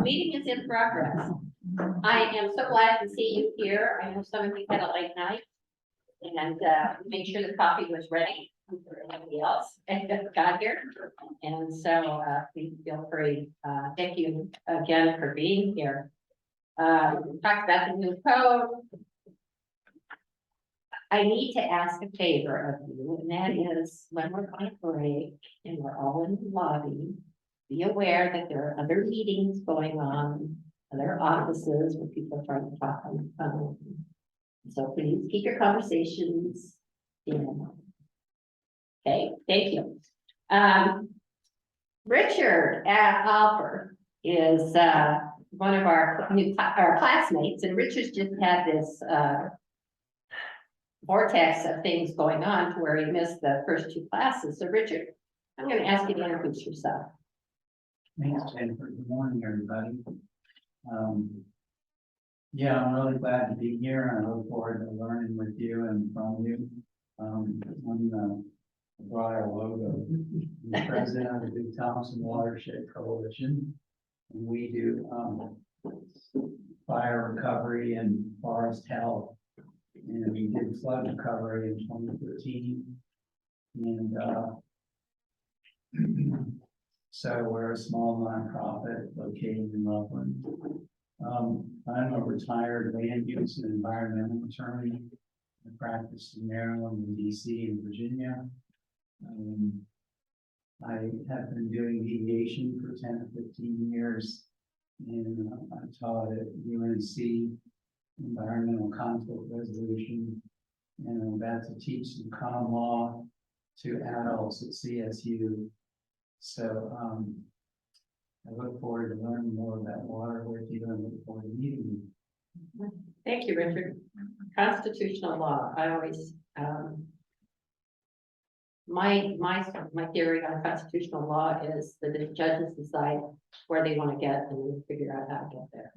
Meeting is in progress. I am so glad to see you here. I know some of you had a late night. And make sure the coffee was ready for everybody else and got here. And so please feel free. Thank you again for being here. We talked about the new code. I need to ask a favor of you, and that is when we're on a break and we're all in the lobby, be aware that there are other meetings going on, other offices where people are trying to talk on the phone. So please keep your conversations in. Okay, thank you. Richard Alper is one of our classmates, and Richard's just had this vortex of things going on to where he missed the first two classes. So Richard, I'm going to ask you to introduce yourself. Thanks, Jennifer. Good morning, everybody. Yeah, I'm really glad to be here, and I look forward to learning with you and from you. I'm the broader logo, I'm president of the Big Thompson Watershed Coalition, and we do fire recovery and forest health, and we did flood recovery in 2013, and so we're a small nonprofit located in Loveland. I'm a retired land use and environmental attorney. I practice in Maryland, and DC, and Virginia. I have been doing mediation for 10 or 15 years, and I taught at UNC environmental conflict resolution, and I'm about to teach some common law to adults at CSU. So I look forward to learning more about water with you, and look forward to meeting you. Thank you, Richard. Constitutional law. I always my theory on constitutional law is that the judges decide where they want to get, and we figure out how to get there.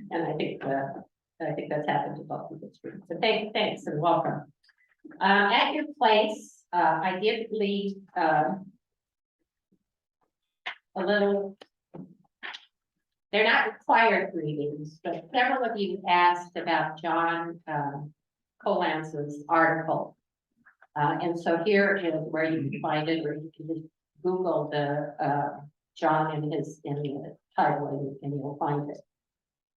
And I think that's happened to both of this group. So thanks and welcome. At your place, I did leave a little, they're not required readings, but several of you asked about John Colance's article. And so here is where you can find it, or you can just Google the John in the title and you'll find it.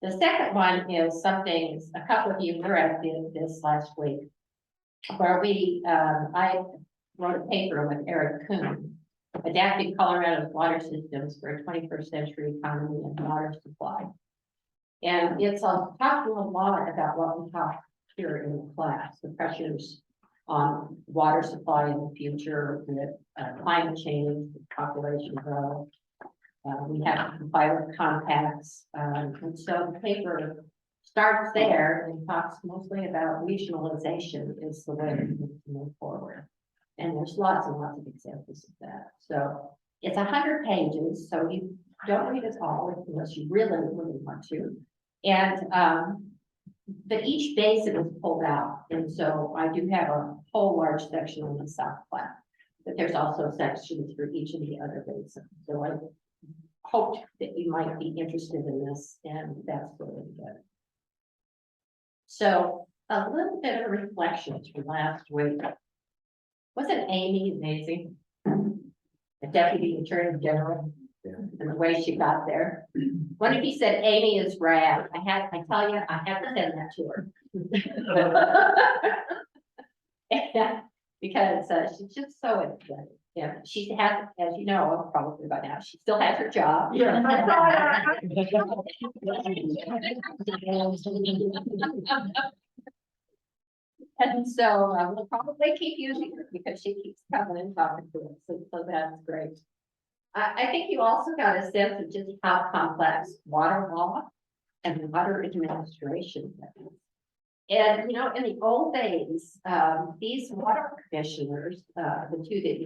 The second one is something a couple of you were at this last week, where I wrote a paper with Eric Kuhn, Adapting Colorado's Water Systems for a 21st Century Economy and Water Supply. And it's talking a lot about what we talked here in the class, the pressures on water supply in the future, with climate change, with population growth. We have to comply with compacts. And so the paper starts there and talks mostly about regionalization is the way to move forward. And there's lots and lots of examples of that. So it's 100 pages, so you don't read it all unless you really, really want to. And but each basin is pulled out. And so I do have a whole large section on the South Platte, but there's also sections for each of the other basins. So I hoped that you might be interested in this, and that's really good. So a little bit of reflections from last week. Wasn't Amy amazing? The Deputy Attorney General, and the way she got there. One of you said Amy is rad. I tell you, I have to send that to her. Yeah, because she's just so excited. Yeah, she has, as you know, probably by now, she still has her job. Yeah. And so we'll probably keep using her because she keeps coming and talking to us. So that's great. I think you also got a sense of just how complex water law and water administration is. And, you know, in the old days, these water commissioners, the two that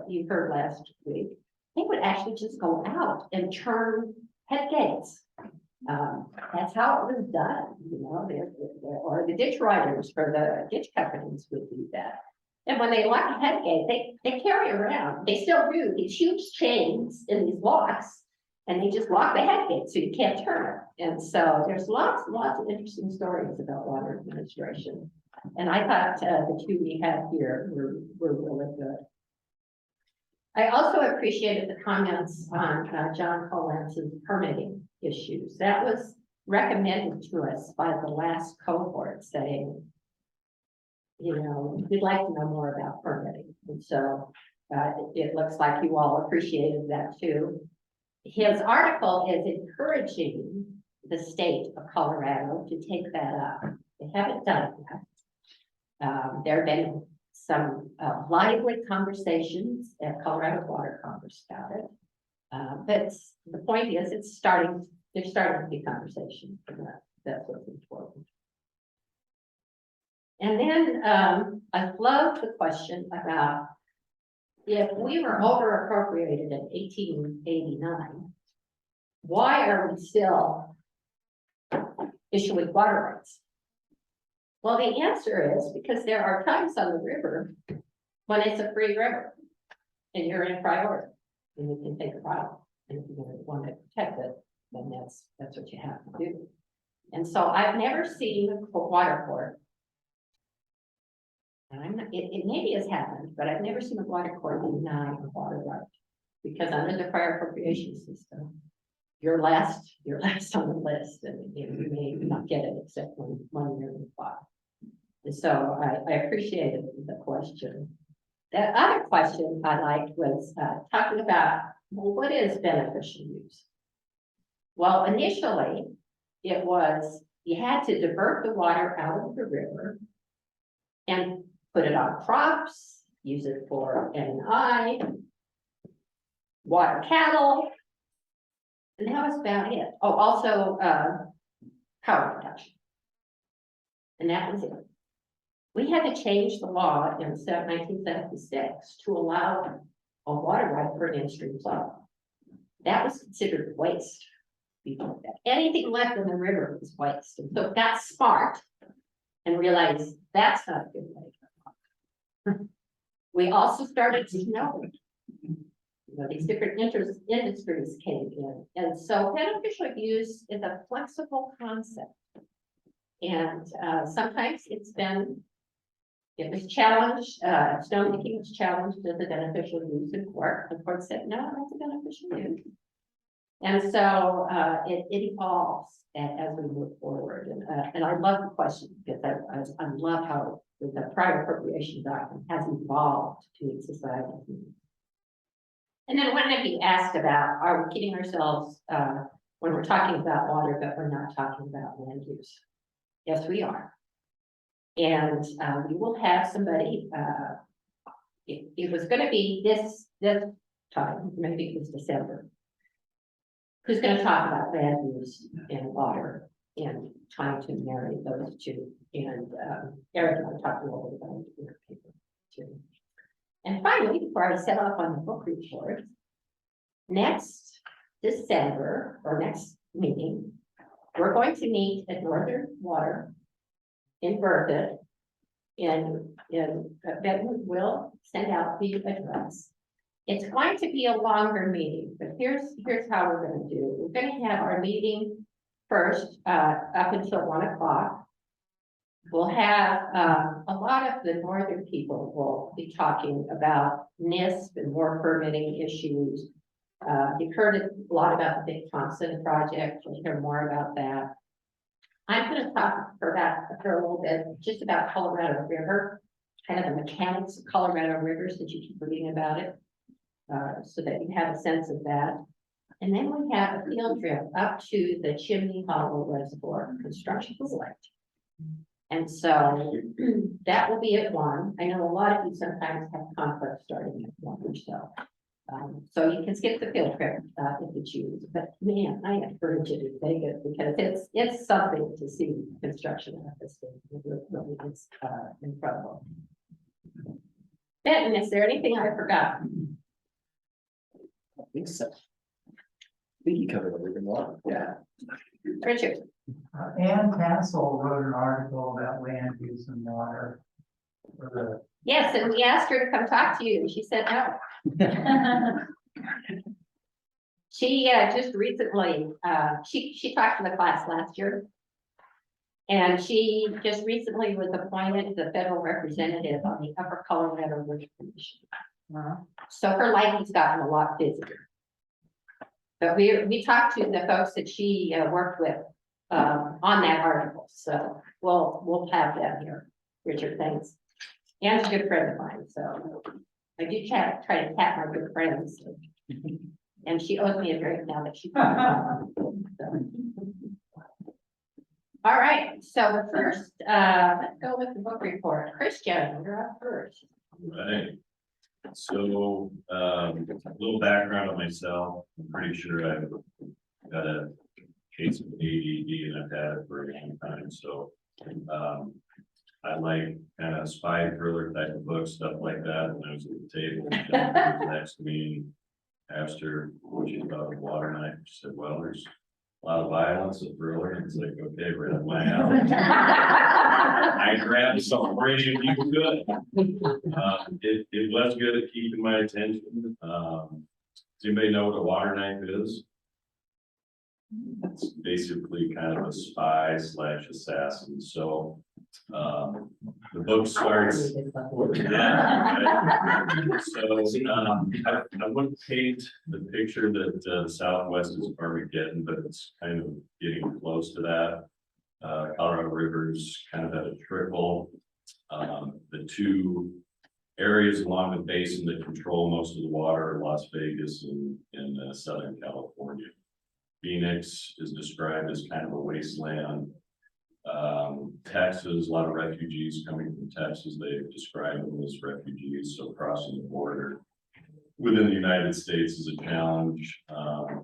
you heard last week, they would actually just go out and turn head gates. That's how it was done, you know, or the ditch riders for the ditch companies would do that. And when they lock a head gate, they carry around, they still do these huge chains in these locks. And they just lock the head gate so you can't turn it. And so there's lots of interesting stories about water administration. And I thought the two we had here were really good. I also appreciated the comments on John Colance's permitting issues. That was recommended to us by the last cohort saying, you know, we'd like to know more about permitting. And so it looks like you all appreciated that too. His article is encouraging the state of Colorado to take that up. They haven't done it yet. There have been some lively conversations at Colorado Water Congress about it. But the point is, there's starting to be conversation, and that's what's important. And then I love the question about if we were over appropriated in 1889, why are we still issuing water rights? Well, the answer is because there are times on the river when it's a free river and you're in priority and you can take a route. And if you want to protect it, then that's what you have to do. And so I've never seen a water court. And I'm not, it maybe has happened, but I've never seen a water court deny a water right. Because under the prior appropriation system, you're last on the list, and you may not get it except when you're in the file. And so I appreciated the question. That other question I liked was talking about, well, what is beneficial use? Well, initially, it was you had to divert the water out of the river and put it on crops, use it for N&I, water cattle, and that was about it. Oh, also power production. And that was it. We had to change the law in 1976 to allow a water right for an in-stream flow. That was considered waste. Anything left in the river was waste. And so got smart and realized that's not a good way. We also started to know, these different industries came in. And so beneficial use is a flexible concept. And sometimes it was challenged, stonemaking was challenged as a beneficial use in court. The court said, no, that's a beneficial use. And so it evolves as we move forward. And I love the question because I love how the prior appropriation document has evolved to meet society's needs. And then one of you asked about, are we kidding ourselves when we're talking about water, but we're not talking about land use? Yes, we are. And we will have somebody, it was going to be this time, maybe it was December, who's going to talk about land use and water and trying to marry those two. And Eric and I talked a little bit about it in our paper too. And finally, before I set off on the book report, next December or next meeting, we're going to meet at Northern Water in Berthoud, and Benton will send out the address. It's going to be a longer meeting, but here's how we're going to do it. We're going to have our meeting first up until 1 o'clock. We'll have a lot of the northern people will be talking about NISP and more permitting issues. You've heard a lot about the Big Thompson project. We'll hear more about that. I'm going to talk for a little bit just about Colorado River, kind of the mechanics of Colorado rivers that you keep reading about it, so that you have a sense of that. And then we have a field trip up to the Chimney Hollow Reservoir construction site. And so that will be at 1. I know a lot of you sometimes have conflicts starting at 1 or so. So you can skip the field trip if you choose. But man, I encourage you to take it because it's something to see construction at this stage. It really is incredible. Benton, is there anything I forgot? I think so. I think you covered everything well. Yeah. Richard. Ann Castle wrote an article about land use and water for the Yes, and we asked her to come talk to you, and she said no. She just recently, she talked to the class last year. And she just recently was appointed the federal representative on the Upper Colorado River Commission. So her life has gotten a lot busier. But we talked to the folks that she worked with on that article, so we'll have that here. Richard, thanks. Ann's a good friend of mine, so I do try to tap my good friends. And she owes me a drink now that she's so. All right, so first, let's go with the book report. Christian, you're up first. Right. So, a little background on myself. I'm pretty sure I've got a case of ADD and I've had it for a long time. So, I like kind of spy thriller type of books, stuff like that. When I was at the table, Jennifer was next to me, asked her what she thought of Water Knife. She said, "Well, there's a lot of violence and thriller." And it's like, okay, right up my alley. I grabbed some for you if you could. It was good at keeping my attention. Does anybody know what a water knife is? It's basically kind of a spy / assassin. So the book starts. Yeah, right. So I wouldn't paint the picture that the Southwest is Armageddon, but it's kind of getting close to that. Colorado River's kind of at a trickle. The two areas along the basin that control most of the water are Las Vegas and Southern California. Phoenix is described as kind of a wasteland. Texas, a lot of refugees coming from Texas, they've described them as refugees, so crossing the border within the United States is a challenge. A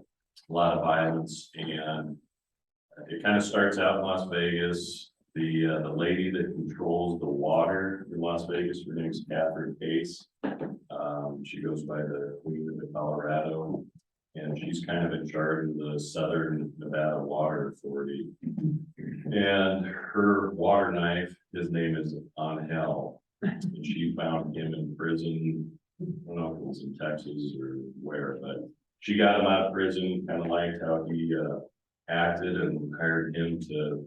lot of violence, and it kind of starts out in Las Vegas. The lady that controls the water in Las Vegas, her name's Catherine Case. She goes by the Queen of the Colorado, and she's kind of in charge of the Southern Nevada Water Authority. And her water knife, his name is Angel, and she found him in prison. I don't know if it was in Texas or where, but she got him out of prison, kind of liked how he acted, and hired him to,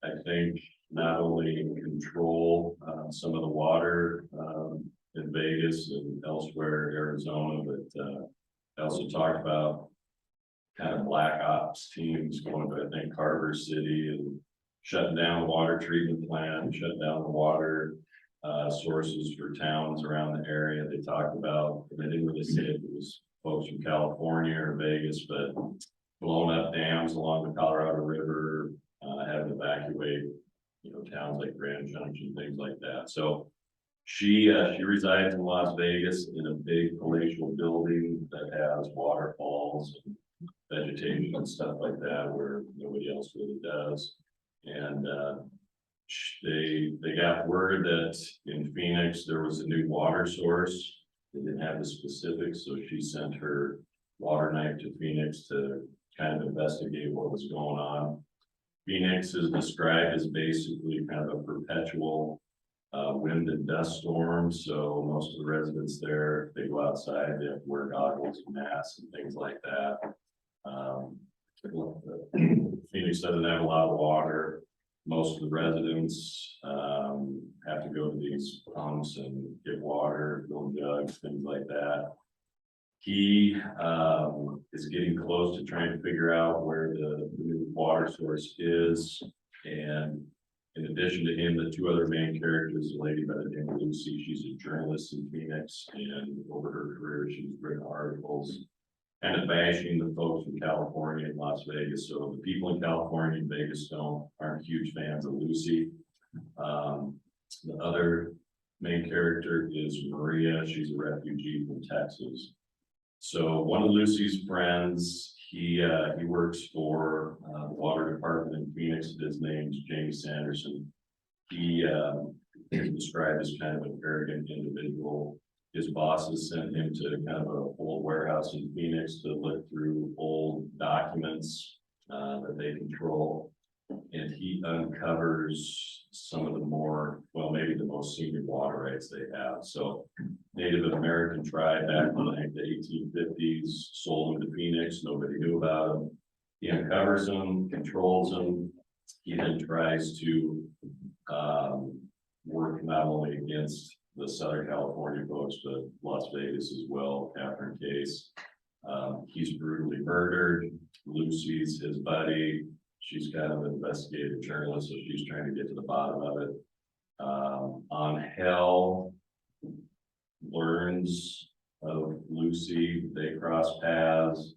I think, not only control some of the water in Vegas and elsewhere, Arizona, but I also talked about kind of black ops teams going to, I think, Carver City and shutting down the water treatment plant, shutting down the water sources for towns around the area. They talked about, they didn't really say if it was folks from California or Vegas, but blown up dams along the Colorado River, having to evacuate, towns like Grand Junction, things like that. So she resides in Las Vegas in a big palatial building that has waterfalls and vegetation and stuff like that, where nobody else really does. And they got word that in Phoenix there was a new water source. They didn't have the specifics, so she sent her water knife to Phoenix to kind of investigate what was going on. Phoenix is described as basically kind of a perpetual wind and dust storm. So most of the residents there, if they go outside, they have to wear goggles and masks and things like that. Phoenix doesn't have a lot of water. Most of the residents have to go to these pumps and get water, fill jugs, things like that. He is getting close to trying to figure out where the new water source is. And in addition to him, the two other main characters, a lady by the name of Lucy, she's a journalist in Phoenix, and over her career, she's written articles kind of bashing the folks from California and Las Vegas. So the people in California and Vegas aren't huge fans of Lucy. The other main character is Maria. She's a refugee from Texas. So one of Lucy's friends, he works for the water department in Phoenix. His name's James Sanderson. He is described as kind of an arrogant individual. His bosses sent him to kind of an old warehouse in Phoenix to look through old documents that they control. And he uncovers some of the more, well, maybe the most senior water rights they have. So Native American tribe back in like the 1850s sold them to Phoenix. Nobody knew about them. He uncovers them, controls them. He then tries to work not only against the Southern California folks, but Las Vegas as well. Catherine Case. He's brutally murdered. Lucy's his buddy. She's kind of an investigative journalist, so she's trying to get to the bottom of it. On Hell learns of Lucy. They cross paths.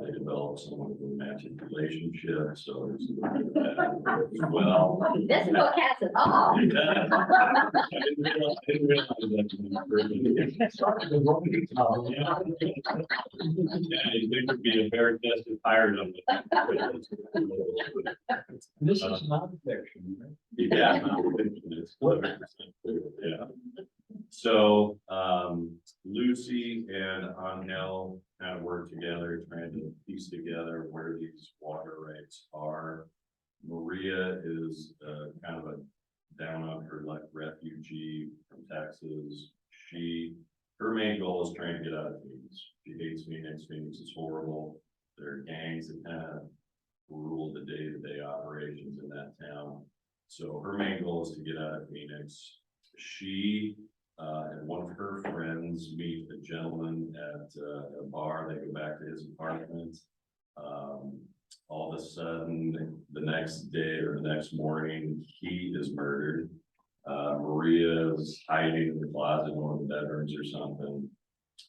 They develop somewhat of a romantic relationship. So there's a little bit of that as well. This book has it all. It does. I didn't realize yeah, it could be a very tested pirate of it. This is non-fiction, right? Yeah, non-fiction, it's 11% clear, yeah. So, Lucy and Angel kind of work together, trying to piece together where these water rights are. Maria is kind of a down on her luck refugee from Texas. Her main goal is trying to get out of Phoenix. She hates Phoenix. Phoenix is horrible. There are gangs that kind of rule the day-to-day operations in that town. So her main goal is to get out of Phoenix. She and one of her friends meet a gentleman at a bar. They go back to his apartment. All of a sudden, the next day or the next morning, he is murdered. Maria is hiding in the closet in one of the bedrooms or something.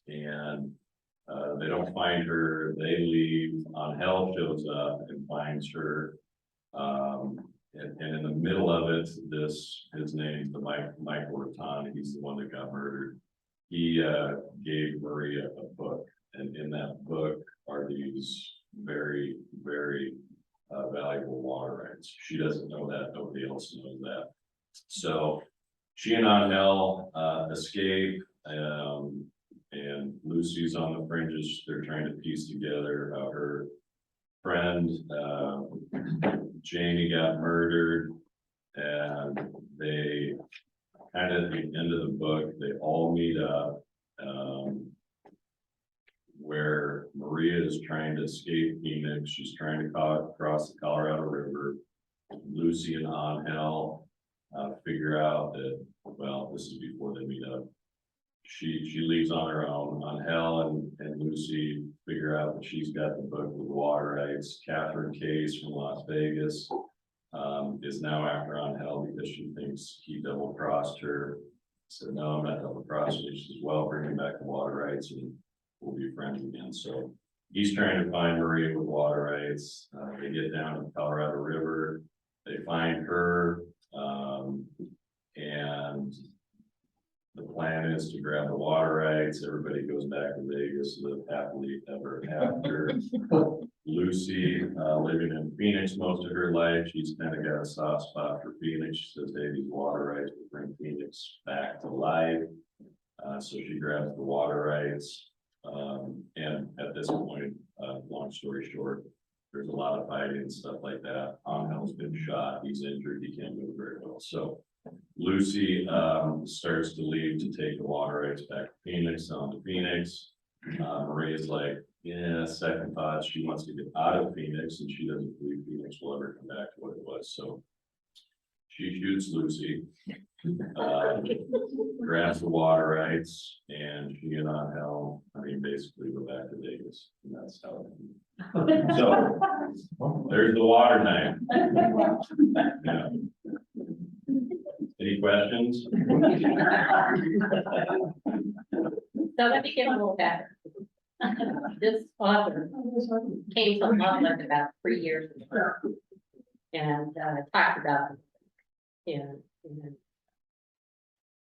And they don't find her. They leave. Angel shows up and finds her. And in the middle of it, his name's Mike Orton. He's the one that got murdered. He gave Maria a book, and in that book are these very, very valuable water rights. She doesn't know that. Nobody else knows that. So she and Angel escape, and Lucy's on the fringes. They're trying to piece together her friend Jamie got murdered, and they kind of at the end of the book, they all meet up where Maria is trying to escape Phoenix. She's trying to cross the Colorado River. Lucy and Angel figure out that, well, this is before they meet up. She leaves on her own. Angel and Lucy figure out that she's got the book with water rights. Catherine Case from Las Vegas is now after Angel because she thinks he double crossed her. Said, no, I'm not double crossing you. She says, well, bring me back the water rights and we'll be friends again. So he's trying to find Maria with water rights. They get down to the Colorado River. They find her, and the plan is to grab the water rights. Everybody goes back to Vegas, live happily ever after. Lucy, living in Phoenix most of her life, she's kind of got a soft spot for Phoenix. She says, hey, these water rights will bring Phoenix back to life. So she grabs the water rights. And at this point, long story short, there's a lot of fighting and stuff like that. Angel's been shot, he's injured, he can't move very well. So Lucy starts to leave to take the water rights back to Phoenix, on to Phoenix. Maria's like, yeah, second thought, she wants to get out of Phoenix and she doesn't believe Phoenix will ever come back to what it was. So she shoots Lucy, grabs the water rights, and she and Angel, basically go back to Vegas, and that's how it ended. So there's the water knife. Yeah. Any questions? So let me get a little better. This author came from London about 3 years ago and talked about in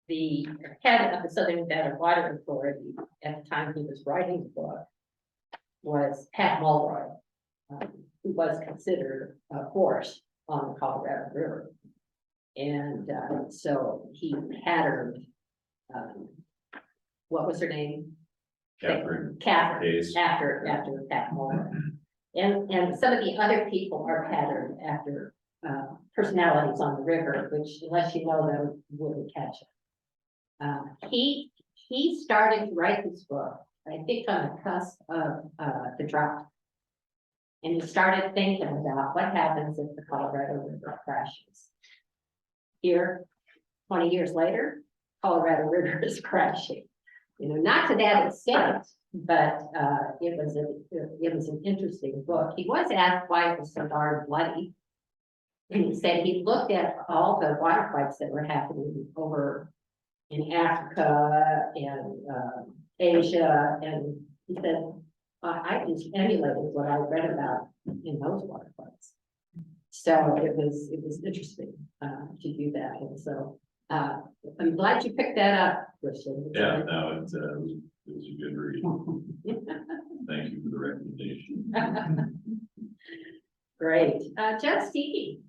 the head of the Southern Nevada Water Authority at the time he was writing the book was Pat Mulroy, who was considered a horse on the Colorado River. And so he patterned, what was her name? Catherine Catherine, Case. after Pat Mulroy. And some of the other people are patterned after, personalities on the river, which unless you know them, wouldn't catch it. He started to write this book, I think on the cusp of, the drought. And he started thinking about what happens if the Colorado River crashes. Here, 20 years later, Colorado River is crashing. You know, not to that extent, but it was an interesting book. He was asked why it was so darn bloody. And he said he looked at all the water fights that were happening over in Africa and Asia, and he said, I just emulated what I read about in those water fights. So it was interesting to do that, and so I'm glad you picked that up, Christian. Yeah, no, it was a good read. Thank you for the recommendation. Great, Jeff Stevie.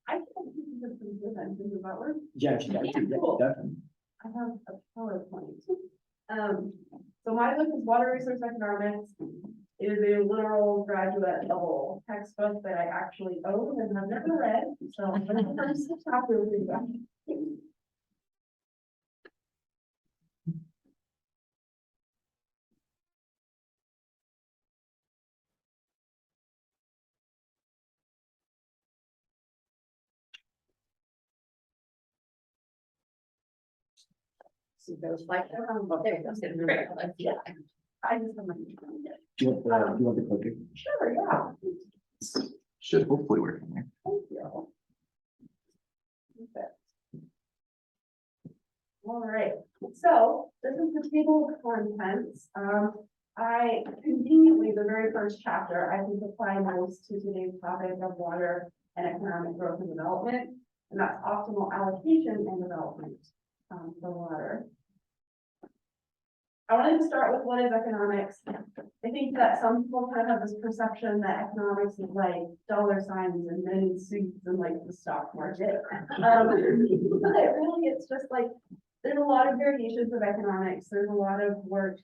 I think this is pretty good. I'm thinking about work. Yeah, she got to, Cool. definitely. I have a PowerPoint. So my book is Water Resource Economics. It is a literal graduate level textbook that I actually own and have never read. So I'm going to first chapter with you guys. See those like, oh, there it goes. Yeah. I just have my. Do you want the clicker? Sure, yeah. Should hopefully work in there. Thank you. Okay. All right, so this is the table of contents. I conveniently, the very first chapter, I think apply most to today's topic of water and economic growth and development, and that's optimal allocation and development for water. I wanted to start with what is economics. I think that some people kind of have this perception that economics is like dollar signs and men in suits and like the stock market. But really, it's just like, there's a lot of variations of economics. There's a lot of work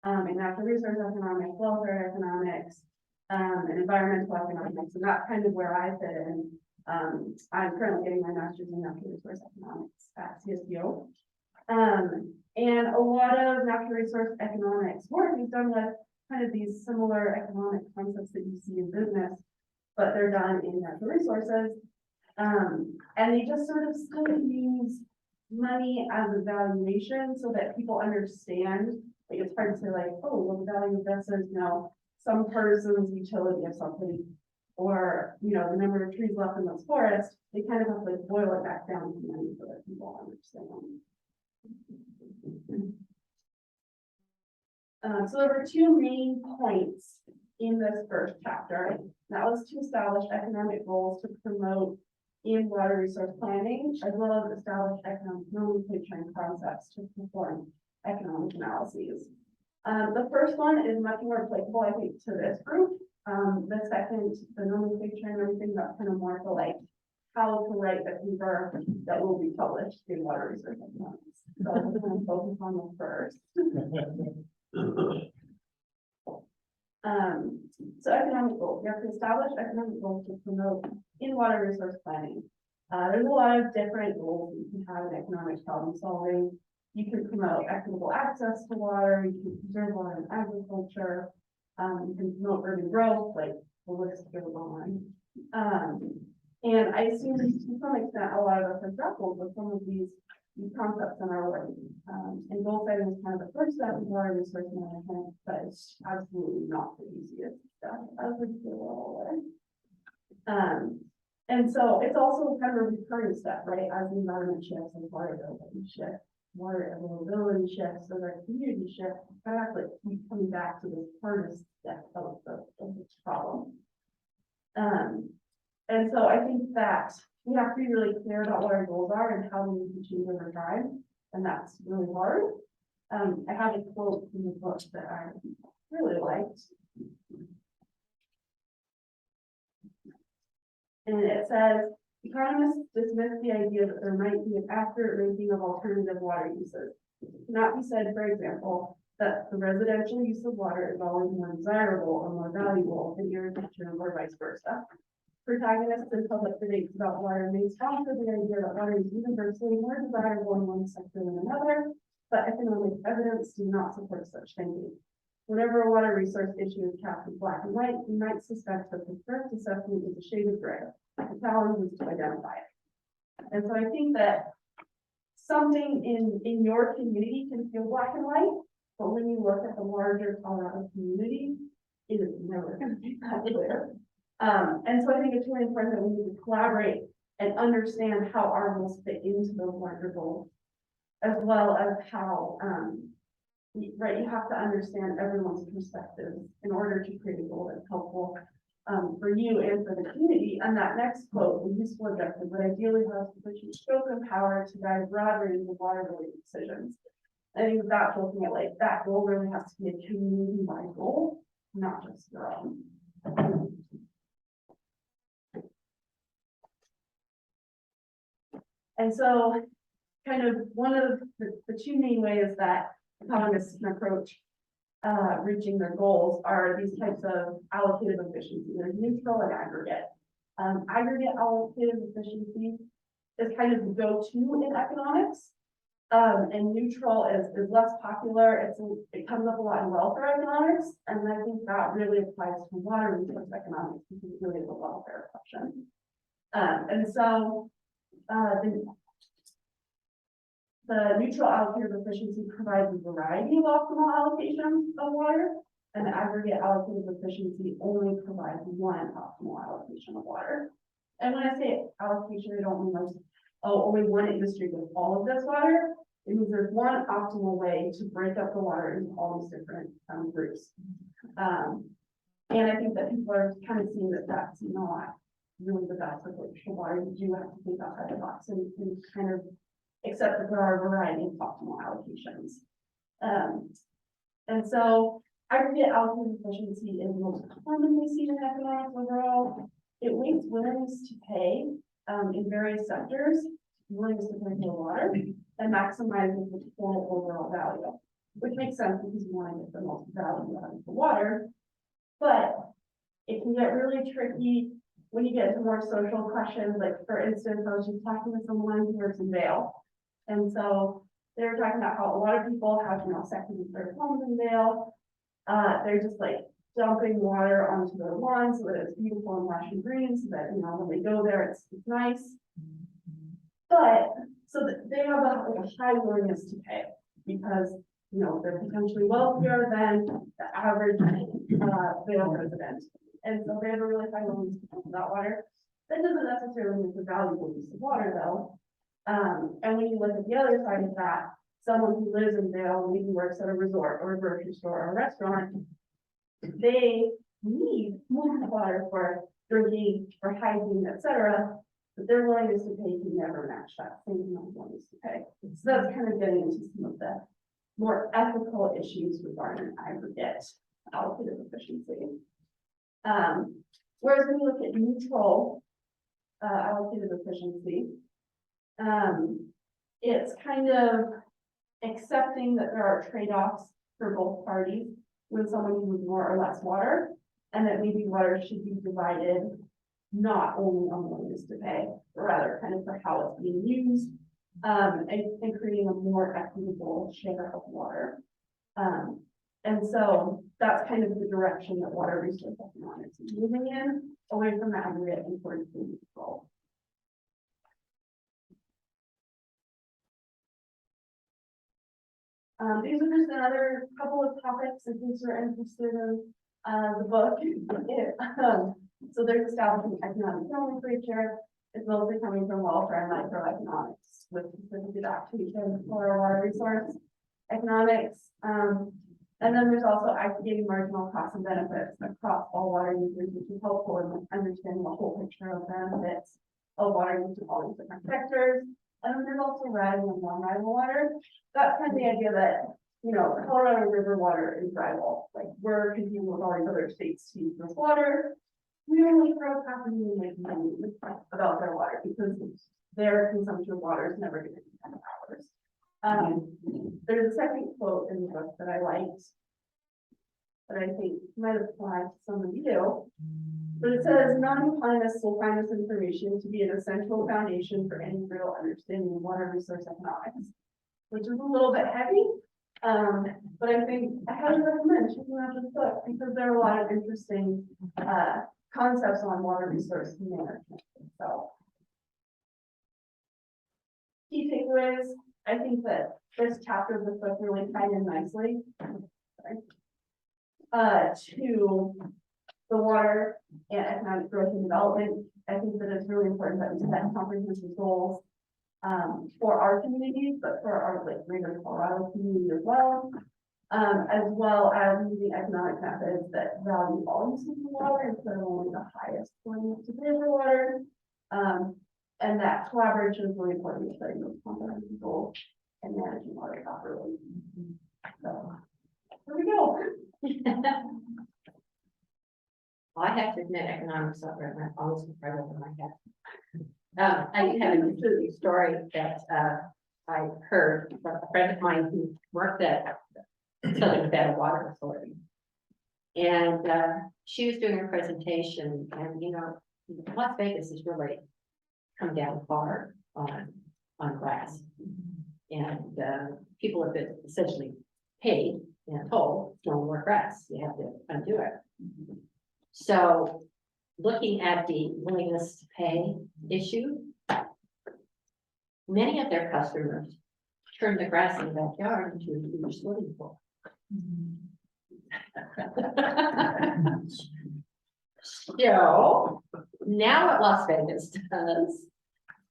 in natural resource economics, welfare economics, and environmental economics, and that's kind of where I fit in. I'm currently getting my master's in natural resource economics at CSU. And a lot of natural resource economics work is done with kind of these similar economic concepts that you see in business, but they're done in natural resources. And they just sort of still use money as a valuation so that people understand. Like, it's hard to say like, oh, well, the value of this is, you know, some person's utility of something, or, you know, the number of trees left in this forest. They kind of have to like boil it back down to money so that people understand. So there were two main points in this first chapter. That was to establish economic goals to promote in water resource planning, as well as establish economic nomenclature and concepts to perform economic analyses. The first one is much more applicable, I think, to this group. The second, the nomenclature and everything, that's kind of more for like how to write the paper that will be published in water resource economics. So I'm going to focus on the first. So economic goals. You have to establish economic goals to promote in water resource planning. There's a lot of different goals you can have in economic problem solving. You can promote equitable access to water. You can preserve water in agriculture. You can promote urban growth, like the list goes on. And I assume to some extent a lot of us have grappled with some of these concepts in our work. And goal setting is kind of the first step in water resource management, but it's absolutely not the easiest step as we feel aware. And so it's also kind of a recurring step, right? As the environment shifts and water availability shifts, water availability shifts, so our community shifts, kind of like keep coming back to the hardest step of this problem. And so I think that we have to be really clear about what our goals are and how we need to change over time. And that's really hard. I have a quote in the book that I really liked. And it says, economists dismiss the idea that there might be an accurate ranking of alternative water uses. It cannot be said, for example, that the residential use of water is always more desirable or more valuable than irrigation or vice versa. Protagonists in public debates about water may sponsor the idea that water is universally more desirable in one sector than another, but economic evidence does not support such thinking. Whenever a water resource issue is cast in black and white, you might suspect that the correct assessment is a shade of gray. The challenge is to identify it. And so I think that something in your community can feel black and white, but when you look at the larger Colorado community, it is never going to be that clear. And so I think it's really important that we need to collaborate and understand how our goals fit into those larger goals, as well as how, right, you have to understand everyone's perspective in order to create a goal that's helpful for you and for the community. And that next quote, the useful objective, but ideally has sufficient scope and power to guide a broad range of water-related decisions. I think that's looking at like that goal really has to be a community-wide goal, not just your own. And so kind of one of the two main ways that economists can approach reaching their goals are these types of allocative efficiency. There's neutral and aggregate. Aggregate allocative efficiency is kind of the go-to in economics. And neutral is less popular. It comes up a lot in welfare economics. And I think that really applies to water resource economics because it really is a welfare question. And so the neutral allocative efficiency provides a variety of optimal allocations of water, and the aggregate allocative efficiency only provides one optimal allocation of water. And when I say allocation, I don't mean like, oh, only one industry gets all of this water. It means there's one optimal way to break up the water into all these different groups. And I think that people are kind of seeing that that's not really the best approach to water. You do have to think outside the box and kind of accept that there are a variety of optimal allocations. And so aggregate allocative efficiency is most commonly seen in economics overall. It weights willingness to pay in various sectors, willingness to pay for water, and maximizes the total overall value, which makes sense because you want to get the most value out of the water. But it can get really tricky when you get into more social questions. Like, for instance, I was just talking to someone who works in Vail. And so they were talking about how a lot of people have, second and third homes in Vail. They're just like dumping water onto their lawn so that it's beautiful and lush and green, so that, when they go there, it's nice. But so that they have a high willingness to pay because, they're potentially wealthier than the average Vail resident. And so they have a really high willingness to pay for that water. That doesn't necessarily mean it's a valuable use of water though. And when you look at the other side of that, someone who lives in Vail, maybe works at a resort or a grocery store or a restaurant, they need more water for drinking, for hygiene, etc. But their willingness to pay can never match that same amount of willingness to pay. So that's kind of getting into some of the more ethical issues regarding aggregate allocative efficiency. Whereas when you look at neutral allocative efficiency, it's kind of accepting that there are trade-offs for both parties when someone uses more or less water, and that maybe water should be divided not only on willingness to pay, but rather kind of for how it's being used, and creating a more equitable share of water. And so that's kind of the direction that water resource economics is moving in, away from the aggregate and towards the neutral. These are just another couple of topics in case you're interested in the book. So there's establishing economic nomenclature. It's mostly coming from welfare and microeconomics with specific adaptation for water resource economics. And then there's also aggregating marginal costs and benefits across all water users, which is helpful in understanding the whole picture of benefits of water use in all these different sectors. And then there's also rival and non-rival water. That's kind of the idea that, Colorado River water is rival. Like, we're competing with all these other states to use this water. We only throw happening and make money about their water because their consumption of water is never going to be 10 hours. There's a second quote in the book that I liked. That I think might apply to some of you. But it says, non-economists will find this information to be an essential foundation for any real understanding of water resource economics. Which is a little bit heavy, but I think I highly recommend checking out this book because there are a lot of interesting concepts on water resource management. So, key takeaways. I think that this chapter of the book really tied in nicely. To the water and economic growth and development. I think that it's really important that we set comprehensive goals for our communities, but for our like greater Colorado community as well as using economic methods that value all uses of water instead of only the highest one to pay for water. And that collaboration is really important in setting those comprehensive goals and managing water properly. So here we go. Well, I have to admit, economics up right now, always right over my head. I do have an interesting story that I heard from a friend of mine who worked at Southern Nevada Water Authority. And she was doing a presentation, and you know, Las Vegas has really come down hard on glass. And people have been essentially paid and told, don't wear grass, you have to undo it. So looking at the willingness to pay issue, many of their customers turn the grass in the backyard into a huge swimming pool. So now what Las Vegas does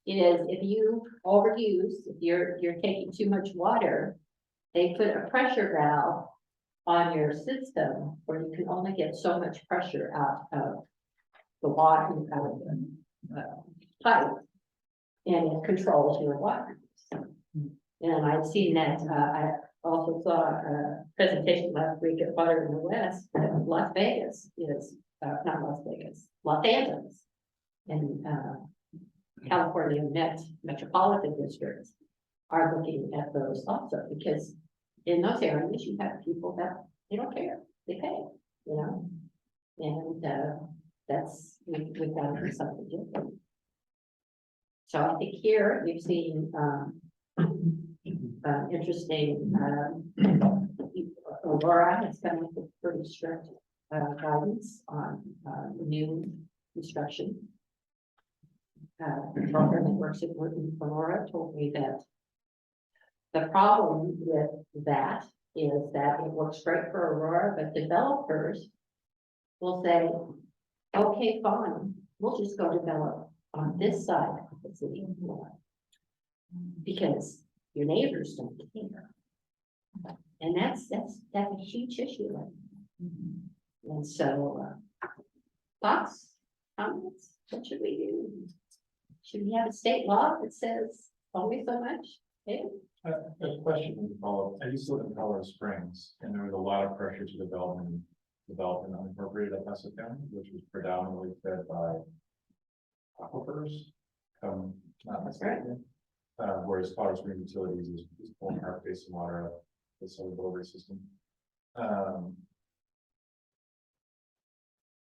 is if you overuse, if you're taking too much water, they put a pressure valve on your system where you can only get so much pressure out of the water, out of the pipe, and it controls your water. And I've seen that, I also saw a presentation last week at Water in the West, that Las Vegas is, not Las Vegas, Los Angeles, and California metropolitan districts are looking at those also, because in those areas, you have people that they don't care, they pay, you know, and that's, we've got to do something different. So I think here you've seen interesting Aurora has come up with pretty strict guidance on new construction. The program that works at Aurora told me that the problem with that is that it works great for Aurora, but developers will say, okay, fine, we'll just go develop on this side of the city because your neighbors don't care. And that's a huge issue. And so thoughts, comments, what should we do? Should we have a state law that says only so much? Yeah. A question to follow. I used to live in Colorado Springs, and there was a lot of pressure to development unincorporated Paso County, which was predominantly fed by aquifers, not necessarily. Whereas Colorado Springs Utilities is pulling Park Basin water out the Southern Boulder system.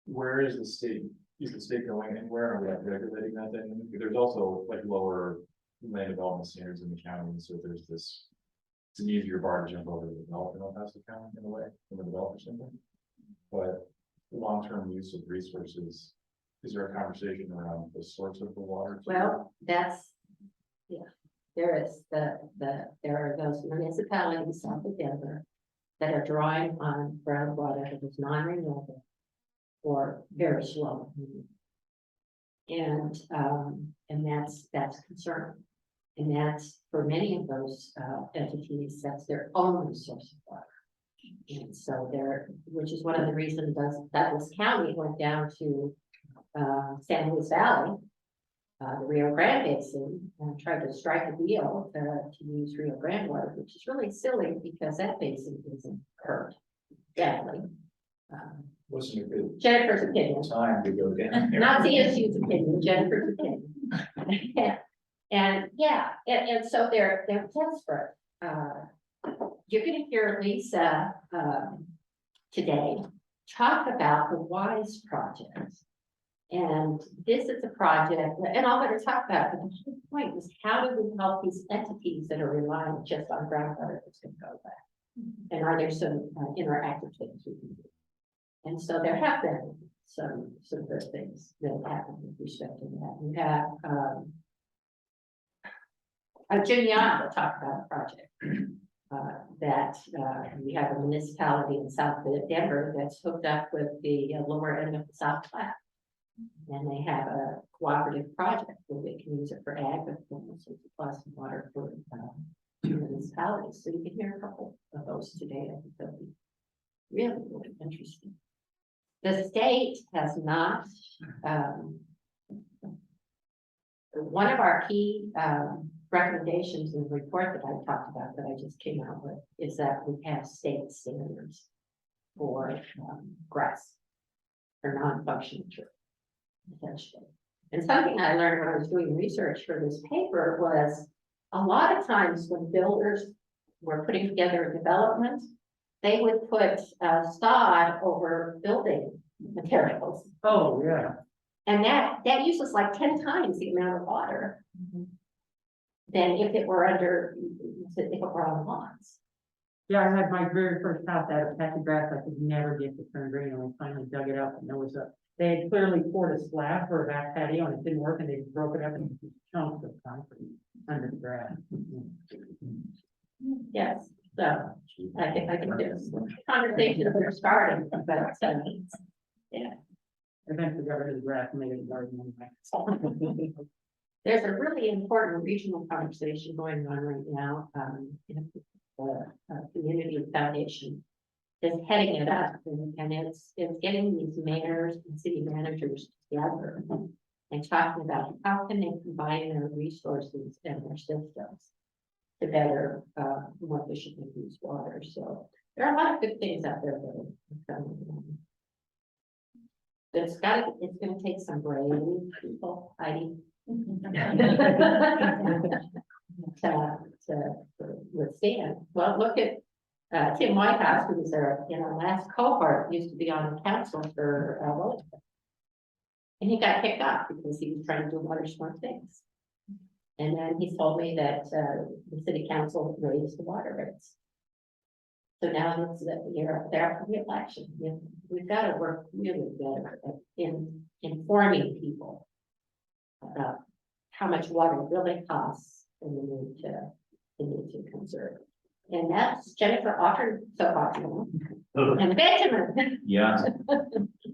Where is the state? Is the state going anywhere? Are we regulating that dynamic? There's also like lower land development standards in the county, so there's this. It's an easier bar to jump over the development of Paso County in a way from the developer standpoint. But long-term use of resources, is there a conversation around the source of the water? Well, that's, yeah, there is there are those municipalities south of Denver that are drawing on groundwater that is non-renewable or very slow. And that's concerning. And that's for many of those entities, that's their only source of water. And so which is one of the reasons Douglas County went down to San Luis Valley, the Rio Grande Basin, and tried to strike a deal to use Rio Grande water, which is really silly because that basin isn't hurt badly. Wasn't a good Jennifer's opinion. time to go down there. Not CSU's opinion, Jennifer's opinion. And so they're desperate you're gonna hear Lisa, today talk about the WISE project. And this is a project, and I'll let her talk about it, but the whole point is how do we help these entities that are relying just on groundwater that's gonna go back? And are there some interactive things we can do? And so there have been some good things that have happened with respect to that. We have, Jim Young will talk about a project that we have a municipality in South Denver that's hooked up with the lower end of the South Platte. And they have a cooperative project where they can use it for ag, but also supply some water for municipalities. So you can hear a couple of those today. I think they'll be really, really interesting. The state has not, one of our key recommendations in the report that I talked about that I just came out with is that we have state standards for grass, for non-functional tree, essentially. And something I learned when I was doing research for this paper was a lot of times when builders were putting together a development, they would put sod over building materials. Oh, yeah. And that uses like 10 times the amount of water than if it were on lawns. Yeah, I had my very first house out of patch of grass I could never get to turn green, and we finally dug it up, and there was they had clearly poured a slab for a back patio, and it didn't work, and they broke it up into chunks of concrete under the grass. Yes, so I think there's conversations that are starting, but yeah. Eventually got rid of the grass and made it a garden anyway. There's a really important regional conversation going on right now. The Community Foundation is heading it up, and it's getting these mayors and city managers together and talking about how can they combine their resources and their systems to better, more efficiently use water. So there are a lot of good things out there that are coming along. It's gonna take some brave people, Heidi. to withstand. Well, look at Tim Whitehouse, who was there in our last cohort, used to be on the council for Wellington. And he got kicked off because he was trying to do water smart things. And then he told me that the city council raised the water rates. So now it's they're up for the election. We've got to work really better in informing people about how much water really costs and the need to conserve. And that's Jennifer offered so often. And Benjamin. Yeah.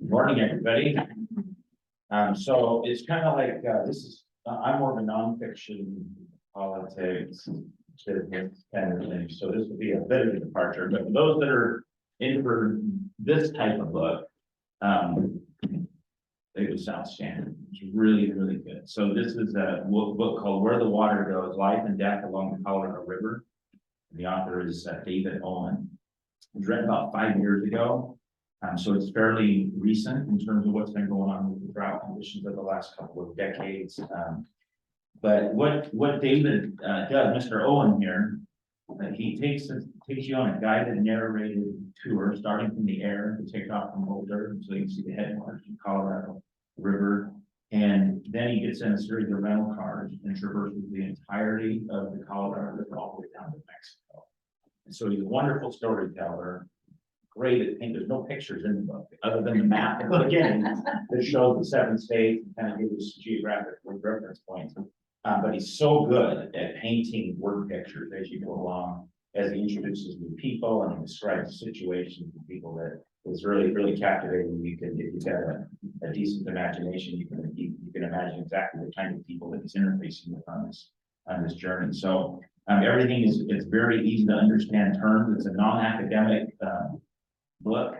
Morning, everybody. So it's kind of like, I'm more of a nonfiction politics business kind of thing. So this will be a bit of a departure, but for those that are in for this type of book, it was outstanding. It's really, really good. So this is a book called Where the Water Goes, Life and Death Along the Colorado River. The author is David Owen. It was written about 5 years ago. So it's fairly recent in terms of what's been going on with the drought conditions of the last couple of decades. But what David does, Mr. Owen here, he takes you on a guided narrated tour, starting from the air to take off from Boulder, so you can see the headwaters of the Colorado River. And then he gets in a series of rental cars and traverses the entirety of the Colorado River all the way down to Mexico. And so he's a wonderful storyteller. Great at paint. There's no pictures in the book other than the map at the beginning that shows the 7 states and kind of gives us geographic reference points. But he's so good at painting word pictures as you go along, as he introduces new people and he describes situations with people that is really, really captivating. You can, if you've got a decent imagination, you can imagine exactly the kind of people that he's interfacing with on this journey. So everything is very easy to understand terms. It's a non-academic book,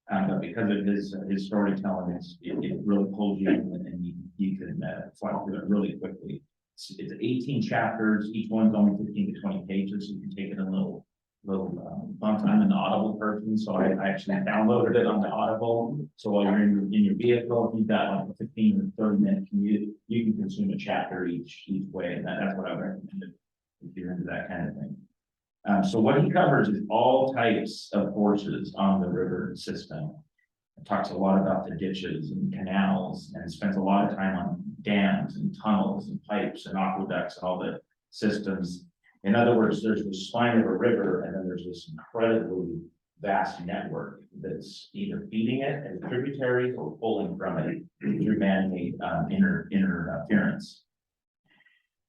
but because of his storytelling, it really pulls you in and you can fly through it really quickly. It's 18 chapters. Each one's only 15 to 20 pages, so you can take it in a little bump. I'm an Audible person, so I actually downloaded it on the Audible. So while you're in your vehicle, if you've got like a 15 or 30 minute commute, you can consume a chapter each way, and that's what I recommend if you're into that kind of thing. So what he covers is all types of forces on the river system. It talks a lot about the ditches and canals, and spends a lot of time on dams and tunnels and pipes and aqueducts and all the systems. In other words, there's the spine of a river, and then there's this incredibly vast network that's either feeding it as tributaries or pulling from it through man-made interference.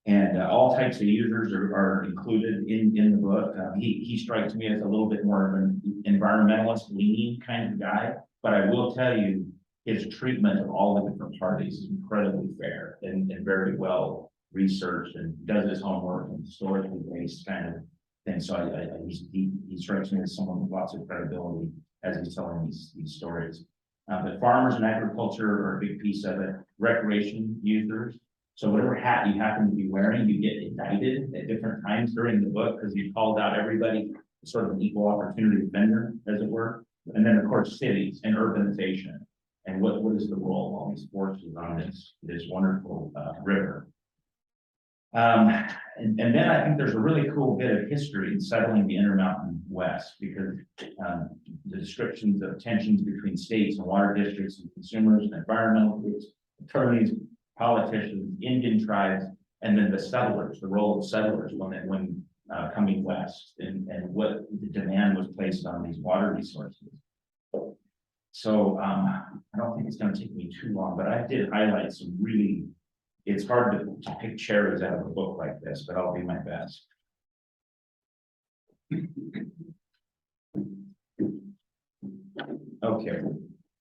And all types of users are included in the book. He strikes me as a little bit more of an environmentalist leaning kind of guy, but I will tell you, his treatment of all the different parties is incredibly fair and very well researched, and does his homework and historically based kind of thing. So he strikes me as someone with lots of credibility as he's telling these stories. But farmers and agriculture are a big piece of it. Recreation users. So whatever hat you happen to be wearing, you get indicted at different times during the book, because he called out everybody as sort of an equal opportunity offender, as it were. And then, of course, cities and urbanization, and what is the role of all these forces on this wonderful river. And then I think there's a really cool bit of history in settling the Intermountain West, because the descriptions of tensions between states and water districts and consumers and environmental groups, attorneys, politicians, Indian tribes, and then the settlers, the role of settlers when coming west, and what the demand was placed on these water resources. So I don't think it's going to take me too long, but I did highlight some really, it's hard to pick cherries out of a book like this, but I'll do my best. Okay,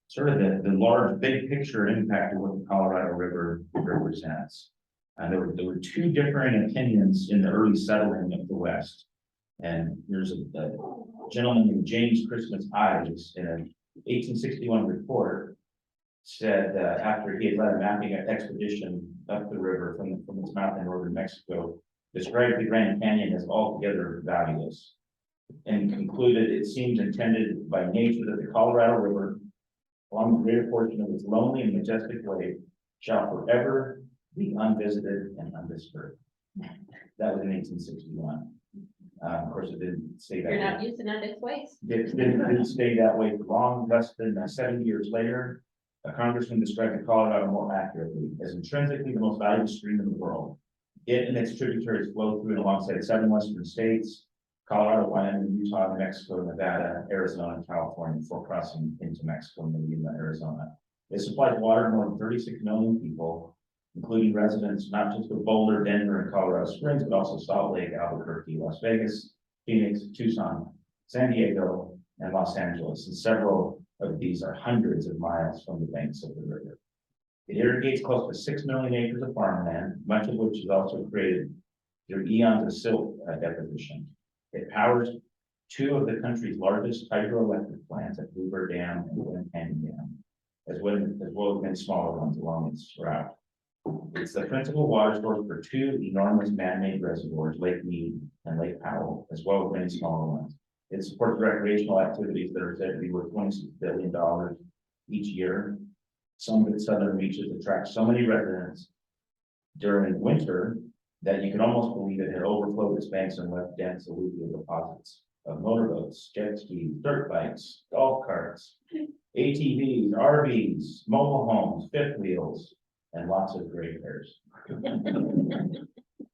sort of the large big picture impact of what the Colorado River represents. There were two differing opinions in the early settling of the West. And there's a gentleman named James Christmas Ives in an 1861 report said after he had led a mapping expedition up the river from its mouth in northern Mexico, described the Grand Canyon as altogether valueless, and concluded it seems intended by nature that the Colorado River, along the greater portion of its lonely and majestic way, shall forever be unvisited and undisturbed. That was in 1861. Of course, it didn't stay that You're way. not using it as waste. It didn't stay that way for long. Less than 70 years later, a congressman described the Colorado more accurately as intrinsically the most valuable stream in the world. It and its tributaries flow through and alongside 7 western states, Colorado, Wyoming, Utah, New Mexico, Nevada, Arizona, and California, before crossing into Mexico and Nevada, Arizona. It supplies water to more than 36 million people, including residents not just of Boulder, Denver, and Colorado Springs, but also Salt Lake, Albuquerque, Las Vegas, Phoenix, Tucson, San Diego, and Los Angeles. And several of these are hundreds of miles from the banks of the river. It irrigates close to 6 million acres of farmland, much of which is also created through eons of silt deposition. It powers 2 of the country's largest hydroelectric plants at Bluebird Dam and Glen Canyon Dam, as well as many smaller ones along its route. It's the principal water source for 2 enormous man-made reservoirs, Lake Mead and Lake Powell, as well as many smaller ones. It supports recreational activities that are said to be worth $26 billion each year. Some of its southern reaches attract so many residents during winter that you can almost believe it had overflowed its banks and left dense alluvial deposits of motorboats, jet skis, dirt bikes, golf carts, ATVs, RVs, mobile homes, fifth wheels, and lots of gray hairs.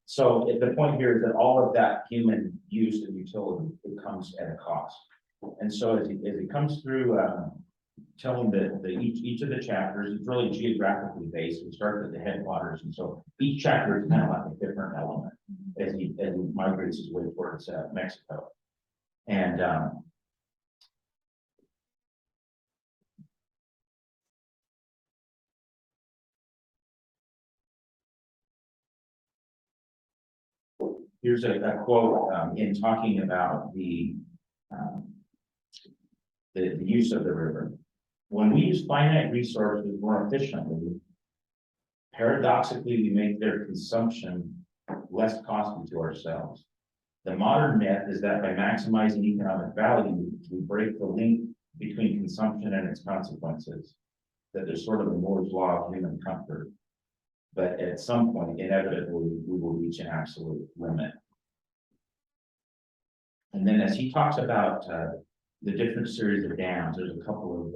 So the point here is that all of that human use and utility, it comes at a cost. And so as it comes through telling each of the chapters, it's really geographically based. We start at the headwaters, and so each chapter is kind of like a different element as he migrates his way towards Mexico. And here's a quote in talking about the use of the river. When we use finite resources more efficiently, paradoxically, we make their consumption less costly to ourselves. The modern myth is that by maximizing economic value, we break the link between consumption and its consequences, that there's sort of a Moore's law of human comfort. But at some point, inevitably, we will reach an absolute limit. And then as he talks about, the different series of dams, there's a couple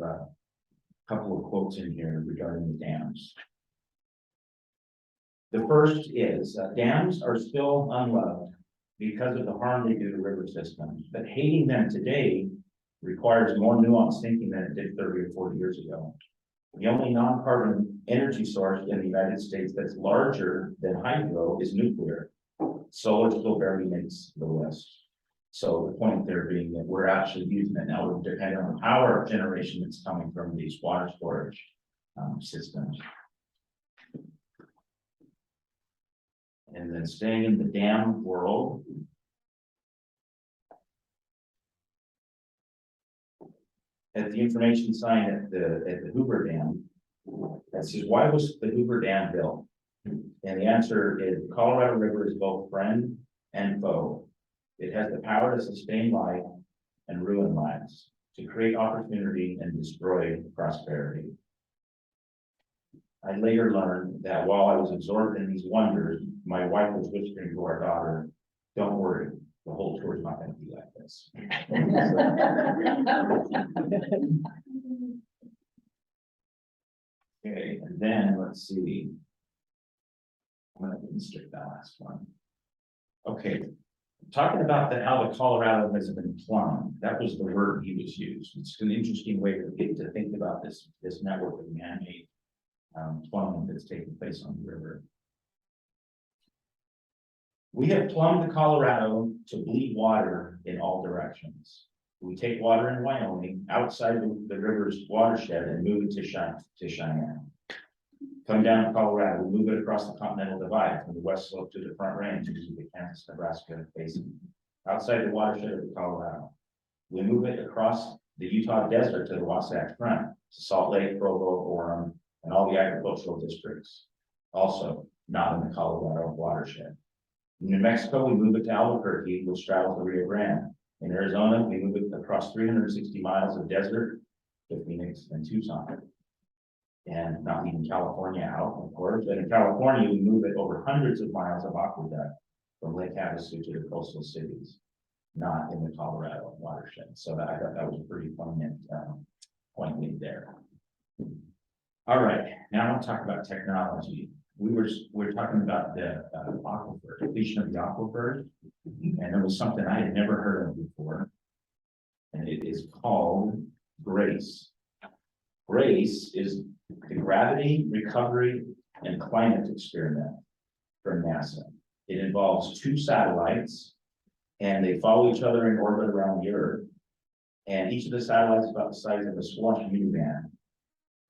of quotes in here regarding the dams. The first is, dams are still unloved because of the harm they do to river systems, but hating them today requires more nuanced thinking than it did 30 or 40 years ago. The only non-carbon energy source in the United States that's larger than hydro is nuclear. Solar still barely makes the list. So the point there being that we're actually using it now, we're depending on the power generation that's coming from these water storage systems. And then staying in the dam world. At the information sign at the Hoover Dam, that says, why was the Hoover Dam built? And the answer is the Colorado River is both friend and foe. It has the power to sustain life and ruin lives, to create opportunity and destroy prosperity. I later learned that while I was absorbed in these wonders, my wife was whispering to our daughter, don't worry, the whole tour is not going to be like this. Okay, and then let's see. I'm going to restrict that last one. Okay, talking about how the Colorado has been plumbed, that was the word he was used. It's an interesting way to get to think about this network of man-made plumbing that's taking place on the river. We have plumbed the Colorado to bleed water in all directions. We take water in Wyoming outside the river's watershed and move it to Cheyenne. Come down to Colorado, we move it across the Continental Divide from the west slope to the Front Range into the Kansas-Nebraska basin. Outside the watershed of the Colorado, we move it across the Utah Desert to the Wasatch Front, to Salt Lake, Provo, Orem, and all the agricultural districts. Also not in the Colorado watershed. In New Mexico, we move it to Albuquerque, which straddles the Rio Grande. In Arizona, we move it across 360 miles of desert to Phoenix and Tucson. And not leaving California out, of course. But in California, we move it over hundreds of miles of aqueduct from Lake Havasu to the coastal cities, not in the Colorado watershed. So I thought that was a pretty poignant point made there. All right, now I'll talk about technology. We're talking about the aquifer, depletion of the aquifers, and there was something I had never heard of before, and it is called GRACE. GRACE is the Gravity, Recovery, and Climate Experiment from NASA. It involves 2 satellites, and they follow each other in orbit around the Earth, and each of the satellites is about the size of a squash minivan.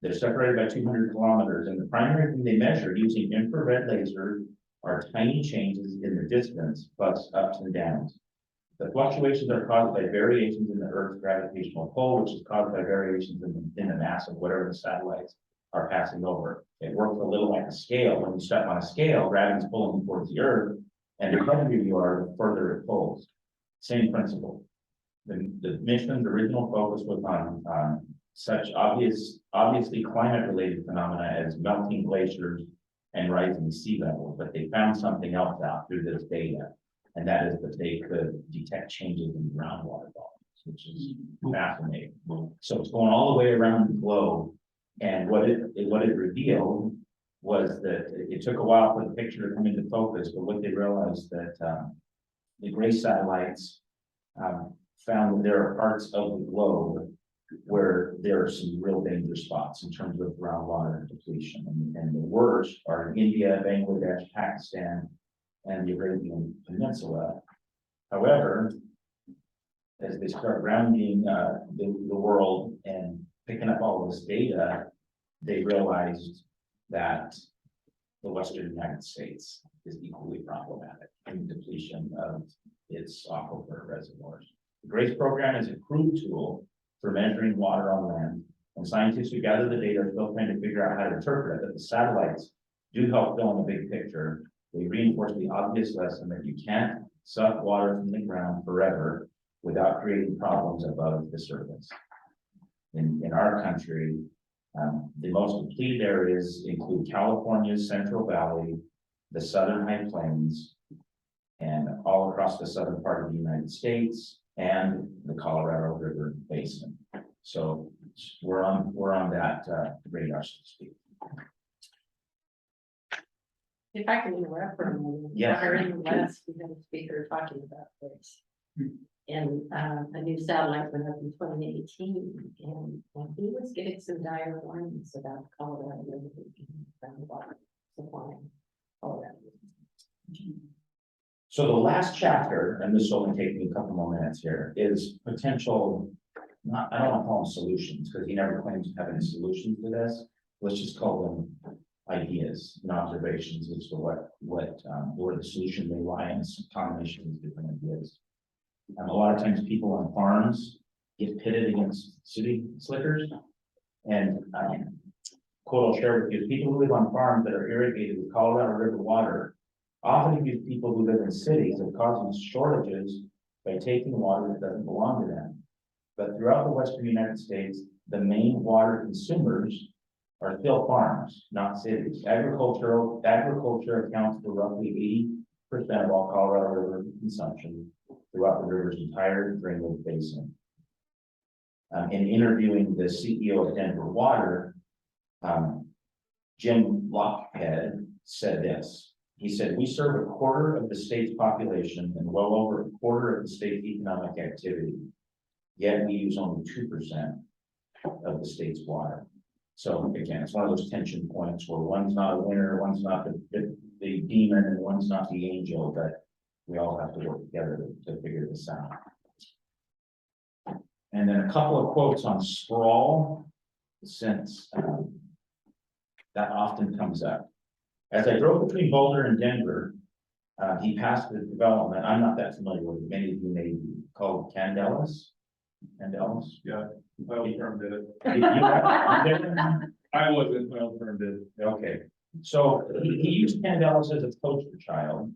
They're separated by 200 kilometers, and the primary thing they measure using infrared lasers are tiny changes in the distance, plus ups and downs. The fluctuations are caused by variations in the Earth's gravitational pull, which is caused by variations in the mass of whatever the satellites are passing over. It works a little like a scale. When you step on a scale, gravity's pulling you towards the Earth, and the heavier you are, the further it pulls. Same principle. The mission's original focus was on such obviously climate-related phenomena as melting glaciers and rising sea levels, but they found something else out through this data, and that is that they could detect changes in groundwater volumes, which is fascinating. So it's going all the way around the globe, and what it revealed was that it took a while for the picture to come into focus, but what they realized that the GRACE satellites found that there are parts of the globe where there are some real danger spots in terms of groundwater depletion. And the worst are in India, Bangladesh, Pakistan, and the Arabian Peninsula. However, as they start grounding the world and picking up all this data, they realized that the Western United States is equally problematic in depletion of its aquifer reservoirs. The GRACE program is a crude tool for measuring water on land, and scientists who gather the data are still trying to figure out how to interpret it, but the satellites do help fill in the big picture. They reinforce the obvious lesson that you can't suck water from the ground forever without creating problems above the surface. In our country, the most depleted areas include California's Central Valley, the Southern High Plains, and all across the southern part of the United States and the Colorado River Basin. So we're on that radar, so to speak. If I can interrupt for a moment. Yes. Water in the West, we had a speaker talking about this. And a new satellite went up in 2018, and he was getting some dire warnings about Colorado River and water supply. Colorado. So the last chapter, and this will only take me a couple more minutes here, is potential, not, I don't want to call them solutions, because he never claims to have any solutions to this. Let's just call them ideas and observations as to where the solution may lie in some combination of different ideas. A lot of times people on farms get pitted against city slickers. And quote I'll share with you, people who live on farms that are irrigated with Colorado River water often accuse people who live in cities of causing shortages by taking water that doesn't belong to them. But throughout the western United States, the main water consumers are still farms, not cities. Agriculture accounts for roughly 80% of all Colorado River consumption throughout the river's entire drainage basin. In interviewing the CEO of Denver Water, Jim Lockhead said this. He said, "We serve a quarter of the state's population and well over a quarter of the state's economic activity. Yet we use only 2% of the state's water." So again, it's one of those tension points where one's not a winner, one's not the demon, and one's not the angel, but we all have to work together to figure this out. And then a couple of quotes on sprawl, since that often comes up. As I drove between Boulder and Denver, he passed the development, I'm not that familiar with it, many of you may be, called Candelas. Candelas? Yeah, my old firm did it. You know, I wasn't, my old firm did. okay, so he used Candelas as a poster child.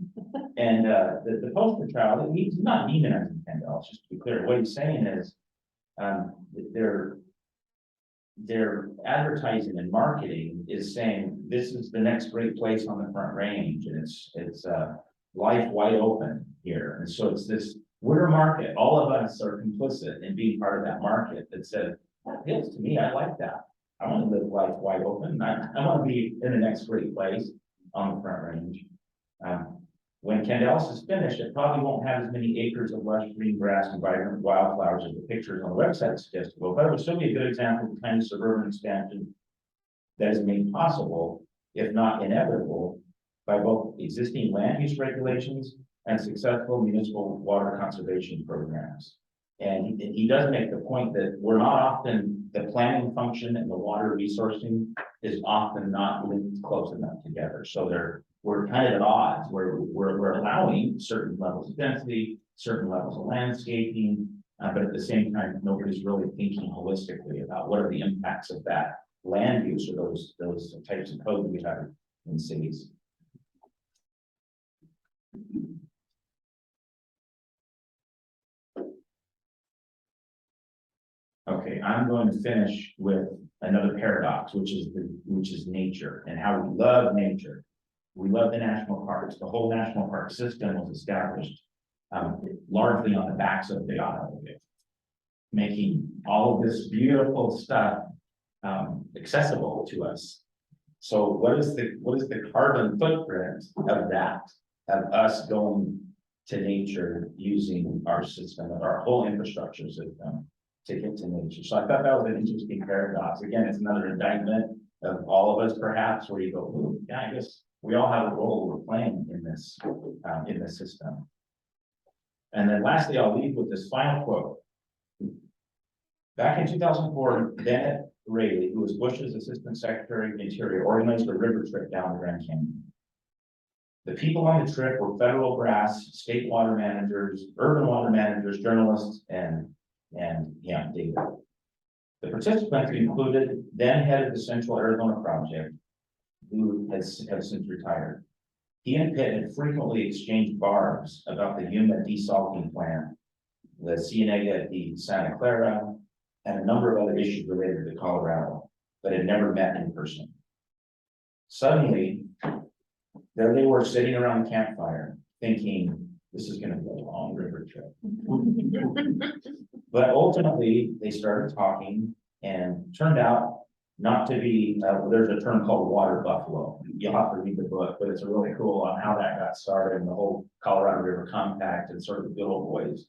And the poster child, he's not demonizing Candelas, just to be clear. What he's saying is their advertising and marketing is saying this is the next great place on the Front Range, and it's life wide open here. And so it's this, we're a market, all of us are complicit in being part of that market that said, that appeals to me, I like that. I want to live life wide open. I want to be in the next great place on the Front Range. When Candelas is finished, it probably won't have as many acres of lush green grass and vibrant wildflowers as the pictures on the website suggest, but it would still be a good example of the kind of suburban expansion that is made possible, if not inevitable, by both existing land use regulations and successful municipal water conservation programs. And he does make the point that we're not often, the planning function and the water resourcing is often not linked close enough together. So we're kind of at odds where we're allowing certain levels of density, certain levels of landscaping, but at the same time, nobody's really thinking holistically about what are the impacts of that land use or those types of code we have in cities. Okay, I'm going to finish with another paradox, which is nature and how we love nature. We love the national parks. The whole national park system was established largely on the backs of the automobile, making all of this beautiful stuff accessible to us. So what is the carbon footprint of that, of us going to nature using our system, our whole infrastructure system to get to nature? So I thought that was an interesting paradox. Again, it's another indictment of all of us, perhaps, where you go, ooh, yeah, I guess we all have a role we're playing in this system. And then lastly, I'll leave with this final quote. Back in 2004, Bennett Rayleigh, who was Bush's Assistant Secretary of the Interior, organized a river trip down the Grand Canyon. The people on the trip were federal brass, state water managers, urban water managers, journalists, and data. The participants included then head of the Central Arizona Project, who has since retired. He and Pitt had frequently exchanged barbs about the Yuma desalting plant, the Cienega de Santa Clara, and a number of other issues related to Colorado, but had never met in person. Suddenly, there they were sitting around the campfire, thinking, this is gonna be a long river trip. But ultimately, they started talking and turned out not to be, there's a term called water buffalo. You'll have to read the book, but it's really cool on how that got started and the whole Colorado River Compact and sort of the Good Old Boys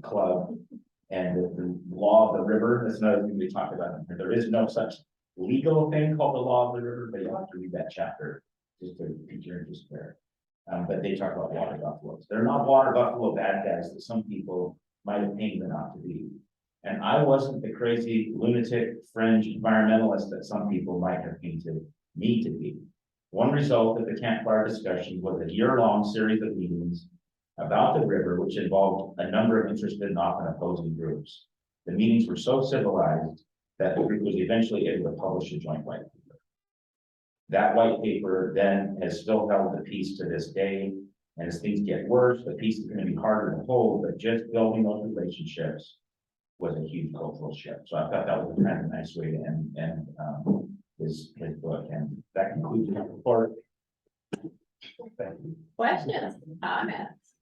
club. And the law of the river, that's another thing we talked about in here. There is no such legal thing called the law of the river, but you'll have to read that chapter just to pique your interest there. But they talk about water buffaloes. They're not water buffalo bad guys that some people might have painted them out to be. And I wasn't the crazy lunatic fringe environmentalist that some people might have painted me to be. One result of the campfire discussion was a year-long series of meetings about the river, which involved a number of interested and often opposing groups. The meetings were so civilized that the group was eventually able to publish a joint white paper. That white paper then has still held the peace to this day. And as things get worse, the peace is going to be harder to hold, but just building those relationships was a huge cultural shift. So I thought that was a kind of nice way to end his book. And that concludes my report. Thank you. Questions, comments?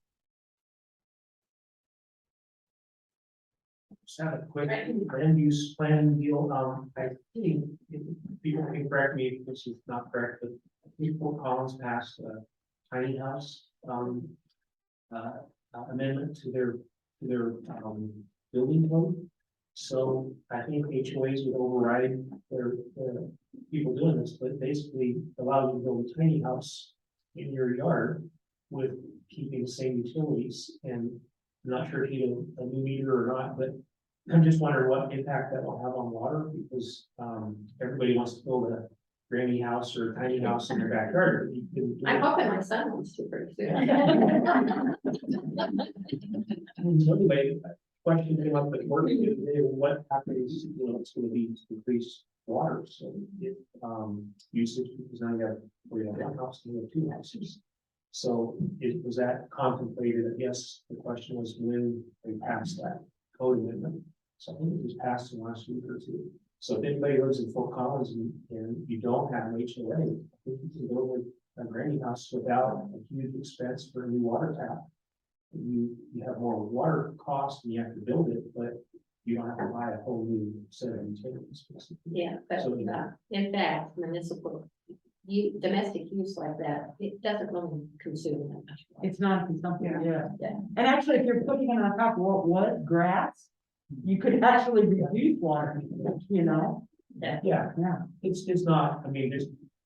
Just have a quick land use plan deal. I think, if people can correct me if this is not correct, but Fort Collins passed a tiny house, amendment to their building code. So I think HOAs would override their people doing this, but basically allow you to build a tiny house in your yard with keeping the same utilities. And I'm not sure if you need a new meter or not, but I'm just wondering what impact that will have on water, because everybody wants to build a granny house or a tiny house in their backyard. But you couldn't do I'm it. hoping my son wants to pretty soon. So anyway, question came up at work the other day, what happens, it's gonna be to increase water, so if, usage, because now we have one house, we have two houses. So was that contemplated? Yes, the question was when they passed that code amendment. So I think it was passed in the last week or two. So if anybody lives in Fort Collins and you don't have an HOA, I think you can go with a granny house without a huge expense for a new water tap. You have more water cost and you have to build it, but you don't have to buy a whole new set of utilities. Yeah, but So, in fact, municipal, domestic use like that, it doesn't really consume that much water. It's not consumptive, yeah. Yeah. And actually, if you're putting it on top of what was grass, you could actually reduce water, you know? Yeah, Yeah. it's not, I mean,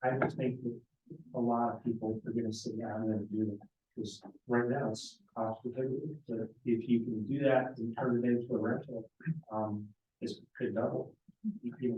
I just think that a lot of people are gonna sit down and do it. Because right now it's cost prohibitive, but if you can do that and turn it into a rental, it could double.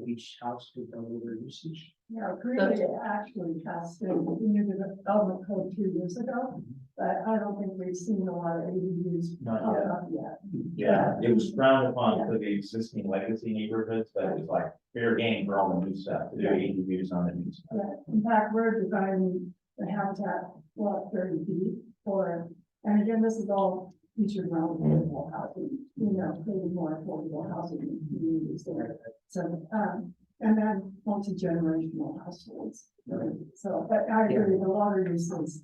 Each house could double their usage. Yeah, Greeley actually passed a new development code 2 years ago, but I don't think we've seen a lot of ADUs Not pop yet. up yet. Yeah, it was frowned upon for the existing legacy neighborhoods, but it was like fair game for all the new stuff, to do ADUs on the new stuff. Yeah, in fact, we're designing the habitat lot 30 feet for, and again, this is all featured around affordable housing, creating more affordable housing in communities there. So, and then multi-generational households. So, but I agree, the water uses,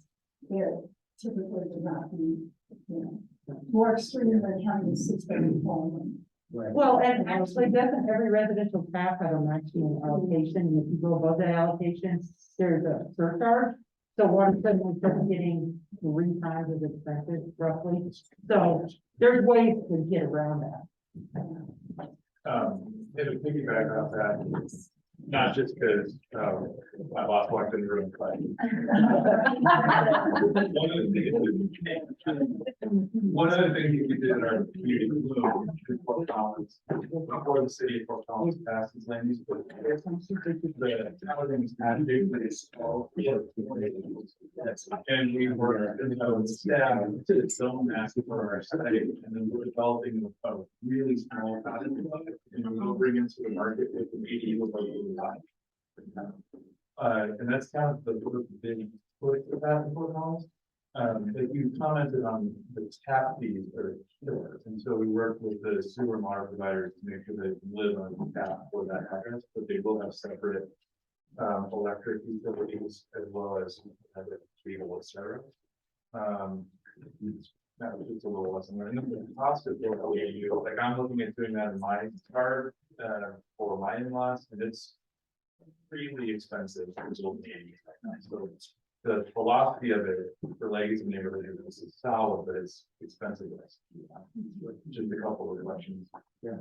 it typically would not be, more extreme than having a 6-bedroom home. Right. Well, and actually, doesn't every residential path have a maximum allocation? And if you go above that allocation, there's a surcharge. So water suddenly starts getting 3 times as expensive roughly. So there's ways to get around that. And to piggyback off that, not just because, my boss walked in the room, but. One of the things we did in our community, in Fort Collins, before the city of Fort Collins passed its land use. Plan, the housing is basically small. And we were, staff to zone asking for our site, and then we're developing a really small cottage, and we'll bring into the market with the median of what we like. And that's kind of the big push for that in Fort Collins. But you commented on the tap fees are killers, and so we work with the sewer and water providers to make sure they live on the tap for that address, but they will have separate electric utilities as well as cable, et cetera. That was just a little less than that. And the cost of doing OEAU, like I'm looking at doing that in my card, for my in-laws, and it's really expensive. So the philosophy of it for ladies and neighborhood is solid, but it's expensive. Just a couple of questions. Yeah.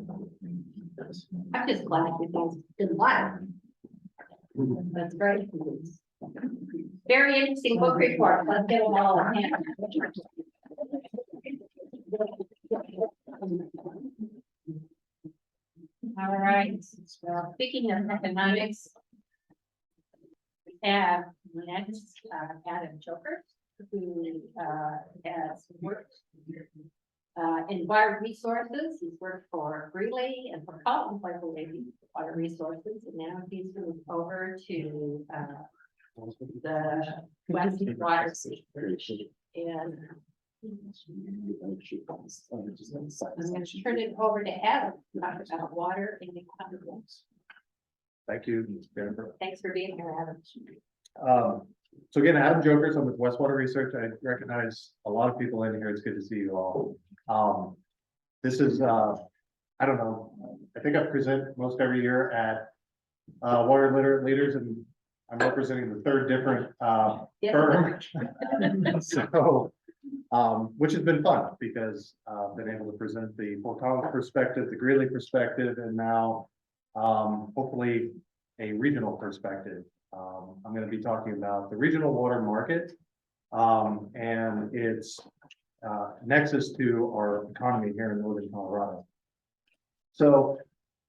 I'm just glad you guys did live. That's great. Very interesting book report. Let's get them all. All right, so speaking of economics. We have next Adam Joker, who has worked in water resources. He's worked for Greeley and for Colton, I believe, water resources, and now he's moved over to the West Water and I'm going to turn it over to Adam to talk about water and economy. Thank you, Ms. Jennifer. Thanks for being here, Adam. So again, Adam Jokers, I'm with Westwater Research. I recognize a lot of people in here. It's good to see you all. This is, I don't know, I think I present most every year at Water Literate Leaders, and I'm representing the third different firm. So, which has been fun because I've been able to present the Fort Collins perspective, the Greeley perspective, and now hopefully a regional perspective. I'm going to be talking about the regional water market and its nexus to our economy here in northern Colorado. So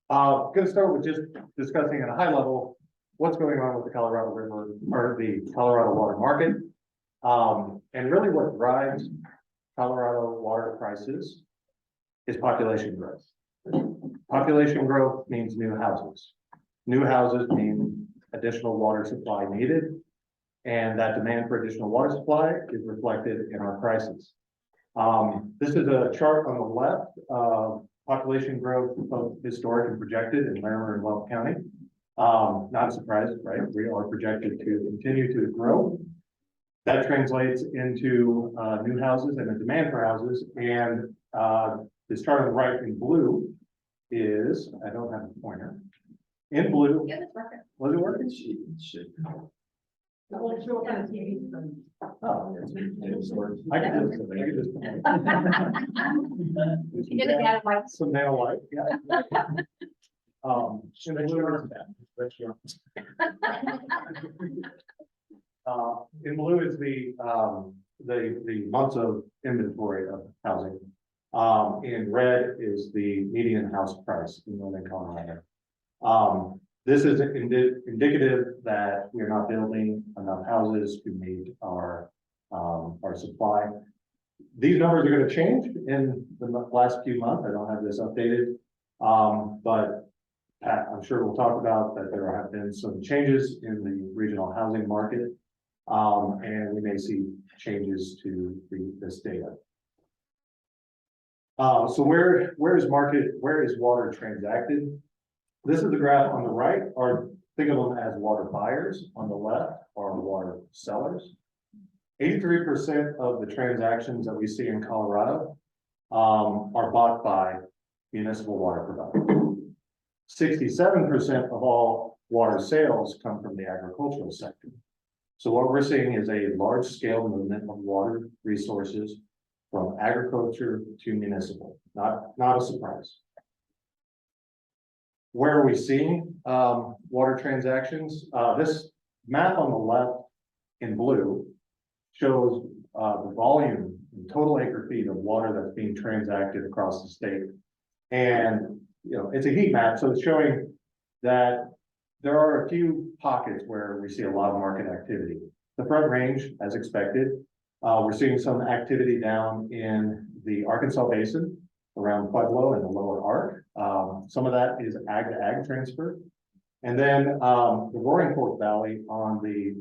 I'm going to start with just discussing at a high level what's going on with the Colorado River or the Colorado water market. And really what drives Colorado water prices is population growth. Population growth means new houses. New houses mean additional water supply needed. And that demand for additional water supply is reflected in our prices. This is a chart on the left of population growth, both historic and projected in Larimer and Weld County. Not a surprise, right? We are projected to continue to grow. That translates into new houses and a demand for houses. And this chart on the right in blue is, I don't have a pointer. In blue, Yeah, that's working. was it working? What kind of TV? Oh, I could just. You did it, Adam, like, Some nail light, yeah. In blue is the months of inventory of housing. In red is the median house price in northern Colorado. This is indicative that we're not building enough houses to meet our supply. These numbers are going to change in the last few months. I don't have this updated, but I'm sure we'll talk about that there have been some changes in the regional housing market, and we may see changes to this data. So where is water transacted? This is the graph on the right, or think of them as water buyers. On the left are water sellers. 83% of the transactions that we see in Colorado are bought by municipal water providers. 67% of all water sales come from the agricultural sector. So what we're seeing is a large scale movement of water resources from agriculture to municipal, not a surprise. Where are we seeing water transactions? This map on the left in blue shows the volume, the total acre feet of water that's being transacted across the state. And, you know, it's a heat map, so it's showing that there are a few pockets where we see a lot of market activity. The Front Range, as expected, we're seeing some activity down in the Arkansas Basin around Pueblo and the Lower Ark. Some of that is ag to ag transfer. And then the Roaring Fork Valley on the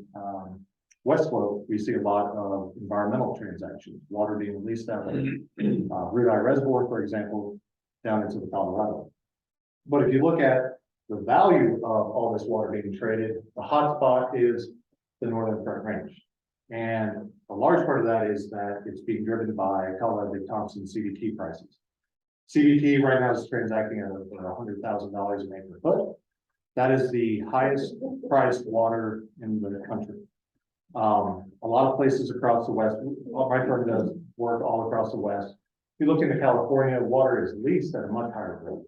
west slope, we see a lot of environmental transactions, water being released out of Root Eye Reservoir, for example, down into the Colorado. But if you look at the value of all this water being traded, the hot spot is the Northern Front Range. And a large part of that is that it's being driven by Colorado Big Thompson CBT prices. CBT right now is transacting at over $100,000 an acre foot. That is the highest priced water in the country. A lot of places across the West, my firm does work all across the West. If you look into California, water is leased at a much higher rate.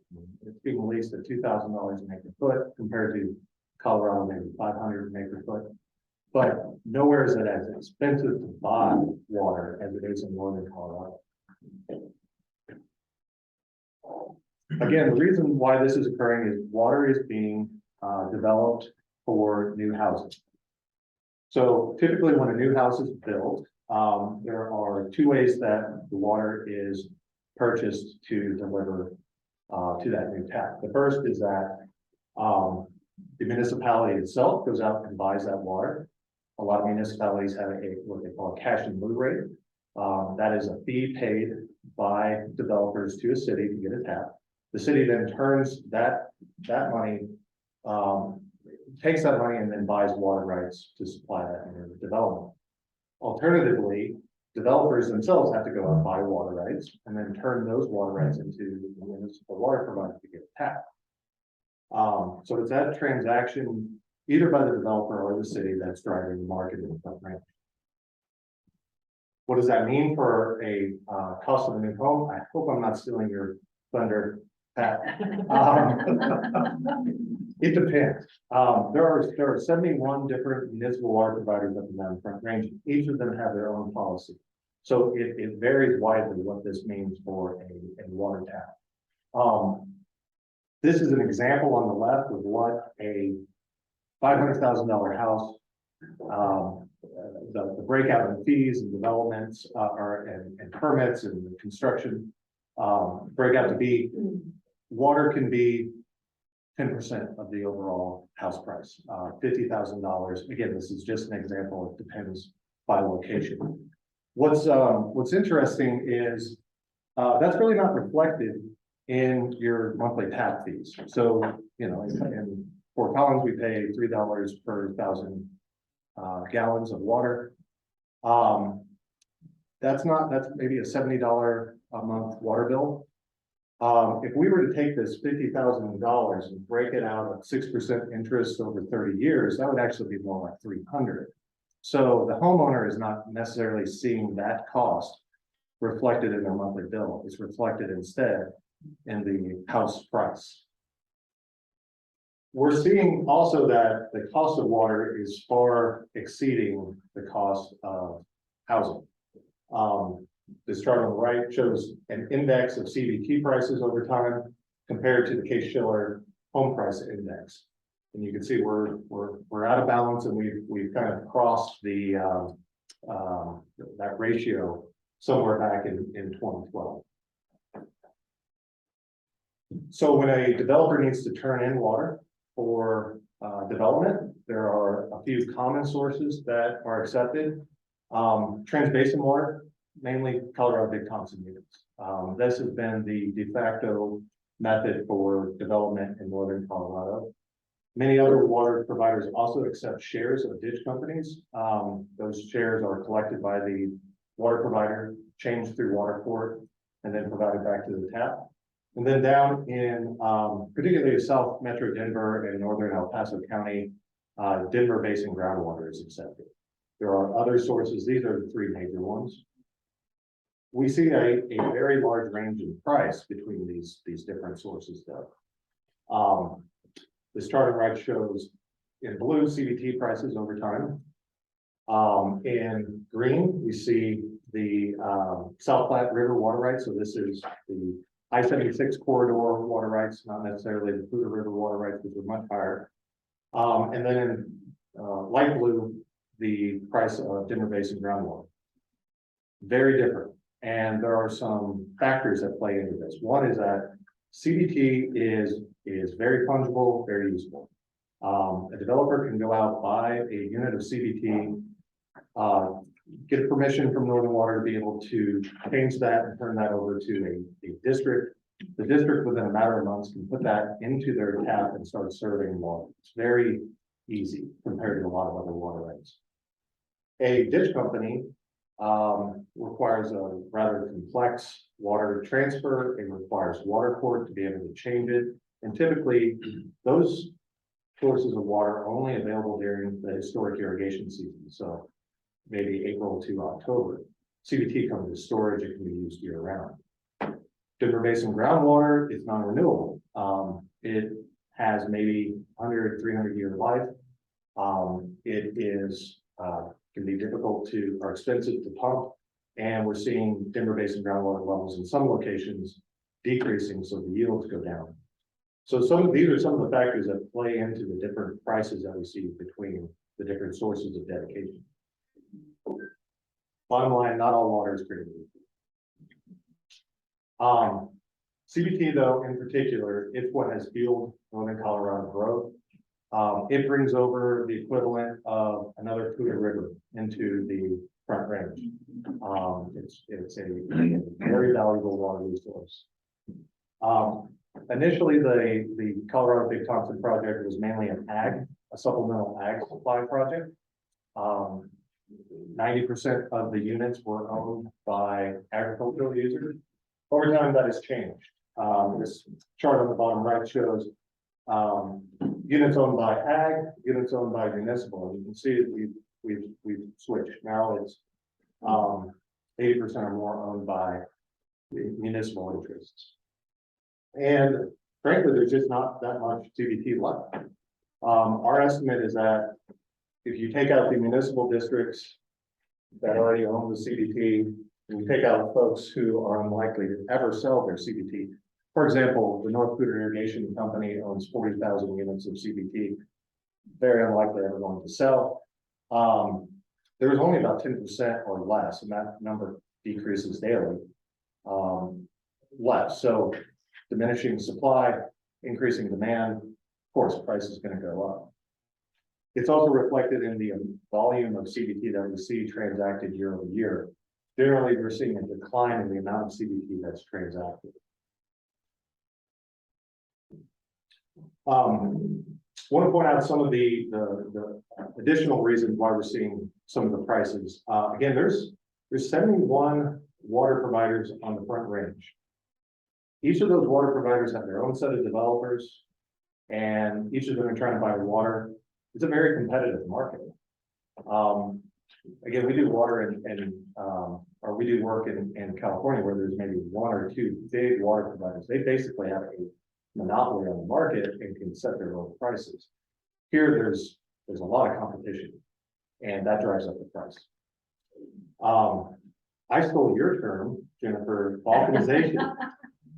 It's being leased at $2,000 an acre foot compared to Colorado, maybe 500 an acre foot. But nowhere is it as expensive to buy water as it is in northern Colorado. Again, the reason why this is occurring is water is being developed for new housing. So typically when a new house is built, there are two ways that the water is purchased to deliver to that new tap. The first is that the municipality itself goes out and buys that water. A lot of municipalities have what they call a cash in lieu rate. That is a fee paid by developers to a city to get a tap. The city then turns that money, takes that money and then buys water rights to supply that in the development. Alternatively, developers themselves have to go out and buy water rights and then turn those water rights into the municipal water provider to get a tap. So it's that transaction either by the developer or the city that's driving the market in the front range. What does that mean for a cost of a new home? I hope I'm not stealing your thunder, Pat. It depends. There are 71 different municipal water providers up and down the front range. Each of them have their own policy. So it varies widely what this means for a water tap. This is an example on the left of what a $500,000 house, the breakout in fees and developments and permits and construction breakout to be. Water can be 10% of the overall house price, $50,000. Again, this is just an example. It depends by location. What's interesting is that's really not reflected in your monthly tap fees. So, you know, in Fort Collins, we pay $3 per 1,000 gallons of water. That's maybe a $70 a month water bill. If we were to take this $50,000 and break it out at 6% interest over 30 years, that would actually be more like 300. So the homeowner is not necessarily seeing that cost reflected in their monthly bill. It's reflected instead in the house price. We're seeing also that the cost of water is far exceeding the cost of housing. This chart on the right shows an index of CBT prices over time compared to the Case-Shiller home price index. And you can see we're out of balance, and we've kind of crossed the that ratio somewhere back in 2012. So when a developer needs to turn in water for development, there are a few common sources that are accepted. Transbasin water, mainly Colorado Big Thompson units. This has been the de facto method for development in northern Colorado. Many other water providers also accept shares of ditch companies. Those shares are collected by the water provider, changed through water court, and then provided back to the tap. And then down in particularly South Metro Denver and northern El Paso County, Denver Basin groundwater is accepted. There are other sources. These are the three major ones. We see a very large range in price between these different sources though. This chart on the right shows in blue CBT prices over time. In green, we see the South Platte River water rights. So this is the I-76 corridor water rights, not necessarily the Pluto River water rights, which are much higher. And then in light blue, the price of Denver Basin groundwater. Very different. And there are some factors that play into this. One is that CBT is very fungible, very useful. A developer can go out, buy a unit of CBT, get permission from Northern Water to be able to change that and turn that over to a district. The district within a matter of months can put that into their tap and start serving water. It's very easy compared to a lot of other water rights. A ditch company requires a rather complex water transfer. It requires water court to be able to change it. And typically, those sources of water are only available during the historic irrigation season. So maybe April to October. CBT comes with storage, it can be used year round. Denver Basin groundwater is non-renewable. It has maybe 100, 300-year life. It is, can be difficult to, or expensive to pump. And we're seeing Denver Basin groundwater levels in some locations decreasing, so the yields go down. So these are some of the factors that play into the different prices that we see between the different sources of dedication. Bottom line, not all water is created equal. CBT though, in particular, it's what has fueled Northern Colorado growth. It brings over the equivalent of another Poudre River into the Front Range. It's a very valuable water resource. Initially, the Colorado Big Thompson project was mainly a supplemental ag supply project. 90% of the units were owned by agricultural users. Over time, that has changed. This chart on the bottom right shows units owned by ag, units owned by municipal. And you can see that we've switched. Now it's 80% or more owned by municipal interests. And frankly, there's just not that much CBT left. Our estimate is that if you take out the municipal districts that already own the CBT, and you take out folks who are unlikely to ever sell their CBT. For example, the North Poudre Irrigation Company owns 40,000 units of CBT. Very unlikely ever going to sell. There's only about 10% or less, and that number decreases daily. Left. So diminishing supply, increasing demand, of course, price is going to go up. It's also reflected in the volume of CBT that we see transacted year over year. Generally, we're seeing a decline in the amount of CBT that's transacted. Want to point out some of the additional reasons why we're seeing some of the prices. Again, there's 71 water providers on the Front Range. Each of those water providers have their own set of developers, and each of them are trying to buy water. It's a very competitive market. Again, we do water or we do work in California where there's maybe one or two big water providers. They basically have a monopoly on the market and can set their own prices. Here, there's a lot of competition, and that drives up the price. I stole your term, Jennifer, balkanization.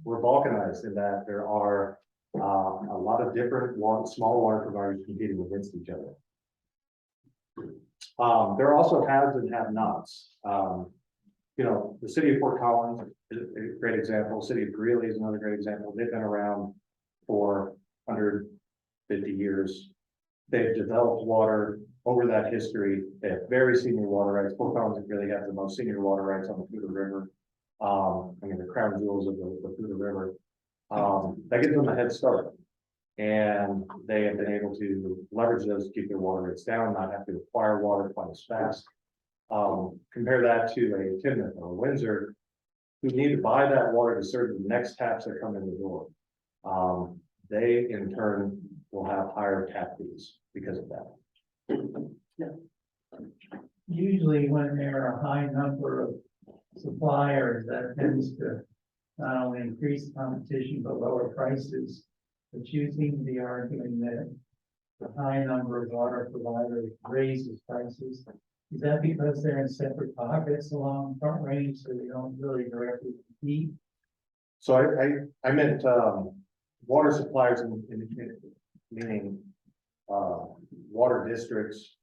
We're balkanized in that there are a lot of different small water providers competing against each other. There are also haves and have-nots. The city of Fort Collins is a great example. City of Greeley is another great example. They've been around for 150 years. They've developed water over that history. They have very senior water rights. Fort Collins really have the most senior water rights on the Poudre River. The crown jewels of the Poudre River. That gives them a head start. And they have been able to leverage those to keep their water rates down, not have to acquire water quite as fast. Compare that to a Timoth or a Windsor, who need to buy that water to serve the next taps that come in the door. They in turn will have higher tap fees because of that. Usually when there are a high number of suppliers, that tends to not only increase competition, but lower prices. But you seem to be arguing that the high number of water providers raises prices. Is that because they're in separate pockets along Front Range, so they don't really directly compete? So I meant water suppliers, meaning water districts,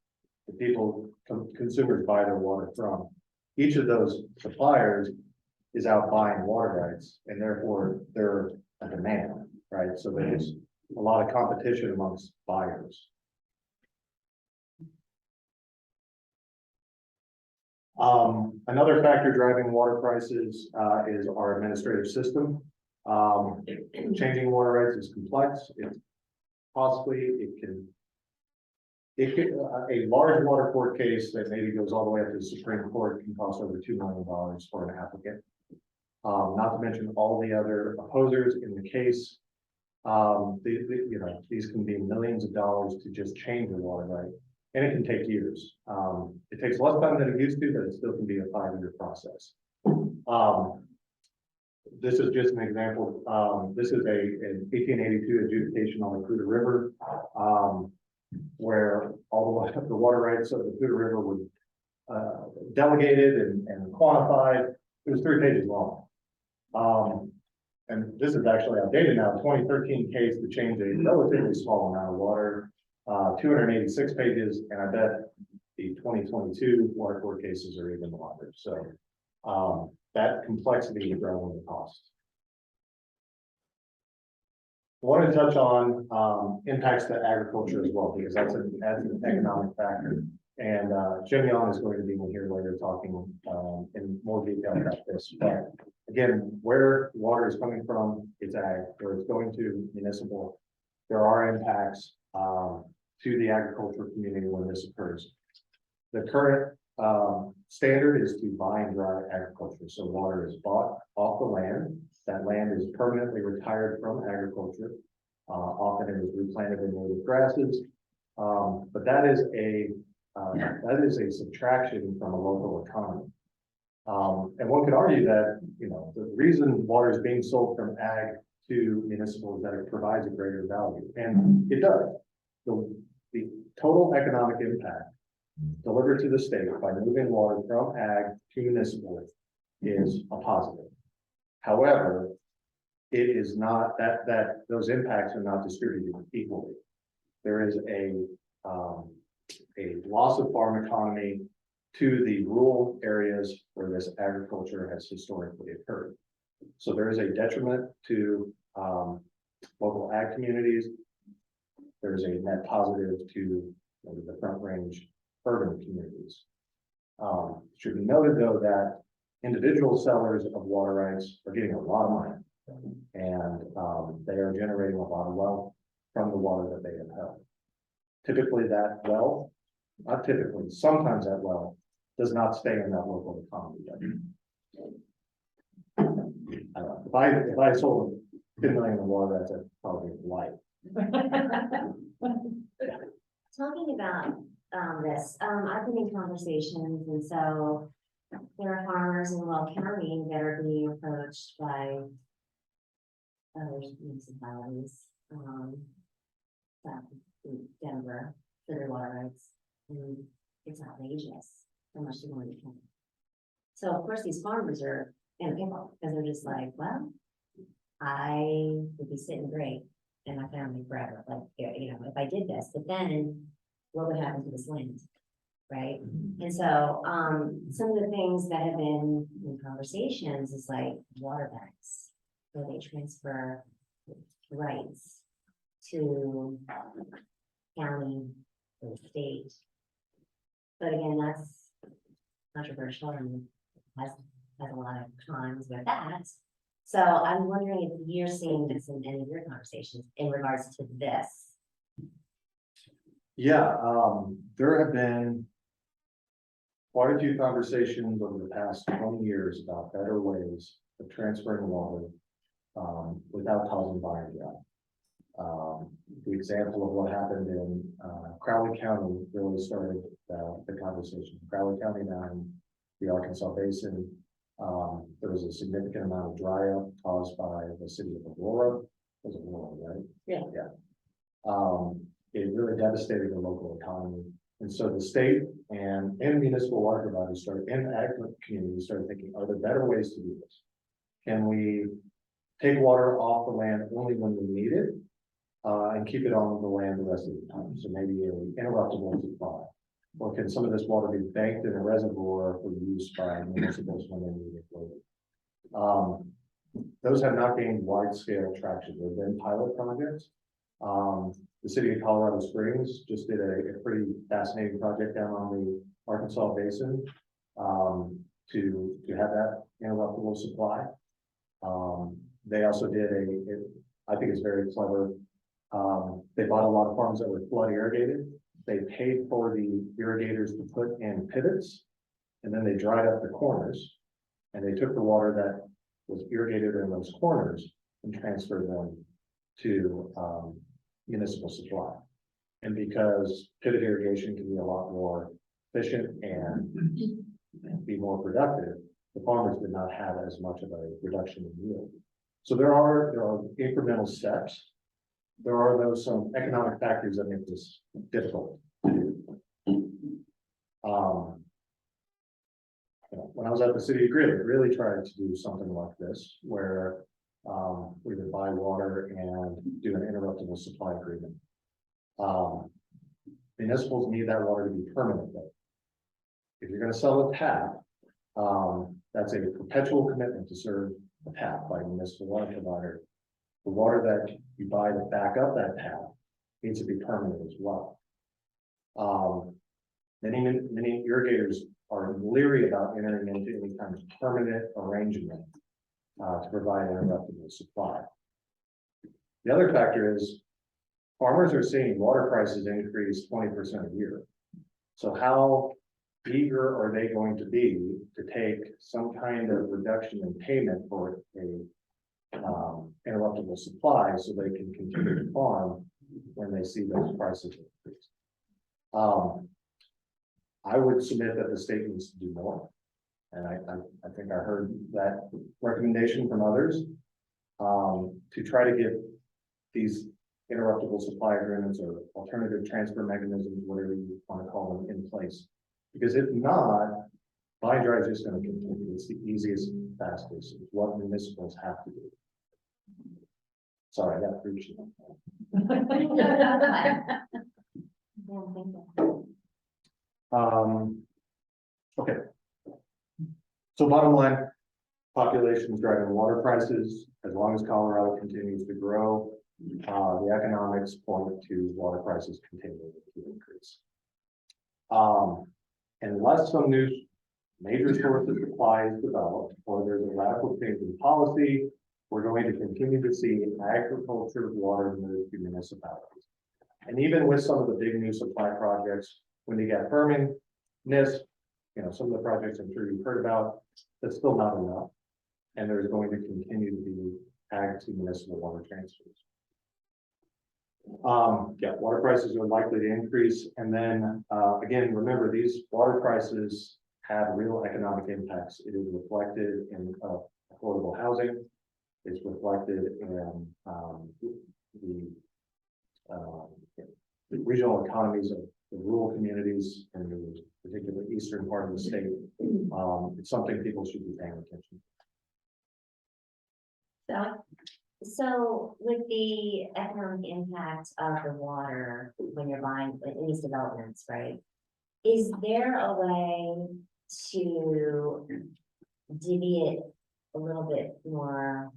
the people consumers buy their water from. Each of those suppliers is out buying water rights, and therefore they're a demand, right? So there's a lot of competition amongst buyers. Another factor driving water prices is our administrative system. Changing water rights is complex. It's costly. It can it could, a large water court case that maybe goes all the way up to the Supreme Court can cost over $2 million for an applicant. Not to mention all the other opposers in the case. You know, these can be millions of dollars to just change the water right, and it can take years. It takes less time than it used to, but it still can be a 5-year process. This is just an example. This is an 1882 adjudication on the Cruda River, where all the water rights of the Cruda River were delegated and quantified. It was 3 pages long. And this is actually outdated now, 2013 case to change a relatively small amount of water, 286 pages, and I bet the 2022 water court cases are even longer. So that complexity is growing the cost. I want to touch on impacts to agriculture as well, because that's an economic factor. And Jim Young is going to be in here later talking in more detail about this. But again, where water is coming from, it's ag. Where it's going to municipal, there are impacts to the agricultural community when this occurs. The current standard is to buy and dry agriculture. So water is bought off the land. That land is permanently retired from agriculture. Often it is replanted in native grasses. But that is a subtraction from a local economy. And one could argue that, you know, the reason water is being sold from ag to municipal is that it provides a greater value, and it does. The total economic impact delivered to the state by moving water from ag to municipal is a positive. However, it is not that those impacts are not distributed equally. There is a loss of farm economy to the rural areas where this agriculture has historically occurred. So there is a detriment to local ag communities. There's a net positive to the Front Range urban communities. Should be noted though that individual sellers of water rights are getting a lot of money, and they are generating a lot of wealth from the water that they have held. Typically that wealth, not typically, sometimes that wealth does not stay in that local economy. If I sold 10 million of water, that's probably light. Talking about this, I've been in conversations, and so there are farmers in Will County that are being approached by other municipalities, in Denver, for their water rights, and it's outrageous how much they want to pay. So of course these farmers are in a pickle, because they're just like, well, I would be sitting great in my family forever, like, you know, if I did this, but then what would happen to this land, right? And so some of the things that have been in conversations is like water banks, where they transfer rights to county or state. But again, that's controversial and has a lot of cons with that. So I'm wondering if you're seeing this in any of your conversations in regards to this. Yeah, there have been quite a few conversations over the past 20 years about better ways of transferring water without causing buy and dry. The example of what happened in Crowley County really started the conversation. Crowley County now in the Arkansas Basin, there was a significant amount of dry up caused by the city of Aurora. It was Aurora, right? Yeah. Yeah. It really devastated the local economy. And so the state and municipal water providers and ag communities started thinking, are there better ways to do this? Can we take water off the land only when we need it and keep it on the land the rest of the time? So maybe an interruptible supply. Or can some of this water be banked in a reservoir for use by municipals when they need it later? Those have not gained wide scale traction. There have been pilot projects. The city of Colorado Springs just did a pretty fascinating project down on the Arkansas Basin to have that interruptible supply. They also did I think it's very clever. They bought a lot of farms that were flood irrigated, they paid for the irrigators to put in pivots, and then they dried up the corners. And they took the water that was irrigated in those corners and transferred them to municipal supply. And because pivot irrigation can be a lot more efficient and be more productive, the farmers did not have as much of a reduction in yield. So there are incremental steps. There are some economic factors that make this difficult to do. When I was at the city of Greeley, really tried to do something like this, where we would buy water and do an interruptible supply agreement. Municipals need that water to be permanent, though. If you're going to sell a tap, that's a perpetual commitment to serve a tap by a municipal water provider. The water that you buy to back up that tap needs to be permanent as well. Many irrigators are leery about entering into any kind of permanent arrangement to provide interruptible supply. The other factor is farmers are seeing water prices increase 20% a year. So how eager are they going to be to take some kind of reduction in payment for a interruptible supply so they can continue to farm when they see those prices increase? I would submit that the state needs to do more. And I think I heard that recommendation from others to try to get these interruptible supply agreements or alternative transfer mechanisms, whatever you want to call them, in place. Because if not, buy and dry is just going to continue. It's the easiest, fastest. It's what municipals have to do. Sorry, I got preached. Okay. So bottom line, population is driving water prices. As long as Colorado continues to grow, the economics point to water prices continuing to increase. Unless some new major source of supply is developed, or there's a radical change in policy, we're going to continue to see agriculture water move to municipalities. And even with some of the big new supply projects, when they get firming, some of the projects I'm sure you've heard about, that's still not enough. And there's going to continue to be ag to municipal water transfers. Water prices are likely to increase. And then again, remember, these water prices have real economic impacts. It is reflected in affordable housing. It's reflected in the regional economies of the rural communities in the particular eastern part of the state. It's something people should be paying attention to. So with the economic impact of the water when you're buying in these developments, right? Is there a way to divvy it a little bit more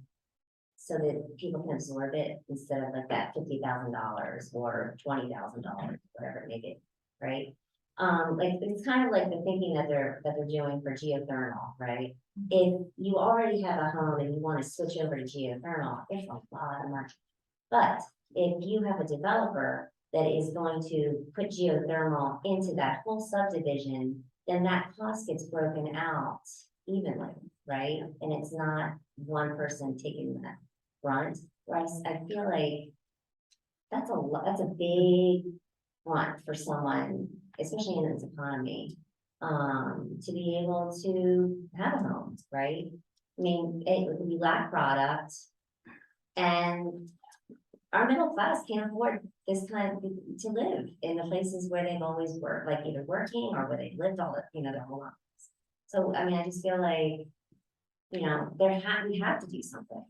so that people can absorb it instead of like that $50,000 or $20,000, whatever it may be, right? Like it's kind of like the thinking that they're doing for geothermal, right? If you already have a home and you want to switch over to geothermal, it's a lot of money. But if you have a developer that is going to put geothermal into that whole subdivision, then that cost gets broken out evenly, right? And it's not one person taking that brunt. Right? I feel like that's a big brunt for someone, especially in this economy, to be able to have a home, right? I mean, we lack product, and our middle class can't afford this kind of to live in the places where they've always worked, like either working or where they've lived their whole lives. So, I mean, I just feel like, we have to do something.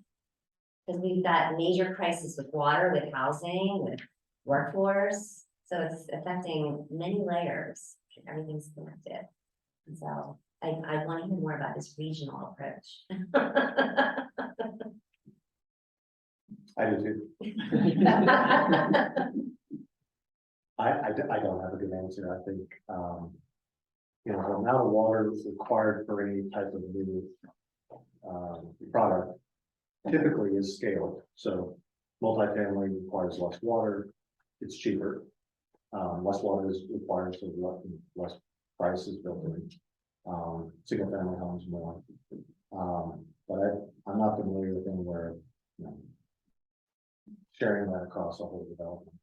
Because we've got major crisis with water, with housing, with workforce. So it's affecting many layers. Everything's connected. And so I want to hear more about this regional approach. I do too. I don't have a good answer. I think, the amount of water required for any type of new product typically is scaled. So multifamily requires less water. It's cheaper. Less water is required, so less price is built in. Single family homes more. But I'm not familiar with anywhere, you know, sharing that across the whole development.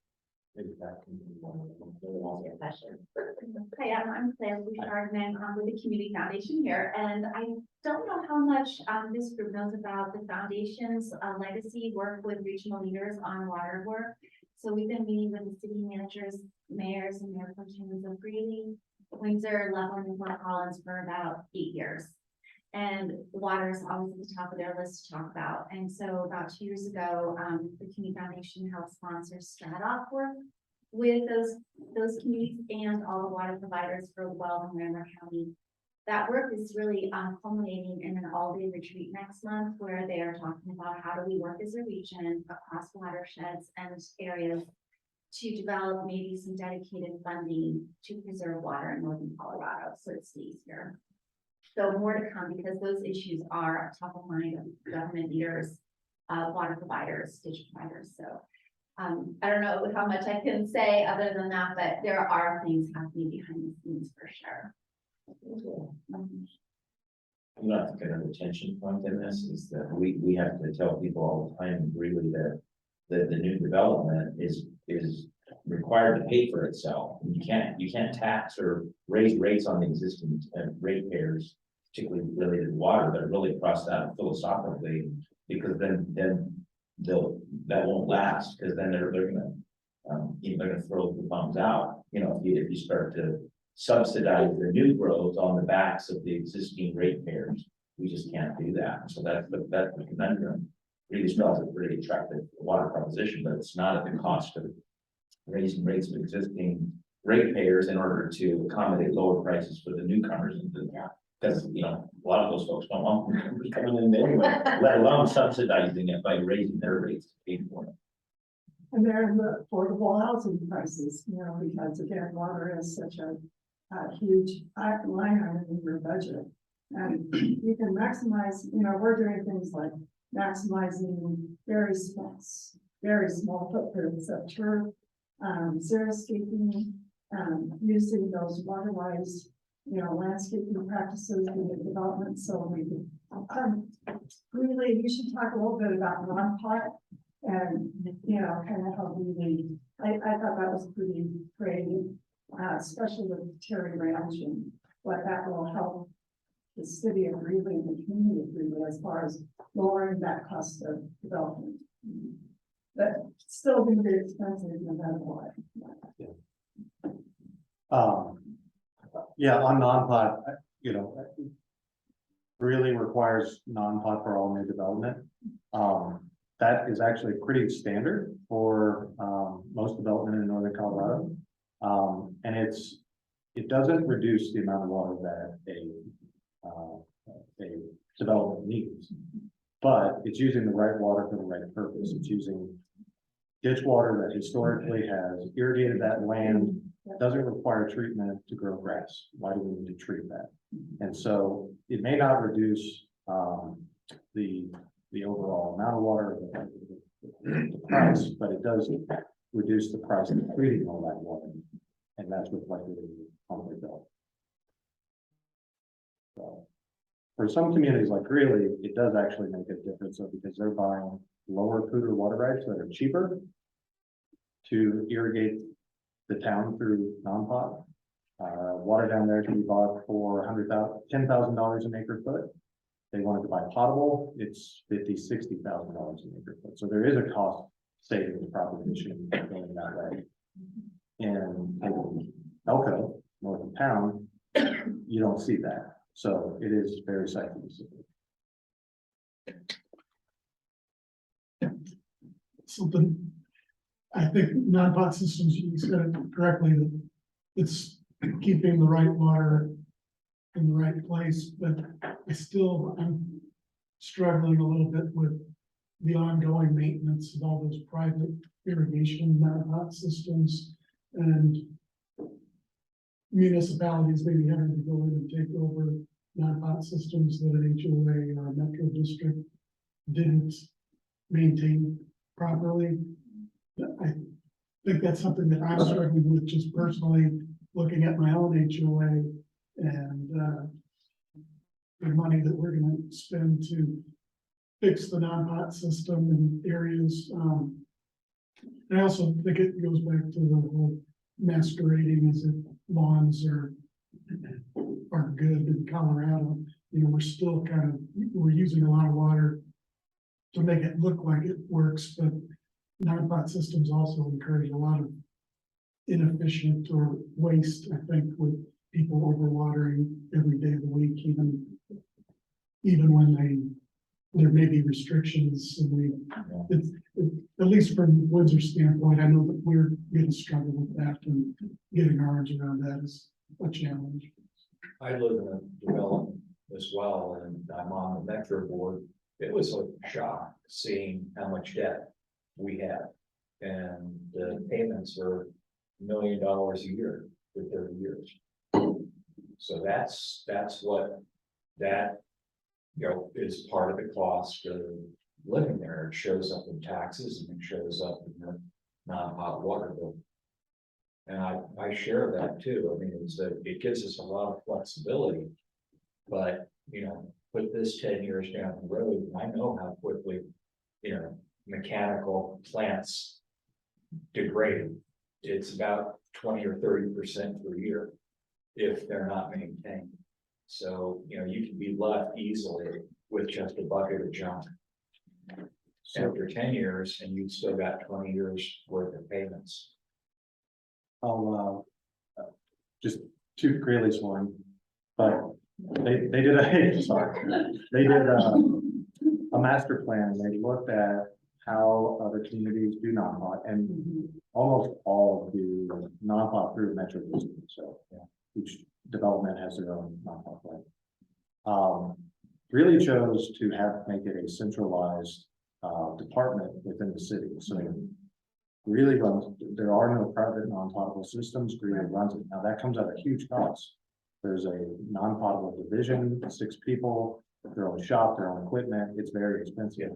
Maybe that can be one of them. That's your question. Hi, I'm Claire Bouchard-Man, with the Community Foundation here, and I don't know how much this group knows about the foundation's legacy work with regional leaders on water work. So we've been meeting with the city managers, mayors, and mayor pro tems of Greeley, Windsor, Loveland, and Fort Collins for about 8 years. And water is always at the top of their list to talk about. And so about 2 years ago, the Community Foundation helped sponsor Strat-off work with those communities and all the water providers for Weld and Ramsey County. That work is really culminating in an all-day retreat next month where they are talking about how do we work as a region across watersheds and areas to develop maybe some dedicated funding to preserve water in northern Colorado so it stays here. So more to come because those issues are top of mind of government leaders, water providers, district providers. So I don't know how much I can say other than that, but there are things happening behind the scenes for sure. You know, I think another tension point in this is that we have to tell people all the time, really, that the new development is required to pay for itself. You can't tax or raise rates on the existing ratepayers, particularly related to water, but really across that philosophically, because then that won't last, because then they're gonna throw the bums out. You know, if you start to subsidize the new growth on the backs of the existing ratepayers, we just can't do that. So that's the conundrum. Really still has a really attractive water proposition, but it's not at the cost of raising rates of existing ratepayers in order to accommodate lower prices for the newcomers into the town. Because, you know, a lot of those folks don't want newcomers coming in anyway, let alone subsidizing it by raising their rates to pay for it. And they're in the affordable housing prices, you know, because again, water is such a huge line item in your budget. And you can maximize, you know, we're doing things like maximizing very small footprints of turf, xeriscaping, using those water-wise, you know, landscaping practices in the development. So we really, you should talk a little bit about non-pot and, you know, kind of how I thought that was pretty creative, especially with Terry Ranch and what that will help the city of Greeley and the community of Greeley as far as lowering that cost of development. But still be very expensive no matter what. Yeah, on non-pot, you know, really requires non-pot for all new development. That is actually pretty standard for most development in northern Colorado. And it doesn't reduce the amount of water that a development needs, but it's using the right water for the right purpose. It's using ditch water that historically has irrigated that land, doesn't require treatment to grow grass. Why do we need to treat that? And so it may not reduce the overall amount of water, the price, but it does reduce the price of treating all that water. And that's reflected in the public bill. So for some communities like Greeley, it does actually make a difference, so because they're buying lower polluter water rights that are cheaper to irrigate the town through non-pot. Water down there can be bought for $10,000 an acre foot. They wanted to buy potable, it's $50,000–$60,000 an acre foot. So there is a cost savings proposition going that way. And in Elko, north of town, you don't see that. So it is very site specific. Something, I think non-pot systems, you said it correctly, that it's keeping the right water in the right place, but I'm struggling a little bit with the ongoing maintenance of all those private irrigation non-pot systems and municipalities maybe having to go in and take over non-pot systems that an HOA or a metro district didn't maintain properly. think that's something that I'm struggling with just personally, looking at my own HOA and, the money that we're gonna spend to fix the non-pot system in areas. And I also think it goes back to the whole masquerading as if lawns are good in Colorado. You know, we're still we're using a lot of water to make it look like it works, but non-pot systems also encourage a lot of inefficient or waste, I think, with people overwatering every day of the week, even when there may be restrictions, and at least from Windsor's standpoint, I know that we're gonna struggle with that, and getting our arms around that is a challenge. I live in a development as well, and I'm on the Metro board. It was a shock seeing how much debt we have. And the payments are $1 million a year for 30 years. So that's what that, is part of the cost of living there. It shows up in taxes and it shows up in the non-hot water bill. And I share that too. I mean, it gives us a lot of flexibility. But, put this 10 years down the road, and I know how quickly, mechanical plants degrade. It's about 20 or 30% per year if they're not maintained. So, you can be left easily with just a bucket of junk after 10 years, and you've still got 20 years worth of payments. I'll, just toot Greeley's horn, but they did a master plan. They looked at how other communities do non-pot, and almost all do non-pot through metro districts. So each development has their own non-pot plan. Really chose to make it a centralized department within the city. So really there are no private non-potable systems. Greeley runs it. Now that comes at a huge cost. There's a non-potable division, 6 people, their own shop, their own equipment. It's very expensive.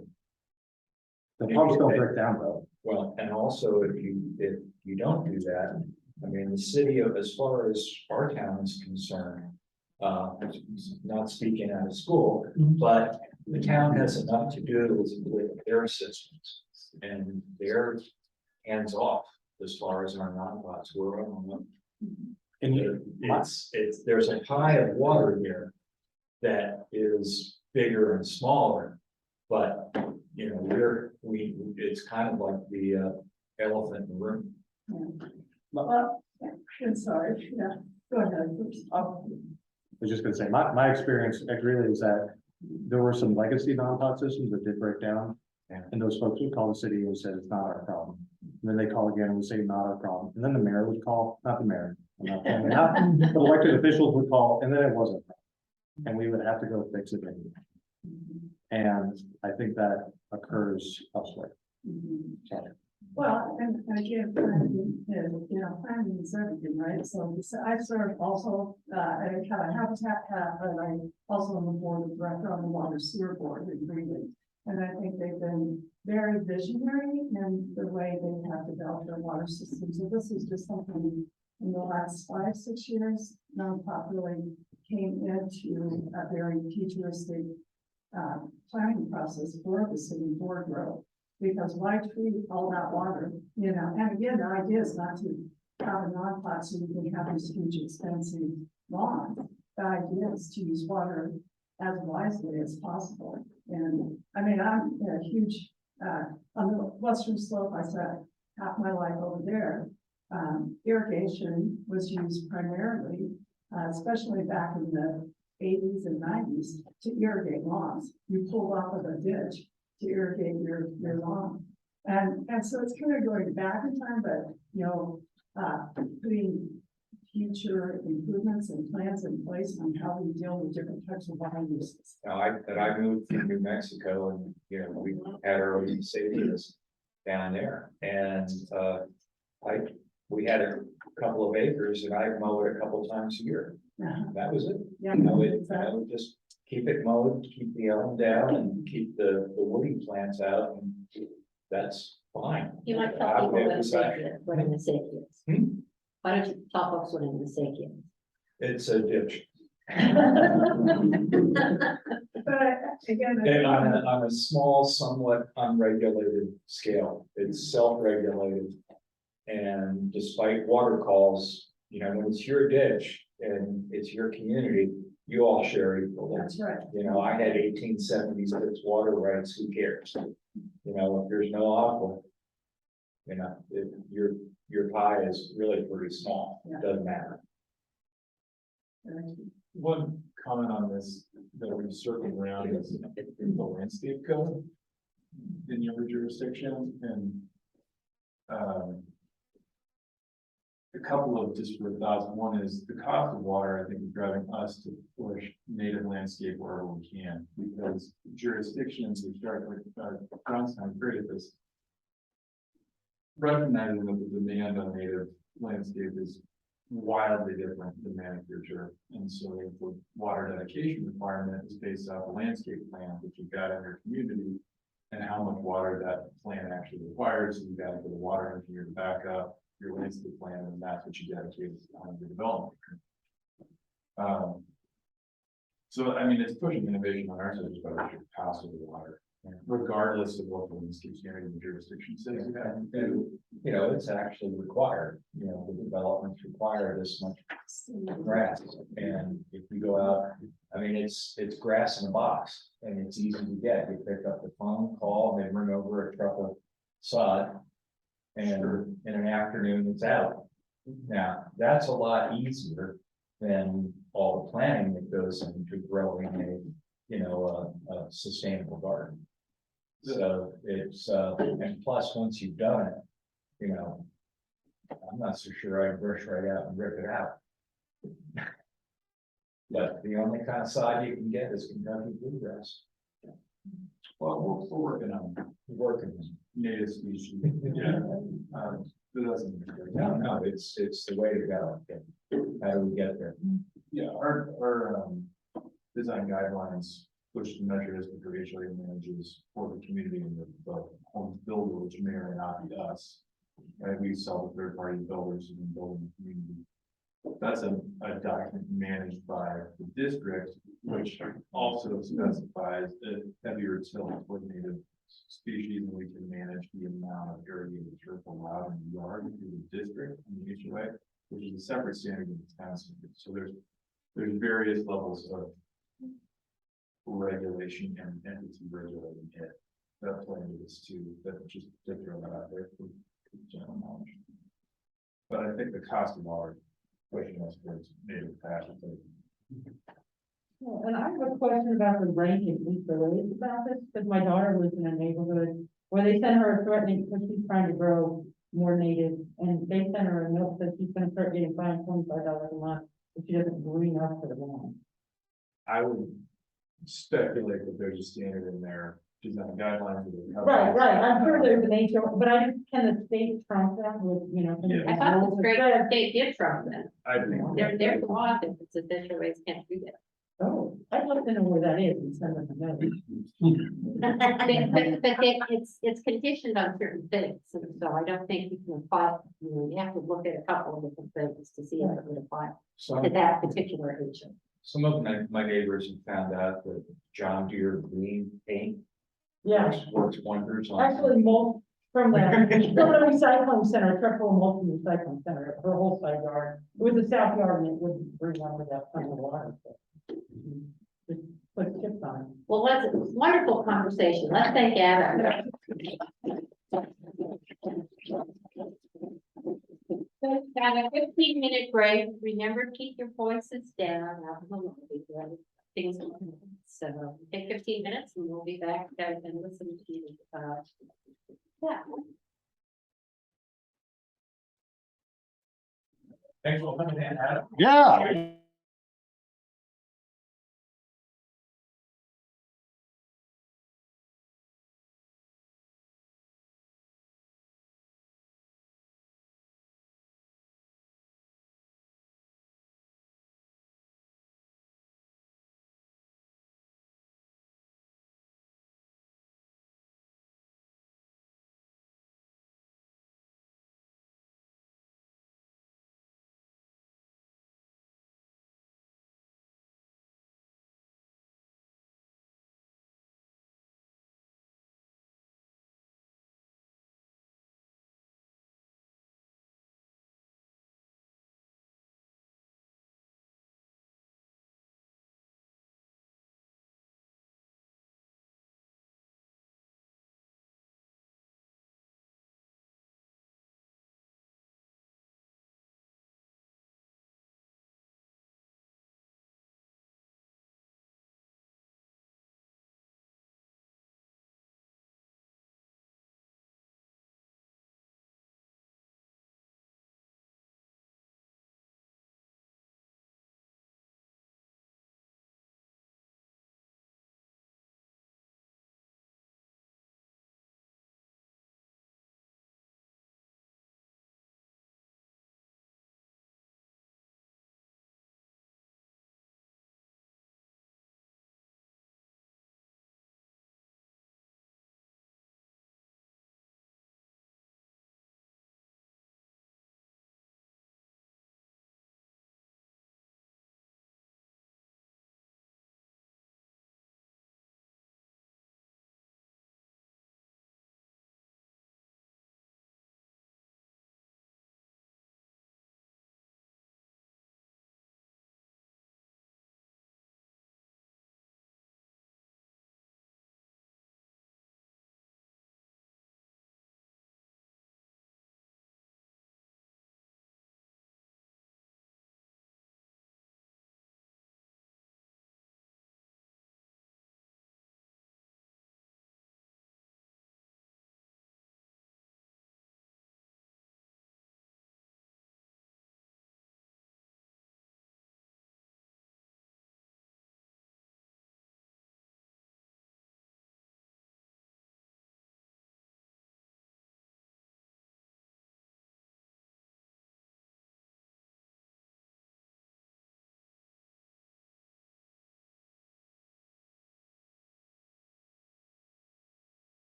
The pumps don't break down though. Well, and also if you don't do that, I mean, the city of, as far as our town is concerned, not speaking out of school, but the town has enough to do with their systems, and they're hands off as far as our non-pots. We're on them. And there's a pie of water here that is bigger and smaller, but it's kind of like the elephant in the room. Well, I'm sorry, go ahead. I was just gonna say, my experience at Greeley is that there were some legacy non-pot systems that did break down. And those folks would call the city and said, it's not our problem. And then they call again and would say, not our problem. And then the mayor would call, not the mayor, the elected officials would call, and then it wasn't. And we would have to go fix it. And I think that occurs elsewhere. Well, and again, planning is everything, right? So I serve also, at a kind of habitat, but I also am the board of director on the water sewer board in Greenland. And I think they've been very visionary in the way they have developed their water system. So this is just something in the last 5-6 years, non-pot really came into a very futuristic planning process for the city board growth. Because why treat all that water, and again, the idea is not to have a non-pot so you can have this huge expensive lawn. The idea is to use water as wisely as possible. And I mean, I'm a huge, on the western slope, I spent half my life over there. Irrigation was used primarily, especially back in the 80s and 90s, to irrigate lawns. You pulled off of a ditch to irrigate your lawn. And so it's kind of going back in time, but, putting future improvements and plans in place on how we deal with different types of water uses. Now, I moved to New Mexico, and, we had our own savings down there, and, we had a couple of acres, and I mowed it a couple times a year. That was it. Yeah, I would just keep it mowed, keep the elm down, and keep the woody plants out, and that's fine. You might tell I'll people get what a this back. mistake is, what a mistake is. Hmm? Why don't you tell folks what a mistake is? It's a ditch. But again, And on a small, somewhat unregulated scale, it's self-regulated. And despite water calls, you know, when it's your ditch and it's your community, you all share equally. that's right. You know, I had 1876 water rights, who cares? You know, if there's no aquifer. You know, your pie is really pretty small, it doesn't matter. One comment on this that we circled around is the landscape code in your jurisdiction and a couple of disparate thoughts. One is the cost of water, I think, is driving us to push native landscape wherever we can, because jurisdictions we start like Johnstown created this, recognizing that the demand on native landscape is wildly different than manicured. And so the water dedication requirement is based off a landscape plan that you've got in your community and how much water that plan actually requires. So you got to get a water engineer to back up your landscape plan, and that's what you dedicate on your development. So I mean, it's pushing innovation on our side, just about the cost of the water, regardless of what the landscape standard in the jurisdiction says. And, you know, it's actually required, you know, the developments require this much grass. And if you go out, I mean, it's grass in a box and it's easy to get. You pick up the phone, call, and they bring over a truck of sod. And in an afternoon, it's out. Now, that's a lot easier than all the planning that goes into growing a, you know, a sustainable garden. So it's, and plus, once you've done it, you know, I'm not so sure I'd rush right out and rip it out. But the only kind of sod you can get is Kentucky bluegrass. Well, we're working on Working. native species. Yeah. It doesn't. No, it's the way to go. How do we get there? Yeah, our design guidelines push the measures that the HOA manages for the community and the homes builder, which may or may not be us. Right, we sell to third-party builders and building the community. That's a document managed by the district, which also specifies a heavier till for native species, and we can manage the amount of irrigated turf allowed in the yard through the district and the HOA, which is a separate standard in the town. So there's various levels of regulation and entity regulating it. That play into this too, that just to throw that out there for general knowledge. But I think the cost of water pushing us towards native pasture. Well, and I have a question about the ranking, Lisa raised about this, because my daughter lives in a neighborhood where they sent her a threatening, because she's trying to grow more native, and they sent her a note that she's gonna start getting fined $25 a month if she doesn't green up for the land. I would speculate that there's a standard in there, design guidelines. Right, I'm sure there's an HO, but I just, can the state trump that with, you know? Yeah. I thought the great state did trump them. I think. There's a law that it's official ways can't do that. Oh, I'd love to know where that is and send them a note. But it's conditioned on certain things, and so I don't think you can apply, you know, you have to look at a couple of different things to see if it would apply to that particular agent. Some of my neighbors have found out that John Deere green paint Yeah, works wonders on. actually, from the recycling center, Triple Multi Recycling Center, her whole side yard, it was a south yard and it wouldn't bring on without some of the water. Just put chips on it. Well, wonderful conversation. Let's thank Adam. Got a 15-minute break. Remember, keep your voices down. Out in the lobby, right? Things. So take 15 minutes and we'll be back and listen to you. Yeah. Thanks for coming in, Adam. Yeah.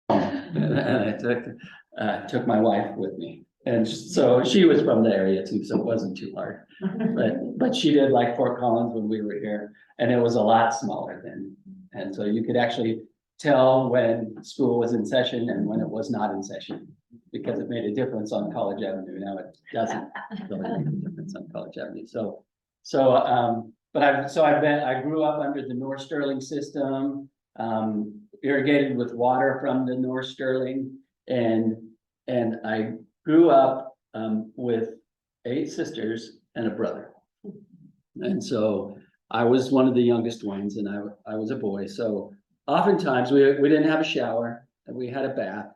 And I took my wife with me. And so she was from the area too, so it wasn't too hard. But she did like Fort Collins when we were here, and it was a lot smaller then. And so you could actually tell when school was in session and when it was not in session, because it made a difference on College Avenue. Now it doesn't really make a difference on College Avenue. I grew up under the North Sterling system, irrigated with water from the North Sterling, and I grew up with 8 sisters and a brother. And so I was one of the youngest ones, and I was a boy. So oftentimes we didn't have a shower, and we had a bath.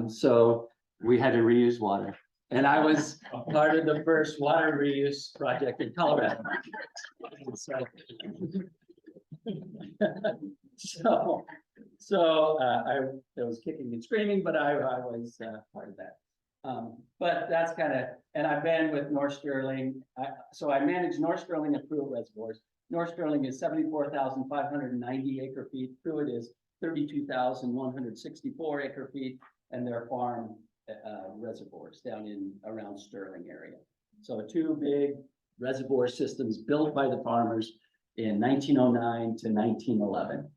So we had to reuse water. And I was part of the first water reuse project in Colorado. So I was kicking and screaming, but I was part of that. But that's kind of, and I've been with North Sterling. So I manage North Sterling and Pruitt reservoirs. North Sterling is 74,590 acre feet. Pruitt is 32,164 acre feet, and their farm reservoirs down in around Sterling area. So 2 big reservoir systems built by the farmers in 1909 to 1911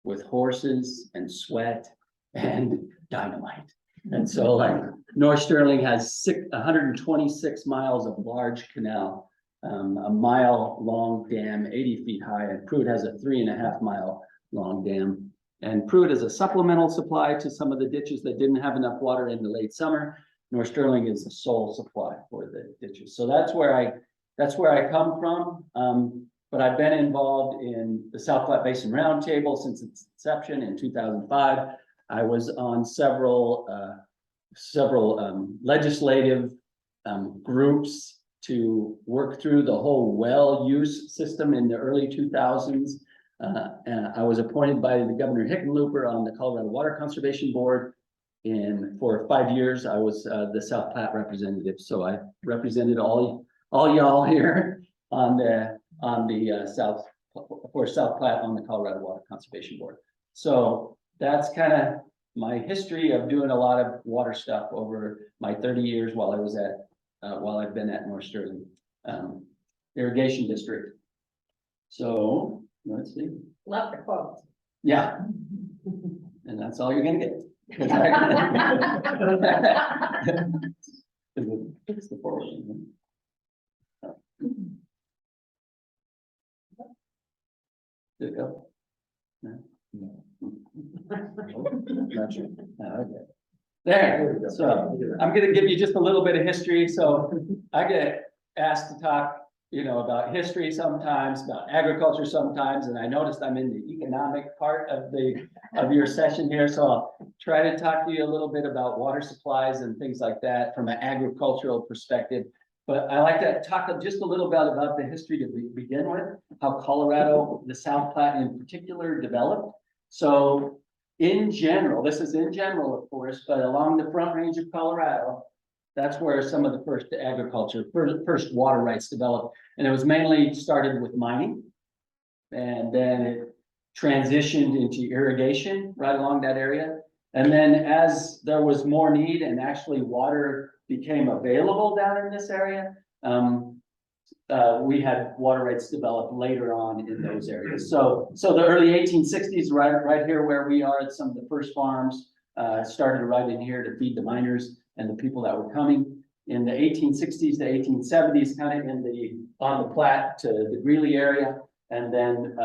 with horses and sweat and dynamite. And so like North Sterling has 126 miles of large canal, a mile long dam, 80 feet high, and Pruitt has a 3.5 mile long dam. And Pruitt is a supplemental supply to some of the ditches that didn't have enough water in the late summer. North Sterling is the sole supply for the ditches. So that's where I come from. But I've been involved in the South Platte Basin Roundtable since its inception in 2005. I was on several legislative groups to work through the whole well use system in the early 2000s. And I was appointed by the Governor Hickenlooper on the Colorado Water Conservation Board. And for 5 years, I was the South Platte representative. So I represented all y'all here on the South Platte on the Colorado Water Conservation Board. So that's kind of my history of doing a lot of water stuff over my 30 years while I've been at North Sterling Irrigation District. So let's see. Love the quote. Yeah. And that's all you're gonna get. It's the forward. Did it go? No. Not sure. Okay. There, so I'm gonna give you just a little bit of history. So I get asked to talk, about history sometimes, about agriculture sometimes, and I noticed I'm in the economic part of your session here. So I'll try to talk to you a little bit about water supplies and things like that from an agricultural perspective. But I like to talk just a little bit about the history to begin with, how Colorado, the South Platte in particular, developed. So in general, this is in general, of course, but along the Front Range of Colorado, that's where some of the first first water rights developed. And it was mainly started with mining. And then it transitioned into irrigation right along that area. And then as there was more need and actually water became available down in this area, we had water rights developed later on in those areas. So the early 1860s, right here where we are, some of the first farms started right in here to feed the miners and the people that were coming. In the 1860s to 1870s, kind of on the Platte to the Greeley area, and then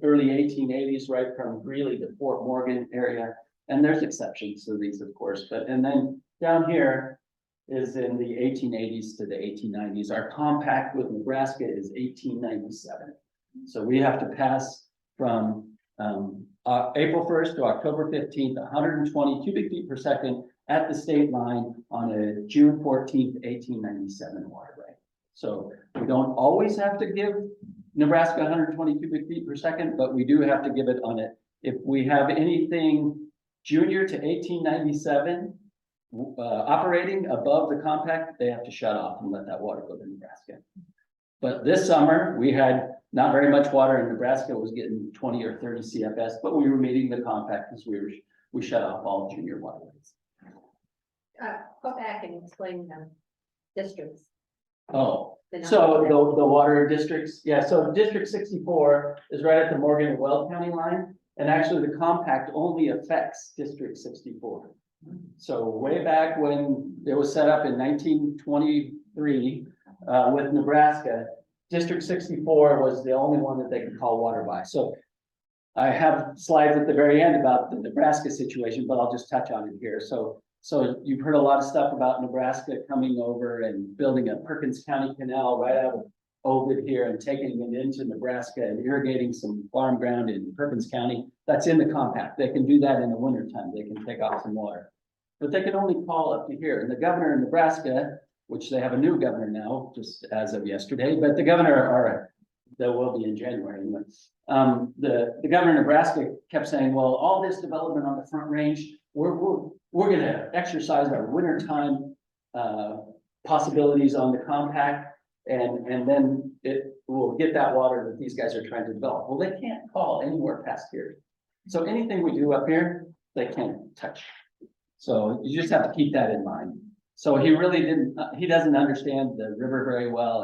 early 1880s, right from Greeley to Fort Morgan area. And there's exceptions to these, of course, and then down here is in the 1880s to the 1890s. Our compact with Nebraska is 1897. So we have to pass from April 1st to October 15th, 120 cubic feet per second at the state line on a June 14th, 1897 water right. So we don't always have to give Nebraska 120 cubic feet per second, but we do have to give it on it. If we have anything junior to 1897 operating above the compact, they have to shut off and let that water go to Nebraska. But this summer, we had not very much water in Nebraska. It was getting 20 or 30 CFS, but we were meeting the compact because we were we shut off all junior waterways. Go back and explain the districts. Oh, the so numbers. the water districts, yeah, so District 64 is right at the Morgan and Weld County line. And actually the compact only affects District 64. So way back when it was set up in 1923 with Nebraska, District 64 was the only one that they could call water by. So I have slides at the very end about the Nebraska situation, but I'll just touch on it here. So you've heard a lot of stuff about Nebraska coming over and building a Perkins County Canal right out of Ovid here and taking it into Nebraska and irrigating some farm ground in Perkins County. That's in the compact. They can do that in the wintertime. They can take off some water. But they can only call up to here. And the governor in Nebraska, which they have a new governor now, just as of yesterday, but the governor, or there will be in January. The governor of Nebraska kept saying, well, all this development on the Front Range, we're gonna exercise our wintertime possibilities on the compact. And then it will get that water that these guys are trying to develop. Well, they can't call anywhere past here. So anything we do up here, they can't touch. So you just have to keep that in mind. So he really he doesn't understand the river very well,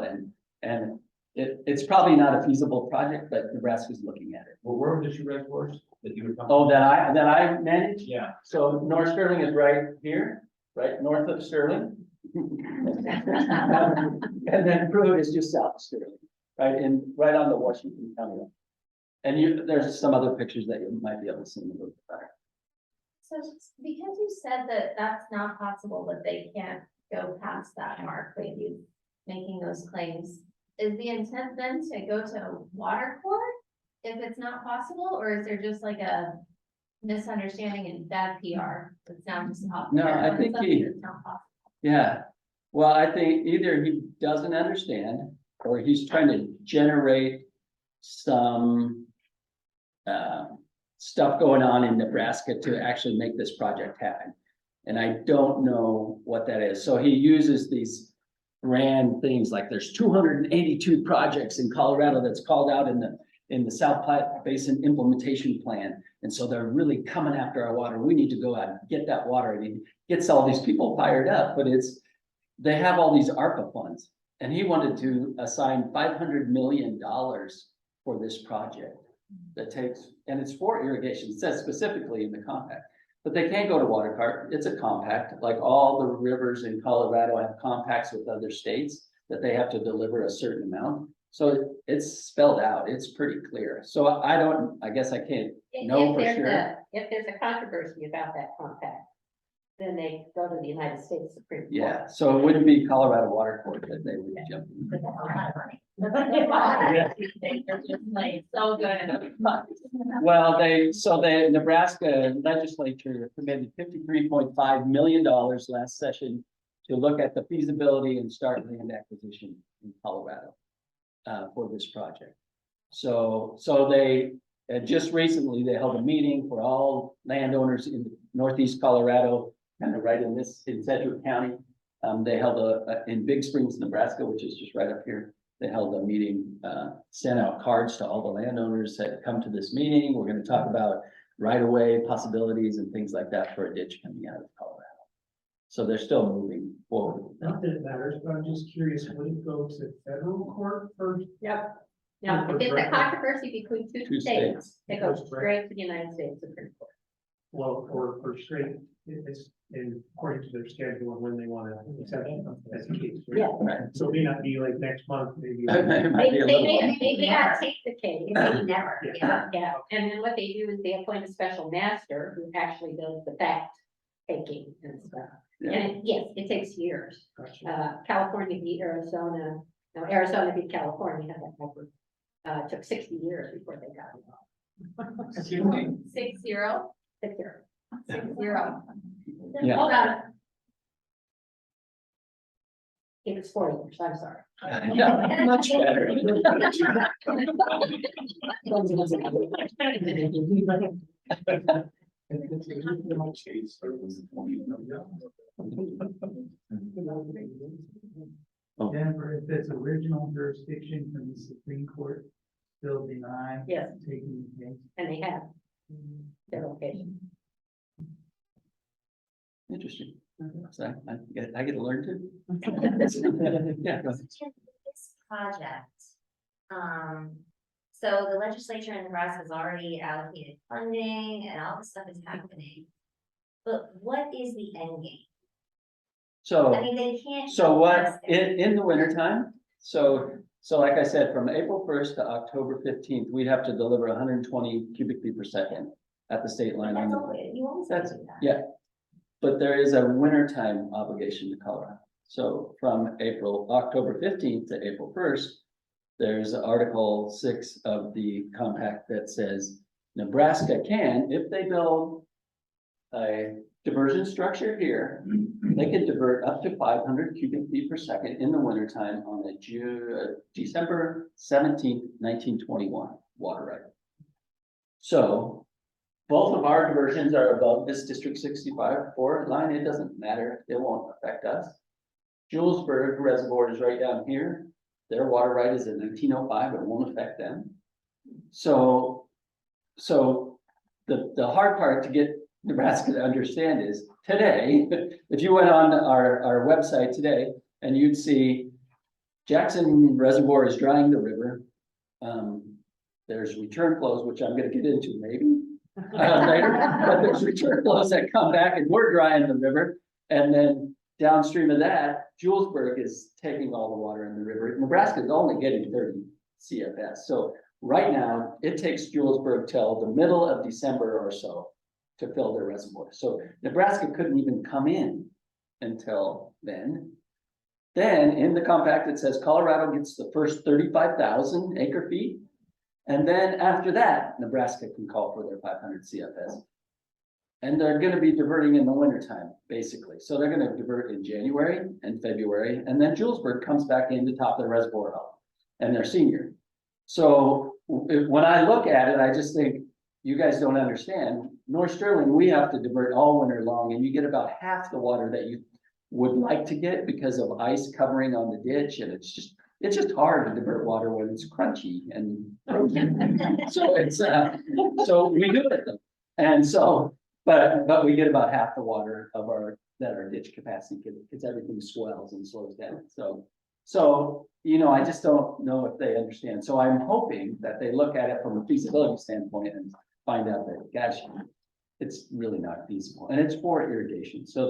and it's probably not a feasible project, but Nebraska's looking at it. Well, where were the two reservoirs that you were talking? Oh, that I manage? Yeah. So North Sterling is right here, right north of Sterling. And then Pruitt is just south of Sterling, right on the Washington County line. And there's some other pictures that you might be able to see in the book better. So because you said that that's not possible, that they can't go past that mark, but you making those claims, is the intent then to go to water court if it's not possible, or is there just like a misunderstanding and bad PR? It's not just No, I think it's not possible. Yeah, well, I think either he doesn't understand or he's trying to generate some stuff going on in Nebraska to actually make this project happen. And I don't know what that is. So he uses these grand things like there's 282 projects in Colorado that's called out in the South Platte Basin Implementation Plan. And so they're really coming after our water. We need to go out and get that water. And he gets all these people fired up, but they have all these ARPA funds. And he wanted to assign $500 million for this project that takes, and it's for irrigation. It says specifically in the compact, but they can't go to water cart. It's a compact, like all the rivers in Colorado have compacts with other states that they have to deliver a certain amount. So it's spelled out. It's pretty clear. So I guess I can't know for sure. If there's a controversy about that compact, then they go to the United States Supreme Court. Yeah, so it wouldn't be Colorado Water Court that they would jump in. But that's a lot of money. They're just like so good. Well, the Nebraska legislature committed $53.5 million last session to look at the feasibility and start land acquisition in Colorado for this project. So they just recently, they held a meeting for all landowners in Northeast Colorado, kind of right in Sedgwick County. They held in Big Springs, Nebraska, which is just right up here. They held a meeting, sent out cards to all the landowners, said, come to this meeting. We're going to talk about right-of-way possibilities and things like that for a ditch coming out of Colorado. So they're still moving forward. Not that it matters, but I'm just curious, would it go to federal court first? Yep. Now, if it's a controversy between two states, it goes Goes straight to the United States Supreme Court. Well, or straight, it's according to their schedule of when they want to accept it as a case. right? Yeah. Right. So it may not be like next month, maybe. It might be a little while. They may not take the case. Maybe never, Yeah. Yeah, and then what they do is they appoint a special master who actually does the fact taking and stuff. Yeah. And yes, it takes years. Gotcha. California beat Arizona, no, Arizona beat California, had that record. It took 60 years before they got it all. 6-0, 6 years. 6-0. Yeah. Hold on. It was 4 years, I'm sorry. Yeah, much better. Denver, if it's original jurisdiction from the Supreme Court, still deny Yes, taking the case. and they have their location. Interesting. Mhm. So I get to learn too. Yeah. go ahead. This project, so the legislature in Nebraska has already allocated funding and all this stuff is happening. But what is the end game? So. I mean, they can't. So go what, past it. in the wintertime, so like I said, from April first to October 15th, we'd have to deliver 120 cubic feet per second at the state line. That's always, you always have to That's, do that. yeah. But there is a wintertime obligation to Colorado. So from October 15th to April 1st, there's Article 6 of the compact that says Nebraska can, if they build a diversion structure here, they can divert up to 500 cubic feet per second in the wintertime on a December 17th, 1921 water right. So both of our diversions are above this District 65 line. It doesn't matter. It won't affect us. Julesburg Reservoir is right down here. Their water right is in 1905. It won't affect them. So the hard part to get Nebraska to understand is today, if you went on our website today and you'd see Jackson Reservoir is drying the river. There's return flows, which I'm gonna get into maybe later, but there's return flows that come back and we're drying the river. And then downstream of that, Julesburg is taking all the water in the river. Nebraska is only getting 30 CFS. So right now, it takes Julesburg till the middle of December or so to fill their reservoir. So Nebraska couldn't even come in until then. Then in the compact, it says Colorado gets the first 35,000 acre feet. And then after that, Nebraska can call for their 500 CFS. And they're gonna be diverting in the wintertime, basically. So they're gonna divert in January and February, and then Julesburg comes back in to top their reservoir up, and they're senior. So when I look at it, I just think, you guys don't understand. North Sterling, we have to divert all winter long, and you get about half the water that you would like to get because of ice covering on the ditch, and it's just hard to divert water when it's crunchy and frozen. So it's so we do it though. And so, but we get about half the water of our ditch capacity because everything swells and slows down. So you know, I just don't know if they understand. So I'm hoping that they look at it from a feasibility standpoint and find out that, gosh, it's really not feasible. And it's for irrigation. So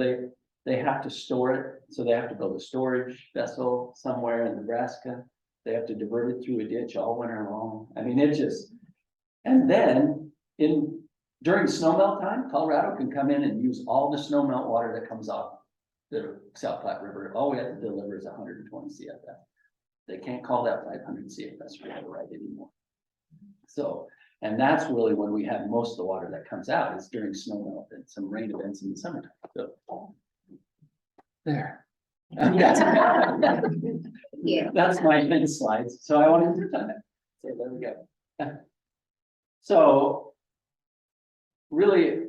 they have to store it. So they have to build a storage vessel somewhere in Nebraska. They have to divert it through a ditch all winter long. I mean, and then during snowmelt time, Colorado can come in and use all the snowmelt water that comes off the South Platte River. All we have to deliver is 120 CFS. They can't call that 500 CFS for water right anymore. So, and that's really when we have most of the water that comes out is during snowmelt and some rain events in the summertime. So there. Yeah. That's my main slides. So I wanted to do that. So there we go. So really,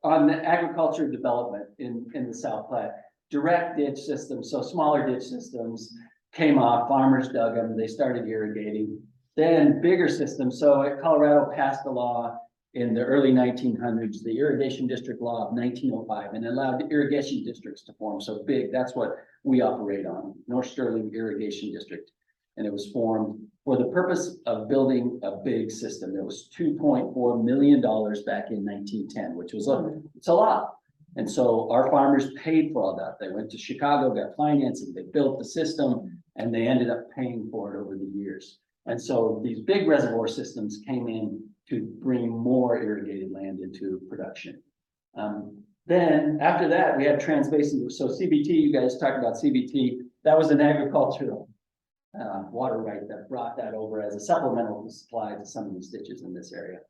on the agriculture development in the South Platte, direct ditch systems, so smaller ditch systems came off, farmers dug them, they started irrigating. Then bigger systems, so Colorado passed a law in the early 1900s, the Irrigation District Law of 1905, and allowed irrigation districts to form. So big, that's what we operate on, North Sterling Irrigation District. And it was formed for the purpose of building a big system. It was $2.4 million back in 1910, which was it's a lot. And so our farmers paid for all that. They went to Chicago, got financing, they built the system, and they ended up paying for it over the years. And so these big reservoir systems came in to bring more irrigated land into production. Then after that, we had transbasin. So CBT, you guys talked about CBT. That was an agricultural water right that brought that over as a supplemental supply to some of these ditches in this area.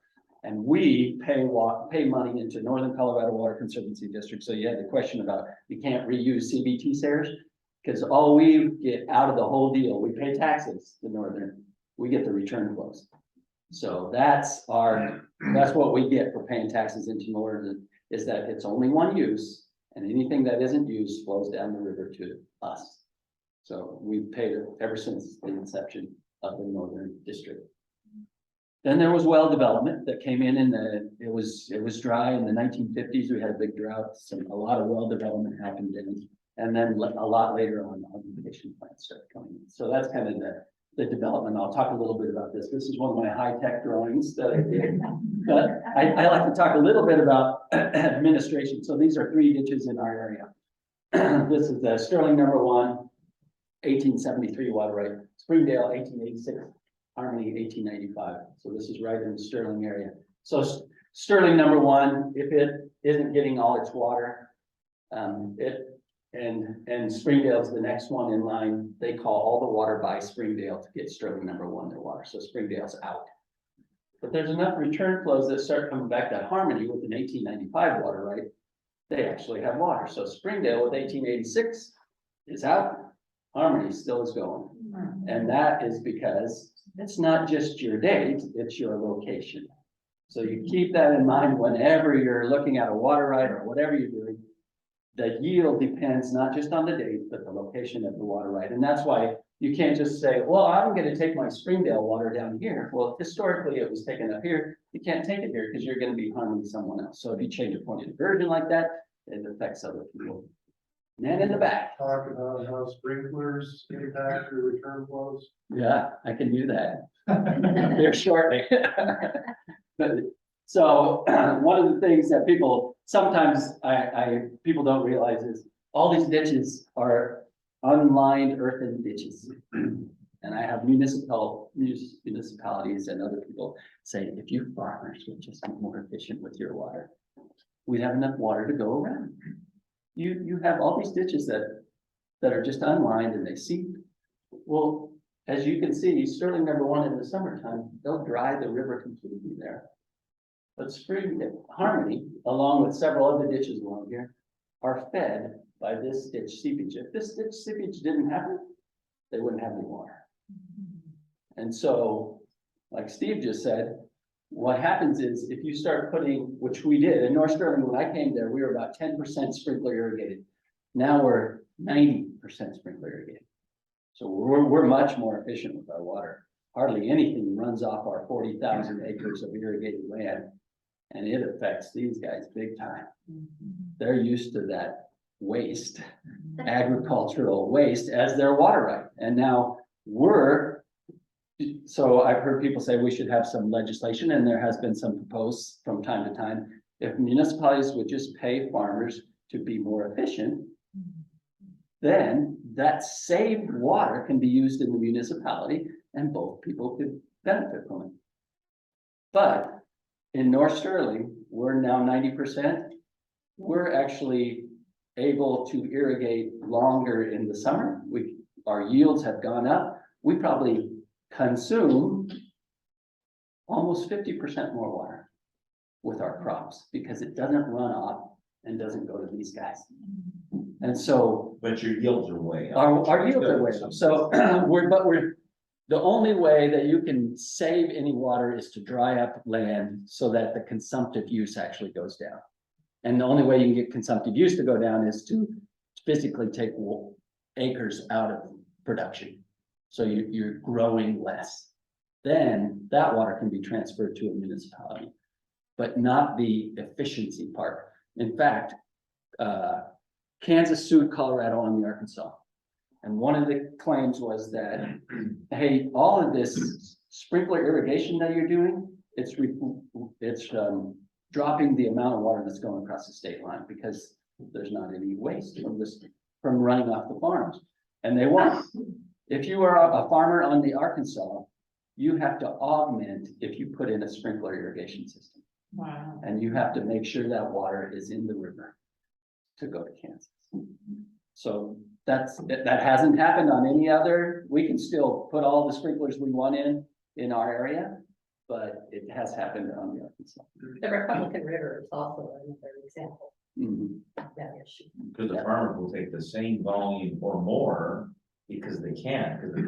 And we pay money into Northern Colorado Water Conservancy District. So you had the question about you can't reuse CBT shares because all we get out of the whole deal, we pay taxes to Northern, we get the return flows. So that's what we get for paying taxes into Northern, is that it's only one use and anything that isn't used flows down the river to us. So we've paid it ever since the inception of the Northern District. Then there was well development that came in it was dry in the 1950s. We had a big drought, a lot of well development happened in. And then a lot later on, irrigation plants started coming in. So that's kind of the development. I'll talk a little bit about this. This is one of my high-tech drawings that I did. But I like to talk a little bit about administration. So these are 3 ditches in our area. This is the Sterling number 1, 1873 water right, Springdale 1886, Harmony 1895. So this is right in the Sterling area. So Sterling number 1, if it isn't getting all its water, and Springdale's the next one in line, they call all the water by Springdale to get Sterling number 1 their water. So Springdale's out. But there's enough return flows that start coming back to Harmony with an 1895 water right. They actually have water. So Springdale with 1886 is out. Harmony still is going. And that is because it's not just your date, it's your location. So you keep that in mind whenever you're looking at a water right or whatever you're doing. The yield depends not just on the date, but the location of the water right. And that's why you can't just say, well, I'm going to take my Springdale water down here. Well, historically it was taken up here. You can't take it here because you're going to be harming someone else. So if you change a point of diversion like that, it affects other people. And in the back. Talk about how sprinklers impact your return flows. Yeah, I can do that. There shortly. So one of the things that people sometimes people don't realize is all these ditches are unlined earthen ditches. And I have municipalities and other people say, if you farmers would just be more efficient with your water, we'd have enough water to go around. You have all these ditches that are just unlined and they seep. Well, as you can see, Sterling number 1 in the summertime, they'll dry the river completely there. But Harmony, along with several other ditches along here, are fed by this ditch seepage. If this ditch seepage didn't happen, they wouldn't have any water. And so, like Steve just said, what happens is if you start putting, which we did in North Sterling, when I came there, we were about 10% sprinkler irrigated. Now we're 90% sprinkler irrigated. So we're much more efficient with our water. Hardly anything runs off our 40,000 acres of irrigated land. And it affects these guys big time. They're used to that waste, agricultural waste as their water right. And now so I've heard people say we should have some legislation, and there has been some proposed from time to time. If municipalities would just pay farmers to be more efficient, then that saved water can be used in the municipality and both people could benefit from it. But in North Sterling, we're now 90%. We're actually able to irrigate longer in the summer. Our yields have gone up. We probably consume almost 50% more water with our crops because it doesn't run off and doesn't go to these guys. And so, But your yields are way up. our yields are way up. So the only way that you can save any water is to dry up land so that the consumptive use actually goes down. And the only way you can get consumptive use to go down is to physically take acres out of production. So you're growing less. Then that water can be transferred to a municipality, but not the efficiency part. In fact, Kansas sued Colorado and the Arkansas. And one of the claims was that, hey, all of this sprinkler irrigation that you're doing, it's dropping the amount of water that's going across the state line because there's not any waste from running off the farms. And they won. If you are a farmer on the Arkansas, you have to augment if you put in a sprinkler irrigation system. Wow. And you have to make sure that water is in the river to go to Kansas. So that hasn't happened on any other. We can still put all the sprinklers we want in our area, but it has happened on the Arkansas. The Republican River is also another example of that issue. Because the farmers will take the same volume or more because they can, because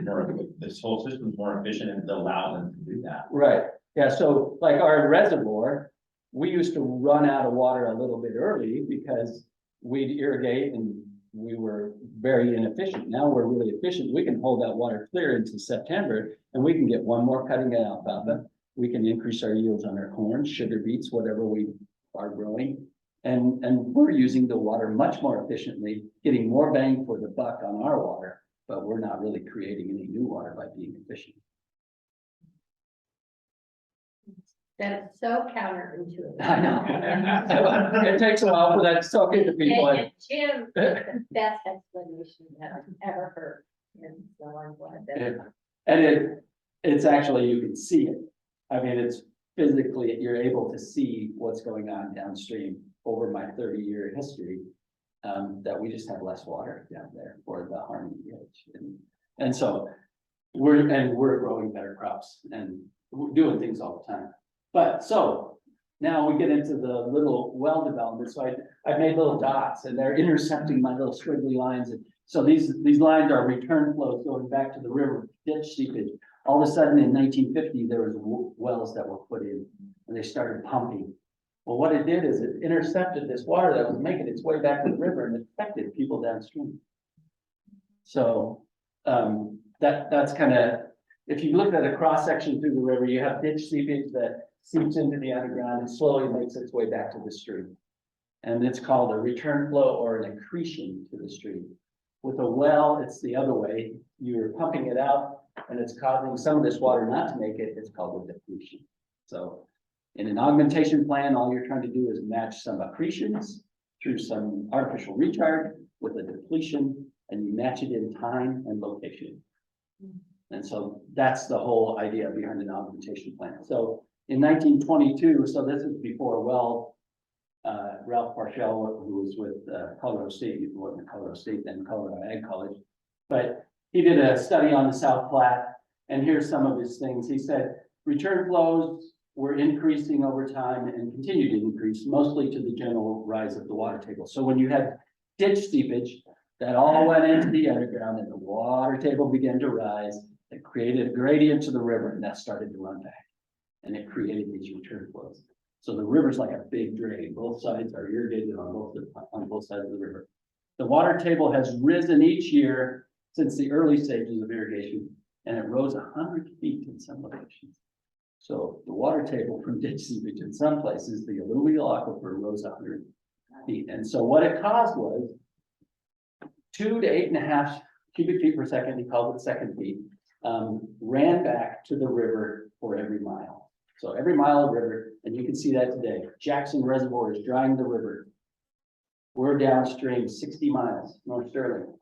this whole system is more efficient and it allows them to do that. Right. Yeah. So like our reservoir, we used to run out of water a little bit early because we'd irrigate and we were very inefficient. Now we're really efficient. We can hold that water clear into September and we can get one more cutting of alfalfa we can increase our yields on our corn, sugar beets, whatever we are growing. And we're using the water much more efficiently, getting more bang for the buck on our water, but we're not really creating any new water by being efficient. That's so counterintuitive. I know. It takes a while for that to soak into people. And Jim, is the best explanation that I've ever heard. And so I'm glad that. And it's actually, you can see it. I mean, it's physically, you're able to see what's going on downstream over my 30-year history. That we just have less water down there for the Harmony Ridge. And so we're growing better crops and we're doing things all the time. But so now we get into the little well development. So I made little dots and they're intercepting my little squiggly lines. And so these lines are return flows going back to the river, ditch seepage. All of a sudden in 1950, there was wells that were put in and they started pumping. Well, what it did is it intercepted this water that was making its way back to the river and affected people downstream. So that's kind of, if you look at a cross section through the river, you have ditch seepage that seeps into the underground and slowly makes its way back to the stream. And it's called a return flow or an accretion to the stream. With a well, it's the other way. You're pumping it out and it's causing some of this water not to make it. It's called a depletion. So in an augmentation plan, all you're trying to do is match some accretions through some artificial recharge with a depletion, and you match it in time and location. And so that's the whole idea behind an augmentation plan. So in 1922, so this is before Ralph Parshall, who was with Colorado State, he wasn't Colorado State, then Colorado Ag College, but he did a study on the South Platte, and here's some of his things. He said, return flows were increasing over time and continue to increase, mostly to the general rise of the water table. So when you had ditch seepage, that all went into the underground and the water table began to rise, it created a gradient to the river and that started to run back. And it created these return flows. So the river's like a big drain. Both sides are irrigated on both sides of the river. The water table has risen each year since the early stages of irrigation, and it rose 100 feet in some locations. So the water table from ditch seepage in some places, the alluvial aquifer rose 100 feet. And so what it caused was 2 to 8.5 cubic feet per second, he called it second feet, ran back to the river for every mile. So every mile of river, and you can see that today. Jackson Reservoir is drying the river. We're downstream 60 miles, North Sterling.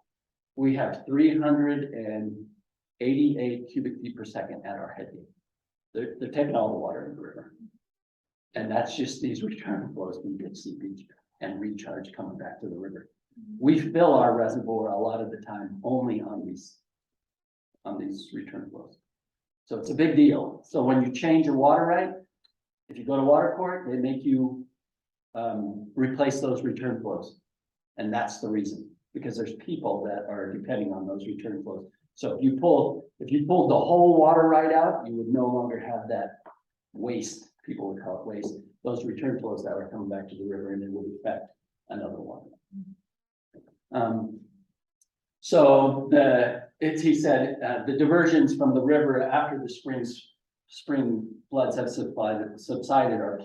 We have 388 cubic feet per second at our head gate. They're taking all the water in the river. And that's just these return flows from ditch seepage and recharge coming back to the river. We fill our reservoir a lot of the time only on these return flows. So it's a big deal. So when you change your water right, if you go to water court, they make you replace those return flows. And that's the reason, because there's people that are depending on those return flows. So if you pulled the whole water right out, you would no longer have that waste, people would call it waste, those return flows that were coming back to the river, and it would affect another water. He said, the diversions from the river after the spring floods have subsided are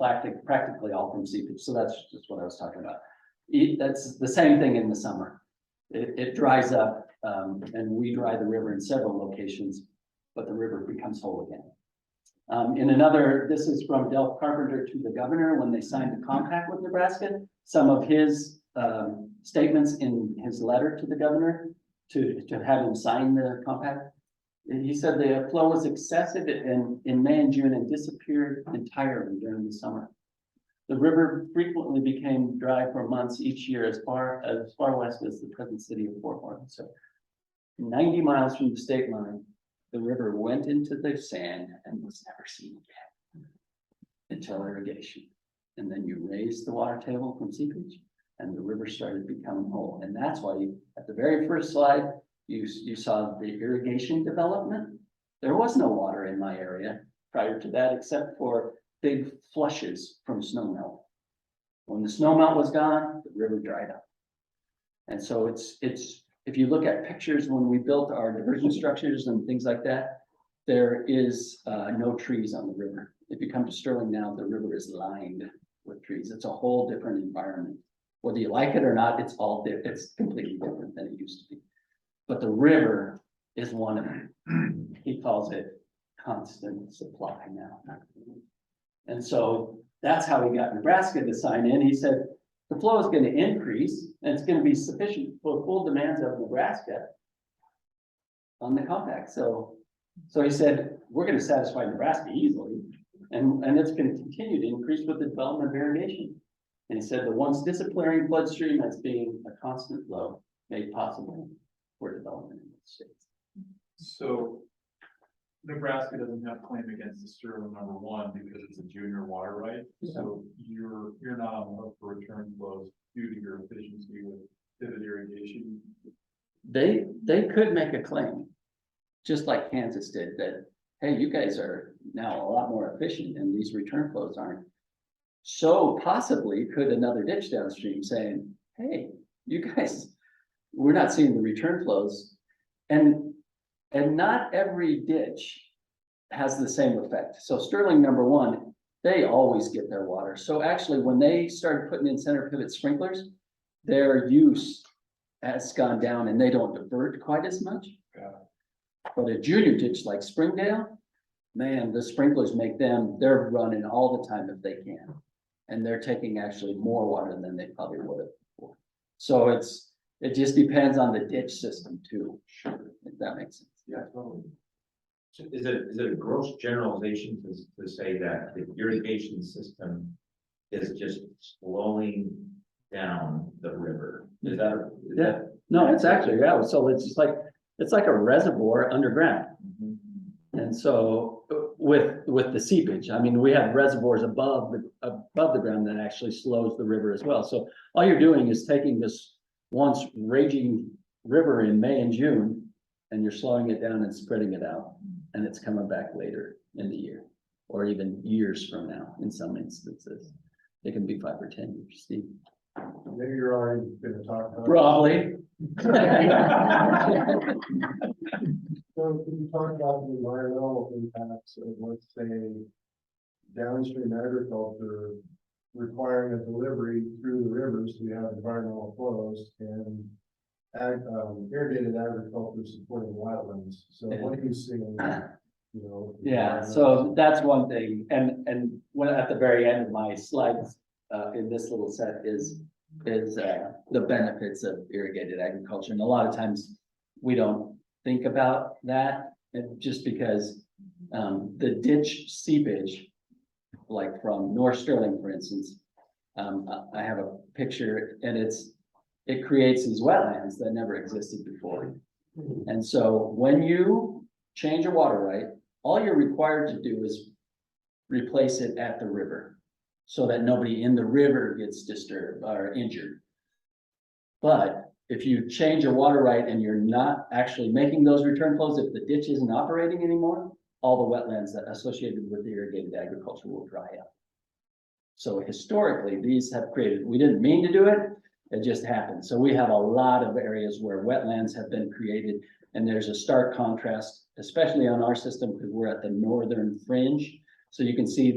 practically all from seepage. So that's just what I was talking about. That's the same thing in the summer. It dries up, and we dry the river in several locations, but the river becomes whole again. This is from Del Carpenter to the governor when they signed the compact with Nebraska. Some of his statements in his letter to the governor to have him sign the compact. He said the flow was excessive in May and June and disappeared entirely during the summer. The river frequently became dry for months each year as far west as the present city of Fort Worth. So 90 miles from the state line, the river went into the sand and was never seen again until irrigation. And then you raise the water table from seepage and the river started becoming whole. And that's why at the very first slide, you saw the irrigation development. There was no water in my area prior to that, except for big flushes from snowmelt. When the snowmelt was gone, the river dried up. And so if you look at pictures when we built our diversion structures and things like that, there is no trees on the river. If you come to Sterling now, the river is lined with trees. It's a whole different environment. Whether you like it or not, it's completely different than it used to be. But the river is one of them. He calls it constant supply now. And so that's how he got Nebraska to sign in. He said, the flow is going to increase and it's going to be sufficient for full demands of Nebraska on the compact. So he said, we're going to satisfy Nebraska easily. And it's going to continue to increase with the development of irrigation. And he said the once disappearing flood stream that's being a constant flow made possible for development in the states. So Nebraska doesn't have claim against the Sterling #1 because it's a junior water right. So you're not on the hook for return flows due to your efficiency with pivot irrigation. They could make a claim, just like Kansas did, that, hey, you guys are now a lot more efficient and these return flows aren't. So possibly could another ditch downstream saying, hey, you guys, we're not seeing the return flows. And not every ditch has the same effect. So Sterling #1, they always get their water. So actually, when they started putting in center pivot sprinklers, their use has gone down and they don't divert quite as much. But a junior ditch like Springdale, man, the sprinklers make them, they're running all the time if they can. And they're taking actually more water than they probably would have before. So it just depends on the ditch system too. Sure. If that makes sense. Yeah, totally. So is it a gross generalization to say that the irrigation system is just slowing down the river? Is that? No, it's actually, yeah, so it's just like, it's like a reservoir underground. And so with the seepage, I mean, we have reservoirs above the ground that actually slows the river as well. So all you're doing is taking this once raging river in May and June, and you're slowing it down and spreading it out, and it's coming back later in the year, or even years from now in some instances. It can be 5 or 10 years, Steve. Maybe you're already gonna talk about. Probably. So can you talk about the environmental impacts of, let's say, downstream agriculture requiring a delivery through the rivers, so we have environmental flows, and irrigated agriculture supporting wetlands. So what are you seeing, you know? Yeah, so that's one thing, and when at the very end of my slides, in this little set is the benefits of irrigated agriculture, and a lot of times we don't think about that, just because the ditch seepage, like from North Sterling, for instance, I have a picture, and it creates these wetlands that never existed before. And so when you change a water right, all you're required to do is replace it at the river, so that nobody in the river gets disturbed or injured. But if you change a water right and you're not actually making those return flows, if the ditch isn't operating anymore, all the wetlands that associated with the irrigated agriculture will dry up. So historically, these have created, we didn't mean to do it, it just happened. So we have a lot of areas where wetlands have been created, and there's a stark contrast, especially on our system, because we're at the northern fringe. So you can see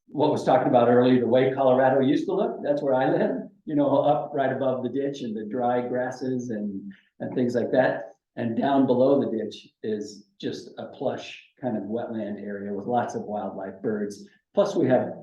what was talked about earlier, the way Colorado used to look. That's where I live, you know, up right above the ditch and the dry grasses and things like that. And down below the ditch is just a plush kind of wetland area with lots of wildlife, birds. Plus we have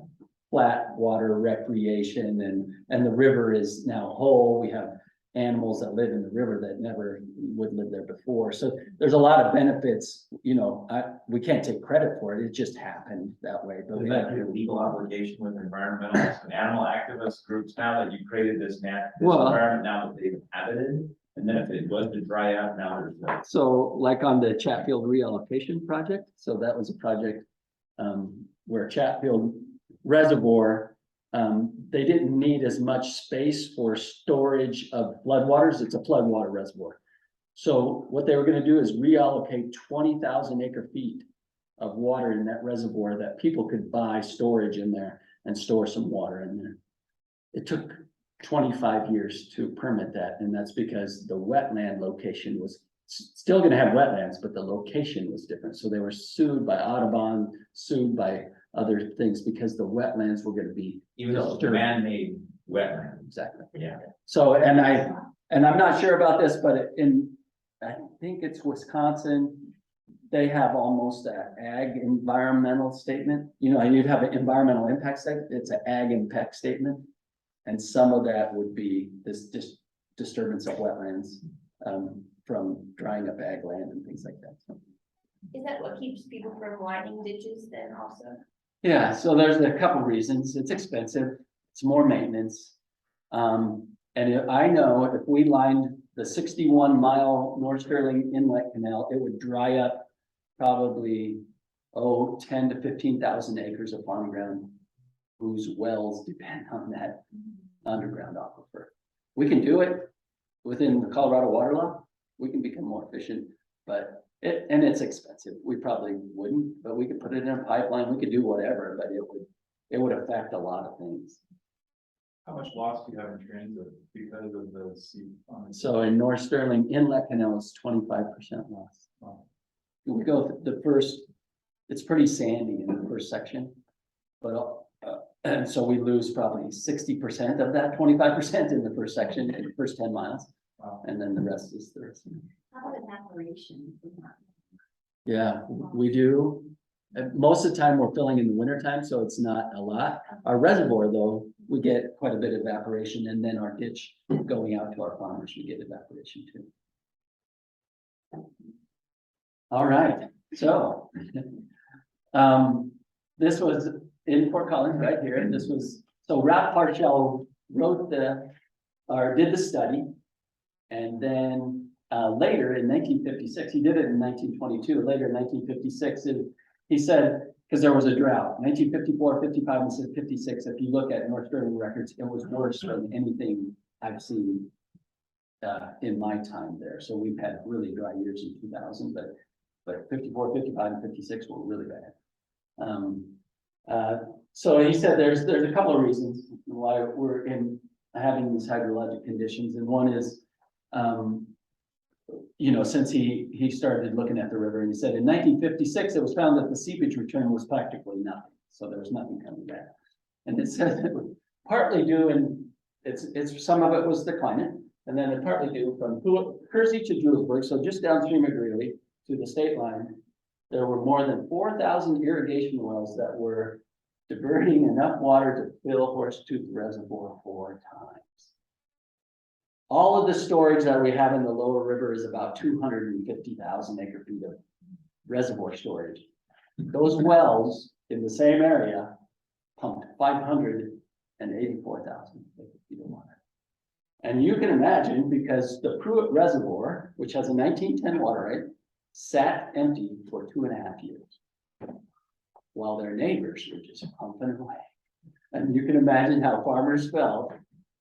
flat water recreation, and the river is now whole. We have animals that live in the river that never would live there before. So there's a lot of benefits, you know, we can't take credit for it. It just happened that way. But Is that your legal obligation with environmentalists and animal activist groups now that you created this environment now that they've inhabited? And then if it was to dry out, now there's no. So like on the Chatfield reallocation project, so that was a project where Chatfield Reservoir, they didn't need as much space for storage of floodwaters. It's a floodwater reservoir. So what they were going to do is reallocate 20,000 acre feet of water in that reservoir that people could buy storage in there and store some water in there. It took 25 years to permit that, and that's because the wetland location was still gonna have wetlands, but the location was different. So they were sued by Audubon, sued by other things because the wetlands were gonna be. Even though it's a man-made wetland. Exactly. Yeah. So, and I'm not sure about this, but I think it's Wisconsin. They have almost an ag environmental statement, you know, you'd have an environmental impact statement, it's an ag impact statement. And some of that would be this disturbance of wetlands, from drying up ag land and things like that. So, Is that what keeps people from lining ditches then also? yeah, so there's a couple reasons. It's expensive, it's more maintenance. I know if we lined the 61-mile North Sterling Inlet Canal, it would dry up probably, 10 to 15,000 acres of farm ground whose wells depend on that underground aquifer. We can do it within the Colorado water law. We can become more efficient, but it's expensive. We probably wouldn't, but we could put it in a pipeline. We could do whatever, but it would affect a lot of things. How much loss do you have in transit because of the sea? So in North Sterling Inlet Canal is 25% loss. Wow. We go the first, it's pretty sandy in the first section, but and so we lose probably 60% of that 25% in the first section, in the first 10 miles. Wow. And then the rest is the rest. How about evaporation? Yeah, we do. Most of the time we're filling in the winter time, so it's not a lot. Our reservoir though, we get quite a bit of evaporation, and then our ditch going out to our farmers, we get evaporation too. All right, so this was in Fort Collins right here, and this was, so Ralph Parshall did the study. And then later in 1956, he did it in 1922, later in 1956, he said, because there was a drought, 1954, 55, and 56, if you look at North Sterling records, it was worse than anything I've seen in my time there. So we've had really dry years in 2000, but 54, 55, and 56 were really bad. So he said there's a couple of reasons why we're having these hydrologic conditions, and one is, you know, since he started looking at the river, and he said in 1956 it was found that the seepage return was practically nothing, so there was nothing coming back. And it says it was partly due, and it's some of it was the climate, and then it partly due from Kersey to Julesburg, so just downstream of Greeley to the state line, there were more than 4,000 irrigation wells that were diverting enough water to fill Horsetooth Reservoir 4 times. All of the storage that we have in the lower river is about 250,000 acre feet of reservoir storage. Those wells in the same area pumped 584,000 acre feet of water. And you can imagine, because the Pruitt Reservoir, which has a 1910 water rate, sat empty for 2.5 years, while their neighbors were just pumping away. And you can imagine how farmers felt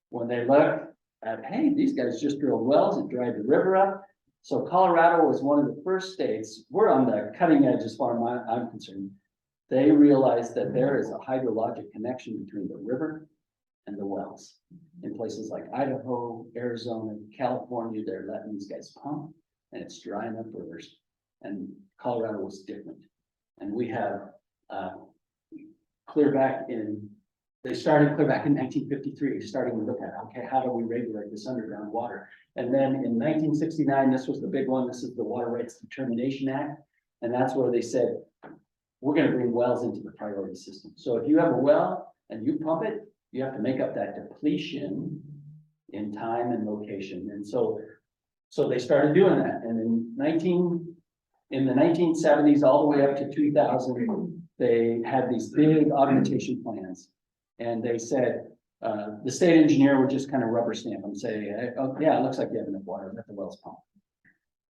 when they looked at, hey, these guys just drilled wells and dried the river up. So Colorado was one of the first states, we're on the cutting edge as far as I'm concerned. They realized that there is a hydrologic connection between the river and the wells. In places like Idaho, Arizona, California, they're letting these guys pump, and it's drying up rivers. And Colorado was different. And we have they started clear back in 1953, starting to look at, okay, how do we regulate this underground water? And then in 1969, this was the big one. This is the Water Rights Determination Act. And that's where they said, we're going to bring wells into the priority system. So if you have a well and you pump it, you have to make up that depletion in time and location. And so they started doing that. And in the 1970s, all the way up to 2000, they had these big augmentation plans. And they said, the state engineer would just kind of rubber stamp them, say, oh, yeah, it looks like you have enough water, let the wells pump.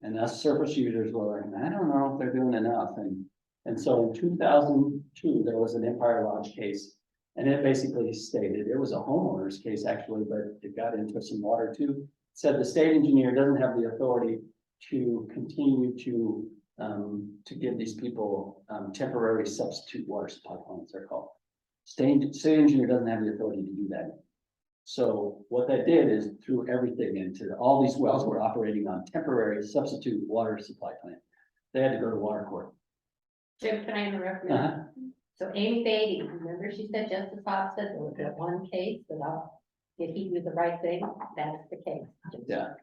And us surface users were like, I don't know if they're doing enough. And so in 2002, there was an Empire Lodge case, and it basically stated, it was a homeowner's case actually, but it got into some water too. It said the state engineer doesn't have the authority to continue to give these people temporary substitute water supply plants, they're called. State engineer doesn't have the authority to do that. So what that did is threw everything into, all these wells were operating on temporary substitute water supply plant. They had to go to water court. Jim, can I interrupt you? Uh-huh. So Amy Beatty, remember she said Justice Hobbs said there was that one case that did he do the right thing? That's the case. Yeah,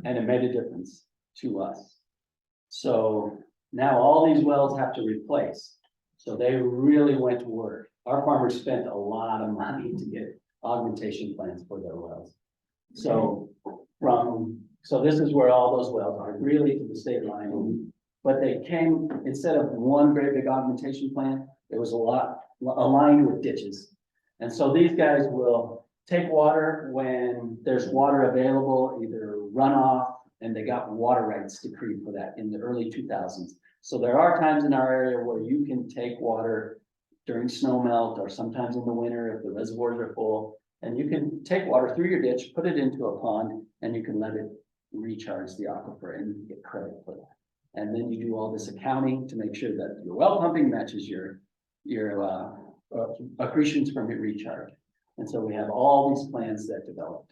and it made a difference to us. So now all these wells have to replace. So they really went to work. Our farmers spent a lot of money to get augmentation plans for their wells. So so this is where all those wells are, really to the state line. But they came, instead of one great big augmentation plan, there was a lot aligned with ditches. And so these guys will take water when there's water available, either runoff, and they got water rights decreed for that in the early 2000s. So there are times in our area where you can take water during snow melt or sometimes in the winter if the reservoirs are full, and you can take water through your ditch, put it into a pond, and you can let it recharge the aquifer and you get credit for that. And then you do all this accounting to make sure that your well pumping matches your accretions from your recharge. And so we have all these plans that developed.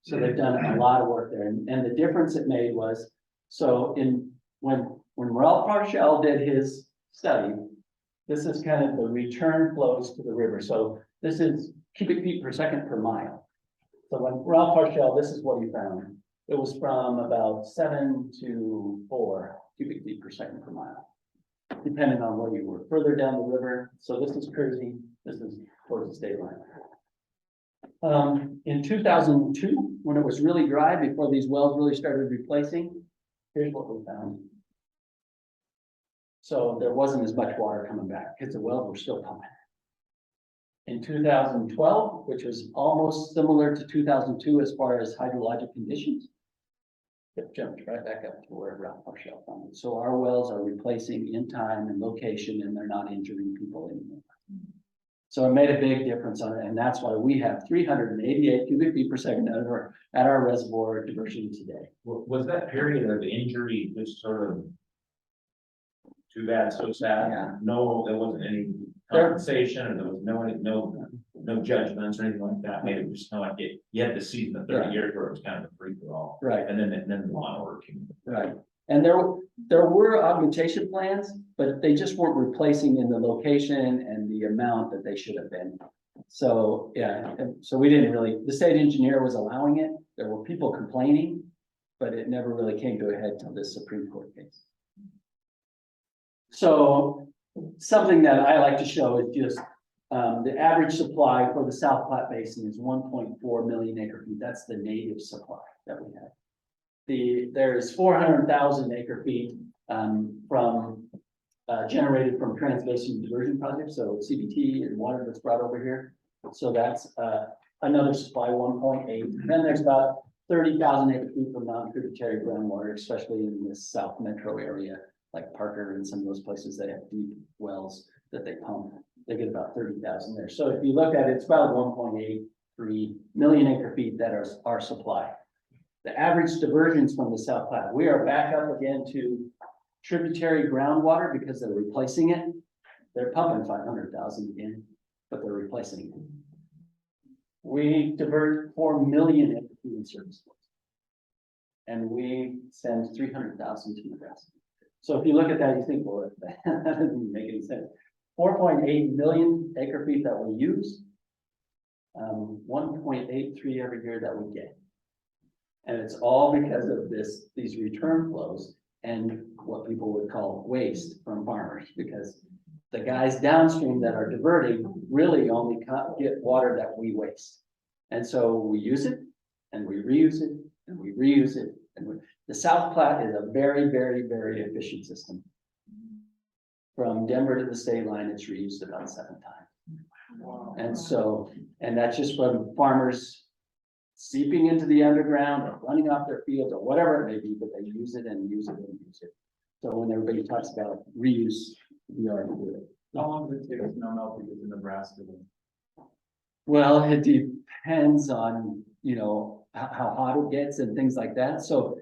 So they've done a lot of work there. And the difference it made was, so when Ralph Marshall did his study, this is kind of the return flows to the river. So this is cubic feet per second per mile. So when Ralph Marshall, this is what he found. It was from about 7 to 4 cubic feet per second per mile, depending on where you were. Further down the river, so this is Kersey, this is towards the state line. In 2002, when it was really dry, before these wells really started replacing, here's what we found. So there wasn't as much water coming back because the wells were still pumping. In 2012, which was almost similar to 2002 as far as hydrologic conditions, it jumped right back up to where Ralph Marshall found it. So our wells are replacing in time and location, and they're not injuring people anymore. So it made a big difference on it, and that's why we have 388 cubic feet per second at our reservoir diversion today. Was that period of injury just sort of too bad, so sad? Yeah. No, there wasn't any compensation, or there was no judgments or anything like that. Made it just kind of like you had the season of 30 years where it was kind of a free for all. Right. And then the lawn order came. Right. And there were augmentation plans, but they just weren't replacing in the location and the amount that they should have been. So, yeah, so we didn't really, the state engineer was allowing it. There were people complaining, but it never really came to a head till this Supreme Court case. So something that I like to show is just the average supply for the South Platte Basin is 1.4 million acre feet. That's the native supply that we have. There's 400,000 acre feet generated from transbasin diversion projects, so CBT and water that's brought over here. So that's another supply, 1.8. Then there's about 30,000 acre feet from non-tributary groundwater, especially in this South Metro area, like Parker and some of those places that have deep wells that they pump. They get about 30,000 there. So if you look at it, it's about 1.83 million acre feet that are our supply. The average diversions from the South Platte, we are back up again to tributary groundwater because they're replacing it. They're pumping 500,000 again, but they're replacing it. We divert 4 million acre feet in service. And we send 300,000 to Nebraska. So if you look at that, you think, well, that doesn't make any sense. 4.8 million acre feet that we use, 1.83 every year that we get. And it's all because of these return flows and what people would call waste from farmers, because the guys downstream that are diverting really only get water that we waste. And so we use it and we reuse it and we reuse it. And the South Platte is a very, very, very efficient system. From Denver to the state line, it's reused about 7 times. Wow. And so, and that's just from farmers seeping into the underground or running off their fields or whatever it may be, but they use it and use it and use it. So when everybody talks about reuse, we already do it. How long does it take snow melt to get to Nebraska? Well, it depends on, how hot it gets and things like that. So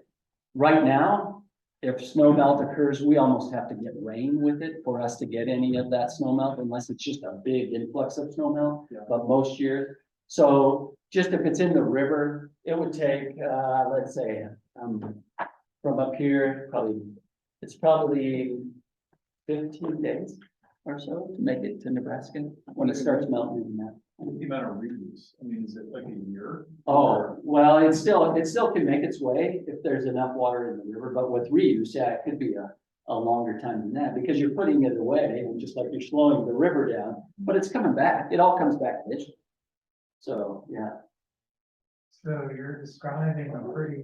right now, if snow melt occurs, we almost have to get rain with it for us to get any of that snow melt, unless it's just a big influx of snow melt. Yeah. But most years, So just if it's in the river, it would take, let's say, from up here, it's probably 15 days or so to make it to Nebraska when it starts melting in that. The amount of reuse, I mean, is it like a year? Oh, well, it still can make its way if there's enough water in the river, but with reuse, yeah, it could be a longer time than that, because you're putting it away, and just like you're slowing the river down, but it's coming back, it all comes back eventually. So, yeah. So you're describing a pretty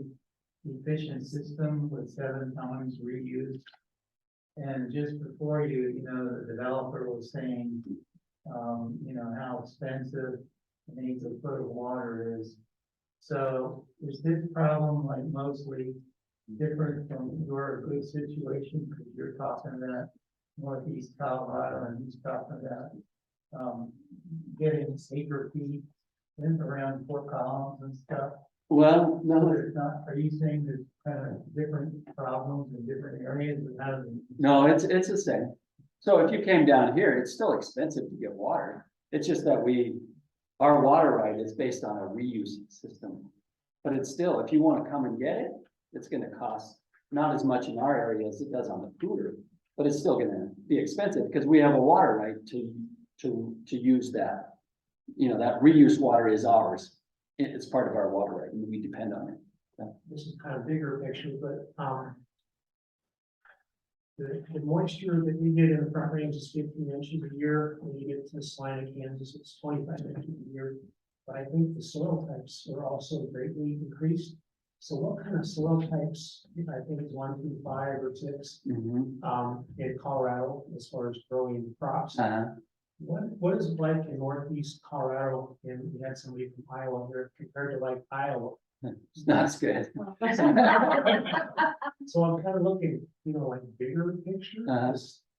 efficient system with 7 times reuse. And just before you know, the developer was saying, how expensive an eighth of a foot of water is. So is this problem like mostly different from your good situation? Because you're talking about northeast Colorado and he's talking about getting acre feet in around Fort Collins and stuff. Well, So no, there's not, are you saying there's kind of different problems in different areas of housing? no, it's the same. So if you came down here, it's still expensive to get water. It's just that our water right is based on a reuse system. But it's still, if you want to come and get it, it's gonna cost not as much in our area as it does on the cooler, but it's still gonna be expensive because we have a water right to use that. That reuse water is ours. It's part of our water right and we depend on it. This is kind of bigger picture, but, the moisture that we get in the front range is 15 inches a year. When you get to Salina, Kansas, it's 25 inches a year. But I think the soil types are also greatly increased. So what kind of soil types, I think it's 1 through 5 or 6, in Colorado as far as growing crops? What is it like in northeast Colorado? And we had somebody from Iowa here compared to like Iowa. It's not as good. So I'm kind of looking, like bigger picture.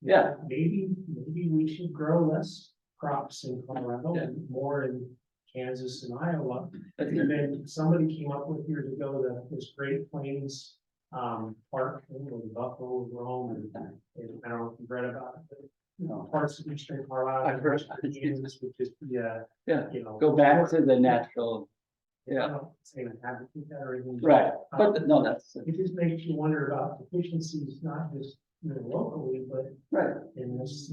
Yeah. Maybe we should grow less crops in Colorado and more in Kansas and Iowa. And then somebody came up with years ago this Great Plains park where the buffalo roam, and I don't know if you've read about it, but parts of eastern Colorado. I've heard. Kansas, which is Go back to the natural. I don't say an advocate that or anything. Right, but no, that's It just makes you wonder about deficiencies, not just locally, but right. in this.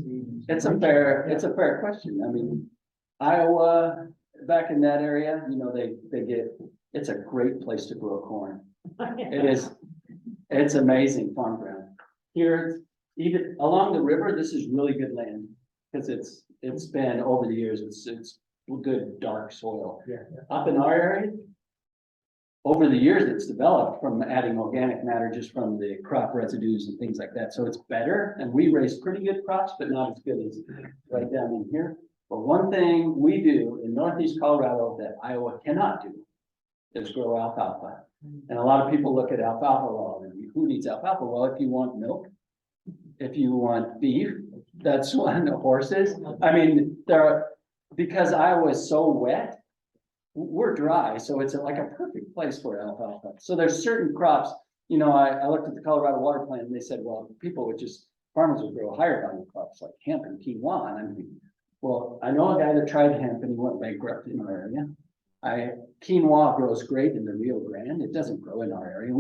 It's a fair question. I mean, Iowa, back in that area, it's a great place to grow corn. It is, it's amazing farm ground. Here, even along the river, this is really good land. Because it's been over the years, it's good dark soil. Up in our area, over the years, it's developed from adding organic matter just from the crop residues and things like that. So it's better, and we raise pretty good crops, but not as good as right down in here. But one thing we do in northeast Colorado that Iowa cannot do is grow alfalfa. And a lot of people look at alfalfa, well, who needs alfalfa? Well, if you want milk, if you want beef, that's one, horses. I mean, because Iowa is so wet, we're dry, so it's like a perfect place for alfalfa. So there's certain crops, I looked at the Colorado Water Plan and they said, well, farmers would grow higher value crops like hemp and quinoa. And well, I know a guy that tried hemp and he went bankrupt in our area. Quinoa grows great in the Rio Grande. It doesn't grow in our area.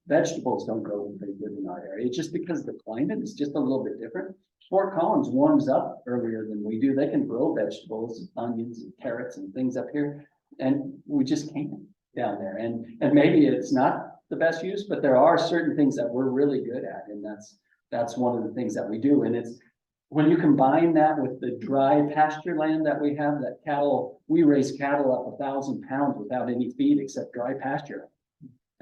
Vegetables don't grow very good in our area, just because the climate is just a little bit different. Fort Collins warms up earlier than we do. They can grow vegetables, onions and carrots and things up here. And we just can't down there. And maybe it's not the best use, but there are certain things that we're really good at. And that's one of the things that we do. And it's when you combine that with the dry pasture land that we have, we raise cattle up 1,000 pounds without any feed except dry pasture.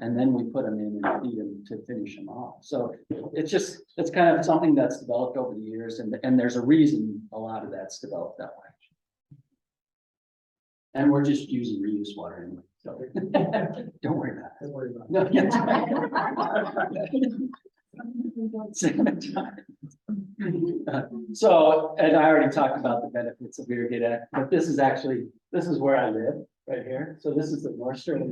And then we put them in and feed them to finish them off. So it's kind of something that's developed over the years. And there's a reason a lot of that's developed that way. And we're just using reuse water anyway, so don't worry about it. Don't worry about it. No, yes. So, and I already talked about the benefits of Irrigate Act, but this is where I live, right here. So this is the North Sterling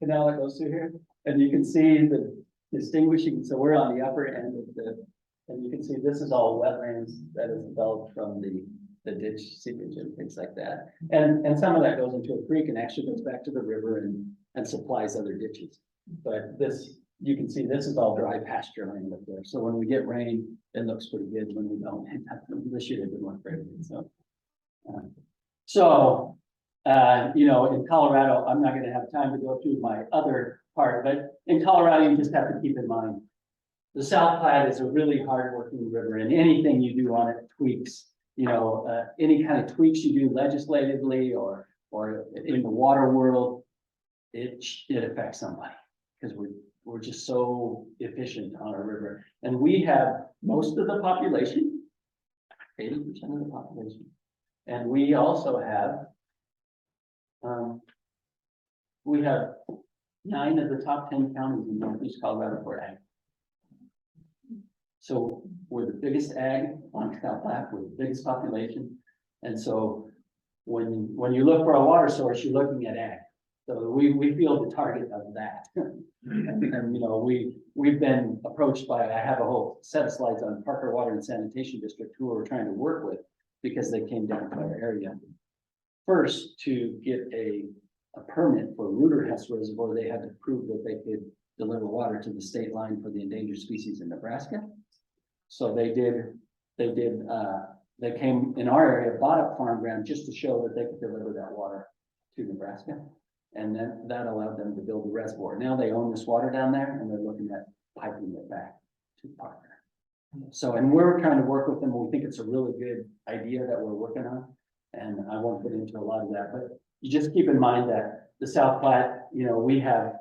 Canal that goes through here. And you can see the distinguishing, so we're on the upper end of and you can see this is all wetlands that is developed from the the ditch seepage and things like that. And some of that goes into a creek and actually goes back to the river and supplies other ditches. But this, you can see this is all dry pasture land up there. So when we get rain, it looks pretty good. When we don't, this year it didn't look very good, so. You know, in Colorado, I'm not gonna have time to go through my other part, but in Colorado, you just have to keep in mind, the South Platte is a really hardworking river, and anything you do on it tweaks, you know, any kind of tweaks you do legislatively or in the water world, it affects somebody, because we're just so efficient on our river. And we have most of the population, 80% of the population. And we also have, we have 9 of the top 10 counties in Northeast Colorado for ag. So we're the biggest ag on South Platte, we're the biggest population. And so when you look for a water source, you're looking at ag. So we feel the target of that. And you know, we've been approached by, I have a whole set of slides on Parker Water and Sanitation District who we're trying to work with because they came down to our area. First, to get a permit for Rooter Hess Reservoir, they had to prove that they could deliver water to the state line for the endangered species in Nebraska. So they came in our area, bought up farm ground just to show that they could deliver that water to Nebraska. And then that allowed them to build a reservoir. Now they own this water down there and they're looking at piping it back to Parker. So, and we're trying to work with them. We think it's a really good idea that we're working on. And I won't get into a lot of that, but you just keep in mind that the South Platte, you know, we have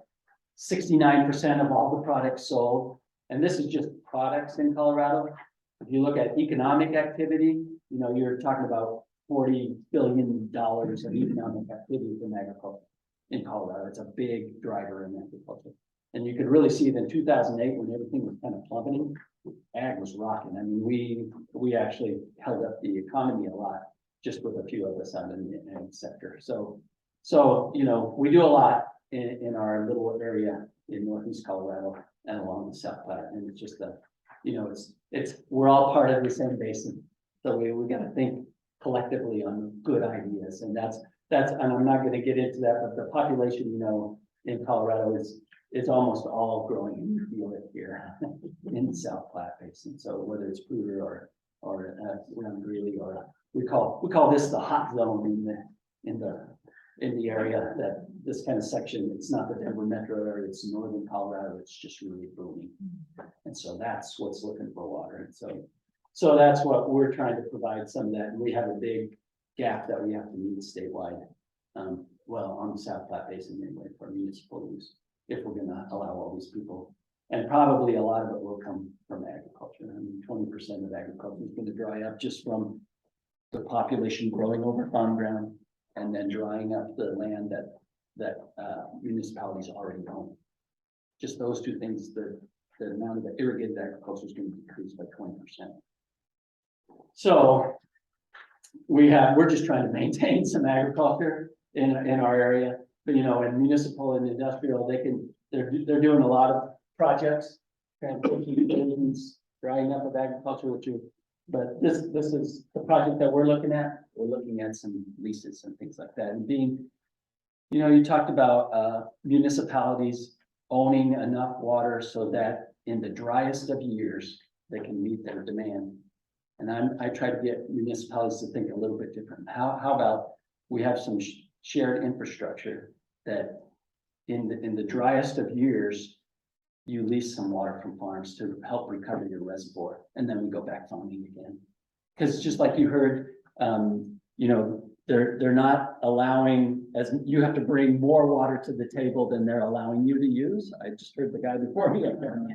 69% of all the products sold. And this is just products in Colorado. If you look at economic activity, you know, you're talking about $40 billion of economic activity from agriculture in Colorado. It's a big driver in agriculture. And you could really see it in 2008 when everything was kind of plummeting, ag was rocking. I mean, we actually held up the economy a lot just with a few of us out in the ag sector. So, you know, we do a lot in our little area in Northeast Colorado and along the South Platte. And it's just you know, we're all part of the same basin. So we got to think collectively on good ideas. And and I'm not going to get into that, but the population, you know, in Colorado is almost all growing, and you feel it here in the South Platte Basin. So whether it's Pooter or around Greeley, or we call this the hot zone in the area, that this kind of section, it's not the Denver metro area, it's northern Colorado, it's just really booming. And so that's what's looking for water. And so that's what we're trying to provide some of that. And we have a big gap that we have to meet statewide. Well, on the South Platte Basin anyway, for municipal use, if we're gonna allow all these people. And probably a lot of it will come from agriculture. I mean, 20% of agriculture is going to dry up just from the population growing over farm ground and then drying up the land that municipalities already own. Just those two things, the amount of the irrigated agriculture is going to decrease by 20%. So we're just trying to maintain some agriculture in our area, but you know, in municipal and industrial, they're doing a lot of projects, drying up of agriculture, but this is the project that we're looking at. We're looking at some leases and things like that. And being, you know, you talked about municipalities owning enough water so that in the driest of years, they can meet their demand. And I try to get municipalities to think a little bit different. How about we have some shared infrastructure that in the driest of years, you lease some water from farms to help recover your reservoir, and then we go back farming again. Because just like you heard, you know, they're not allowing, as you have to bring more water to the table than they're allowing you to use. I just heard the guy before me up there.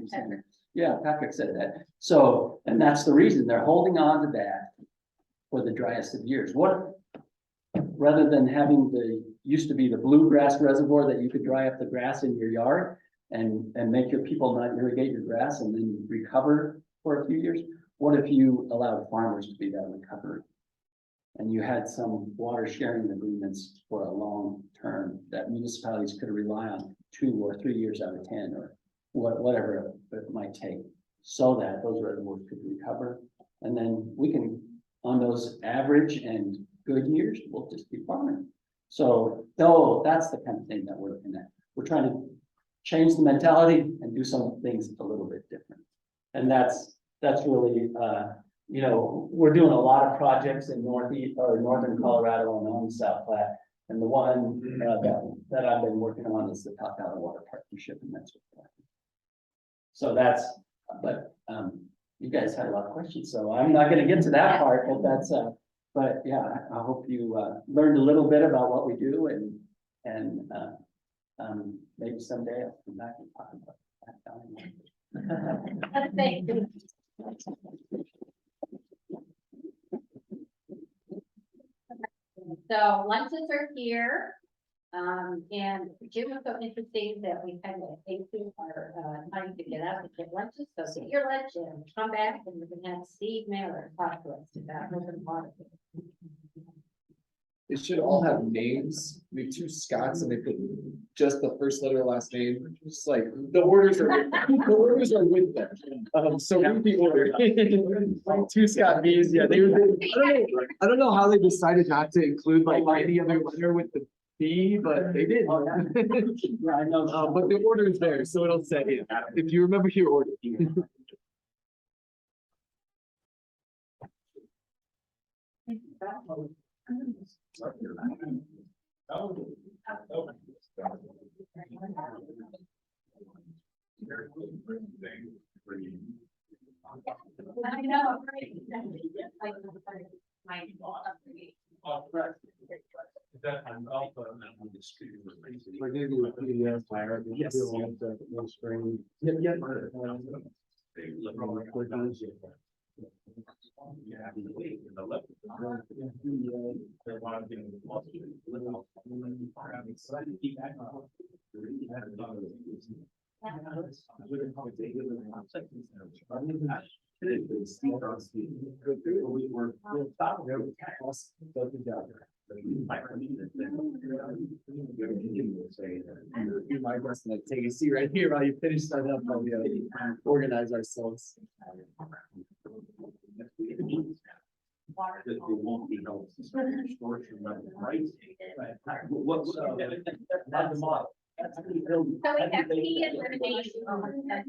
Yeah, Patrick said that. So, and that's the reason they're holding on to that for the driest of years. Rather than having used to be the bluegrass reservoir that you could dry up the grass in your yard and make your people not irrigate your grass and then recover for a few years. What if you allowed farmers to be that recovery? And you had some water sharing agreements for a long term that municipalities could rely on 2 or 3 years out of 10 or whatever it might take, so that those reservoirs could recover. And then we can on those average and good years, we'll just be farming. So, no, that's the kind of thing that we're looking at. We're trying to change the mentality and do some things a little bit different. And that's really, you know, we're doing a lot of projects in northern Colorado and on the South Platte. And the one that I've been working on is the Top Valley Water Partnership, and that's what we're doing. So that's, but you guys had a lot of questions, so I'm not gonna get to that part, but that's, but yeah, I hope you learned a little bit about what we do, and maybe someday I'll come back and talk about that. Thank you. So lunches are here. And Jim was so interesting that we kind of tasted our time to get up and get lunches. So get your lunch and come back and we're gonna have Steve Miller talk to us about open water. They should all have names. We have 2 Scots and they put just the first letter last name. Just like the orders are with them. So read the order. 2 Scott B's. Yeah, they were. I don't know how they decided not to include like any other letter with the B, but they did. Yeah, I know. But the order is there, so it'll say it. If you remember your order. I know, great. We're gonna do a PDF fire. Yes. One screen. Yep. My best to take a seat right here while you finish that up, while we organize ourselves. That they won't be held. Right? What's that's the model. So we have key information on that.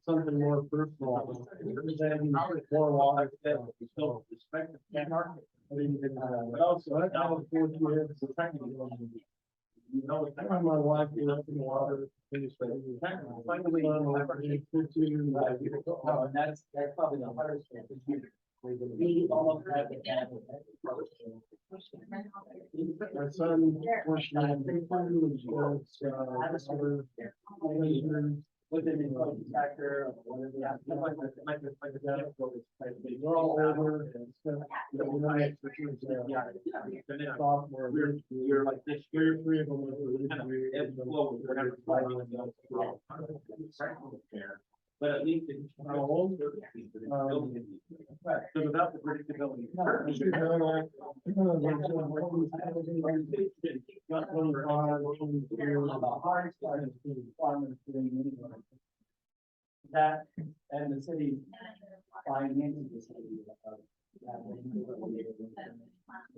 Something more personal. More water. Still respect the market. Also, I was 4 years. You know, I find my wife, you know, in the water. Finally, No, that's probably the hardest thing. We almost have to have my son, fortunately, within the tractor or whatever. we're all over and stuff. Sophomore, we're like this, three of them. But at least it's. So without the predictability. That and the city buying into the city.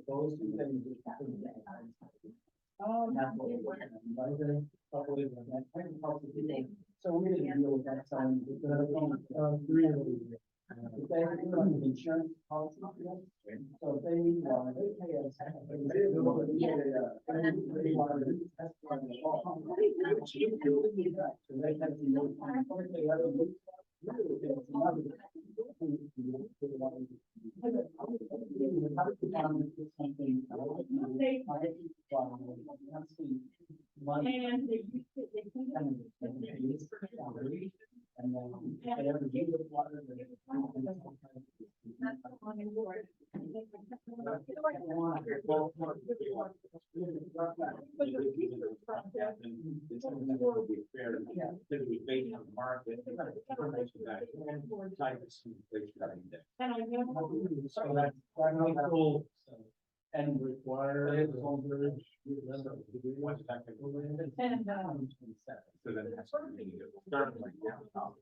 Those 2 things. So we didn't deal with that time. They have insurance policy. So they need one, they pay us. And then they ever use the water. Market. So that's cool. And require. And, So then it has to be starting like now.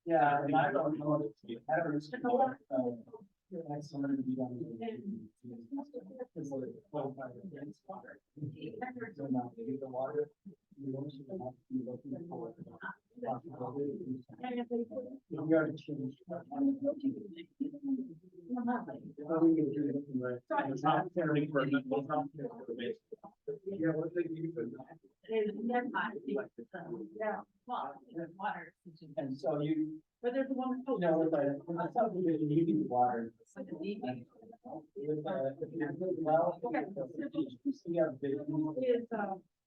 Yeah, and I don't know. I don't know. Like someone to be done. The water. We already changed. yeah, Water. And so you, But there's a woman. you know, with the subdivision, you need water. Like a deep- Well, you have big. is,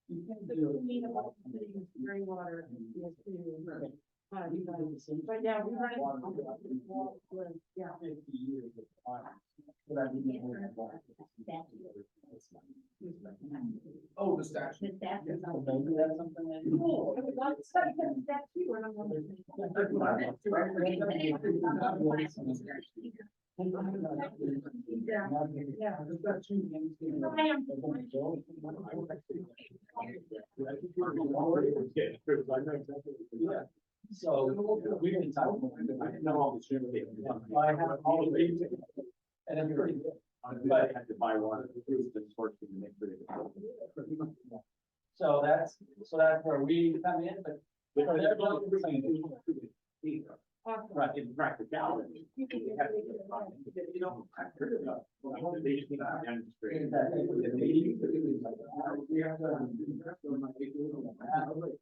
You can the do clean it. about cities, gray water, yes, too. But yeah, we run it. Yeah. 50 years of water. But I didn't know that water. Oh, the statue. So maybe that's something that. Oh, it was like, that too, and I'm wondering. Yeah. Yeah. So we didn't talk about it. I didn't know all the. I have all the things. And it's pretty good. But I had to buy water to use the source to make it. So that's where we come in, but. They're both the same. Right, in practicality. You know, I heard about. They just need to demonstrate.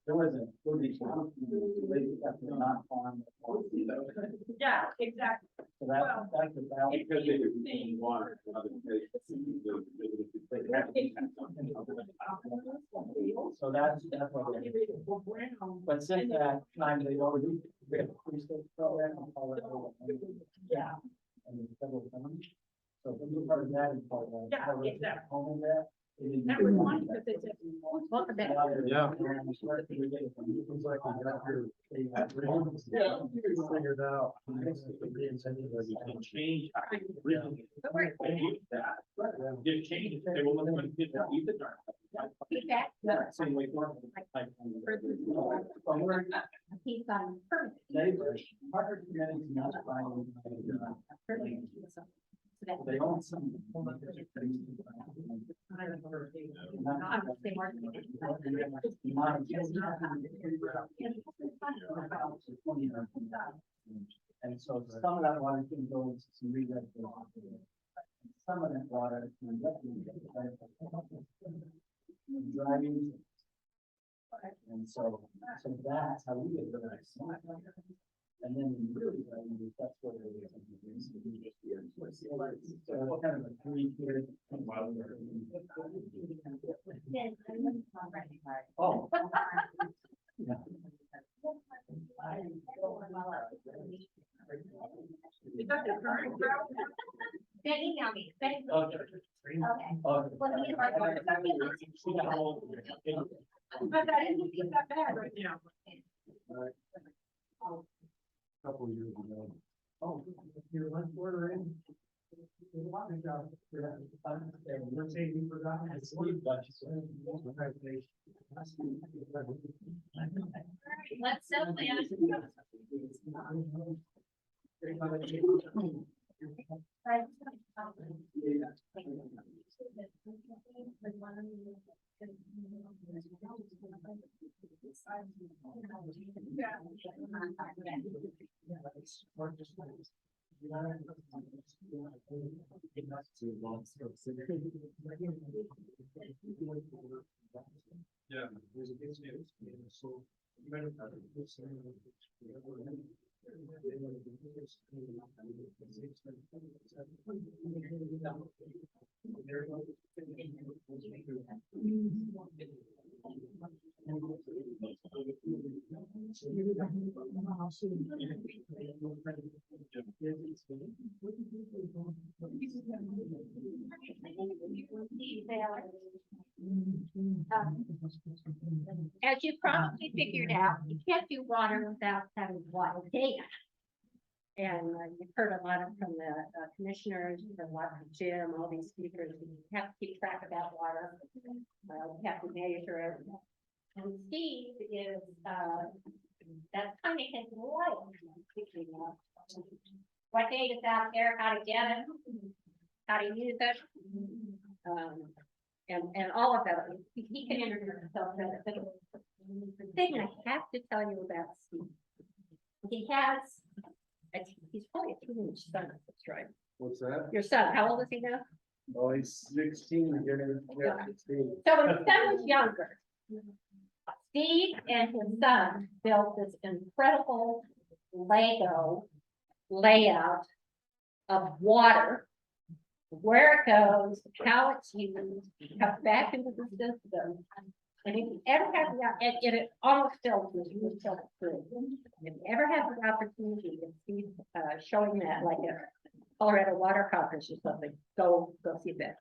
There wasn't. Not farm. Yeah, exactly. So that's the balance. Because they were using water in other places. So that's what we're doing. But since that time, they've already. We have a preschool program, I'll call it. Yeah. And the federal funding. So if we part of that and part of that. Yeah, exactly. Home of that. That was one, because they said, welcome back. Yeah. Yeah. Figured out. You can change. That. Just change it. They will look like this, leave the dark. Feedback. Yeah. Same way. He's got permit. Harvard communities not finding. They own some. And so some of that water can go into some residential. Some of that water. Can driving. And so that's how we get the next. And then really, that's what it is. So kind of a 3-tier. Oh. Yeah. Is that the current drought? They email me. Okay. Okay. Okay. But that is not bad right now. Couple years ago. Oh, you're one quarter in. Let's say we forgot. Let's settle Yeah, there's a big news. So. You better have this. As you probably figured out, you can't do water without having water data. And you've heard a lot from the commissioners, from Jim, all these speakers, we have to keep track of that water. We have to measure it. And Steve is, that's kind of his life. What data's out there, how to get it, how to use it. And all of that, he can introduce himself. But the thing I have to tell you about Steve, he has, he's probably a teenage son, that's right. What's that? Your son, how old is he now? Oh, he's 16, yeah, 16. So when his son was younger, Steve and his son built this incredible Lego layout of water, where it goes, how it's used, comes back into the system. And if you ever have the, and it almost still is really true. If you ever have the opportunity to see showing that like a Colorado Water Conference or something, go see that.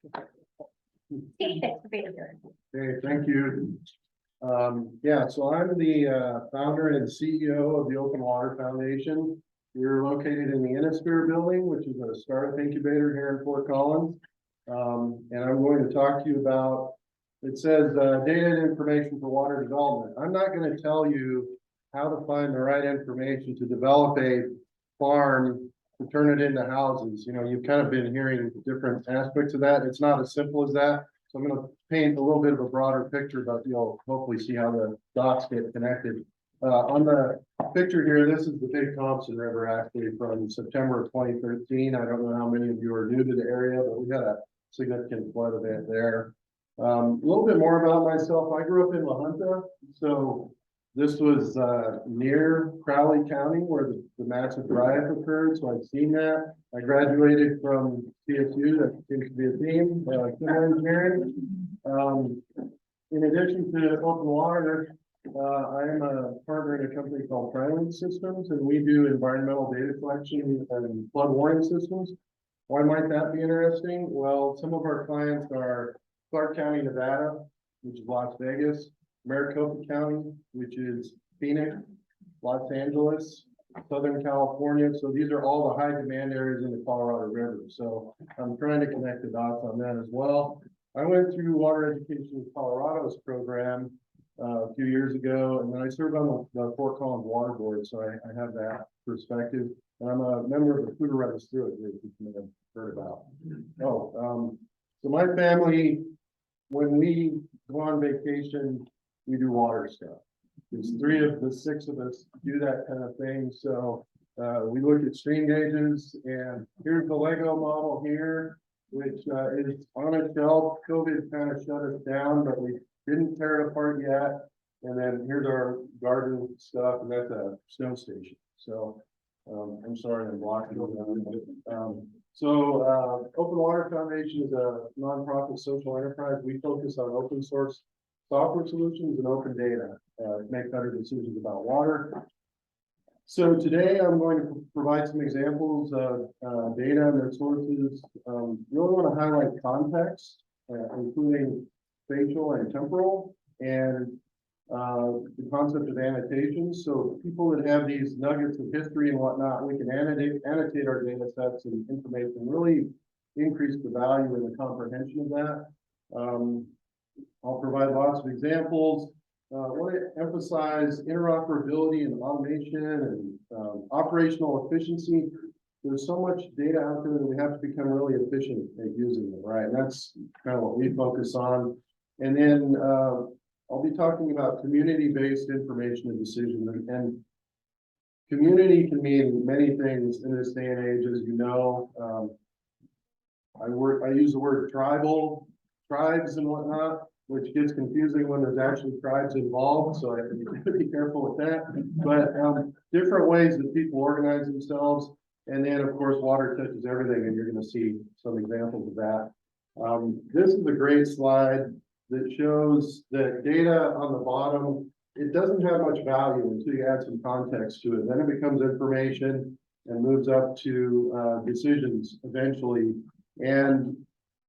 Thanks for being here. Hey, thank you. Yeah, so I'm the founder and CEO of the Open Water Foundation. We're located in the Innisphere building, which is a startup incubator here in Fort Collins. And I'm going to talk to you about, it says data and information for water development. I'm not going to tell you how to find the right information to develop a farm to turn it into houses. You know, you've kind of been hearing different aspects of that. It's not as simple as that. So I'm going to paint a little bit of a broader picture, but you'll hopefully see how the dots get connected. On the picture here, this is the Big Thompson River, actually from September of 2013. I don't know how many of you are new to the area, but we had a significant flood event there. A little bit more about myself. I grew up in La Junta, so this was near Crowley County where the massive dry-up occurred, so I've seen that. I graduated from CSU, that seems to be a theme, civil engineering. In addition to open water, I am a partner in a company called Trilink Systems, and we do environmental data collection and flood warning systems. Why might that be interesting? Well, some of our clients are Clark County, Nevada, which is Las Vegas, Maricopa County, which is Phoenix, Los Angeles, Southern California. So these are all the high demand areas in the Colorado River. So I'm trying to connect the dots on that as well. I went through Water Education in Colorado's program a few years ago, and then I served on the Fort Collins Water Board, so I have that perspective. And I'm a member of the Food Rebels Through It group, which you may have heard about. So my family, when we go on vacation, we do water stuff. There's 3 of the 6 of us do that kind of thing. So we look at stream gauges, and here's the Lego model here, which is on a shelf. COVID kind of shut us down, but we didn't tear it apart yet. And then here's our garden stuff, and that's a snow station. So I'm sorry I'm blocking it. Open Water Foundation is a nonprofit social enterprise. We focus on open source software solutions and open data to make better decisions about water. So today I'm going to provide some examples of data and their sources. Really want to highlight context, including spatial and temporal, and the concept of annotations. So people that have these nuggets of history and whatnot, we can annotate our data sets and information, really increase the value and the comprehension of that. I'll provide lots of examples. I want to emphasize interoperability and automation and operational efficiency. There's so much data out there that we have to become really efficient at using it, right? And that's kind of what we focus on. And then I'll be talking about community-based information and decision. And community can mean many things in this day and age, as you know. I use the word tribal, tribes and whatnot, which gets confusing when there's actually tribes involved. So I have to be careful with that. But different ways that people organize themselves. And then, of course, water touches everything, and you're going to see some examples of that. This is a great slide that shows that data on the bottom, it doesn't have much value until you add some context to it. Then it becomes information and moves up to decisions eventually. And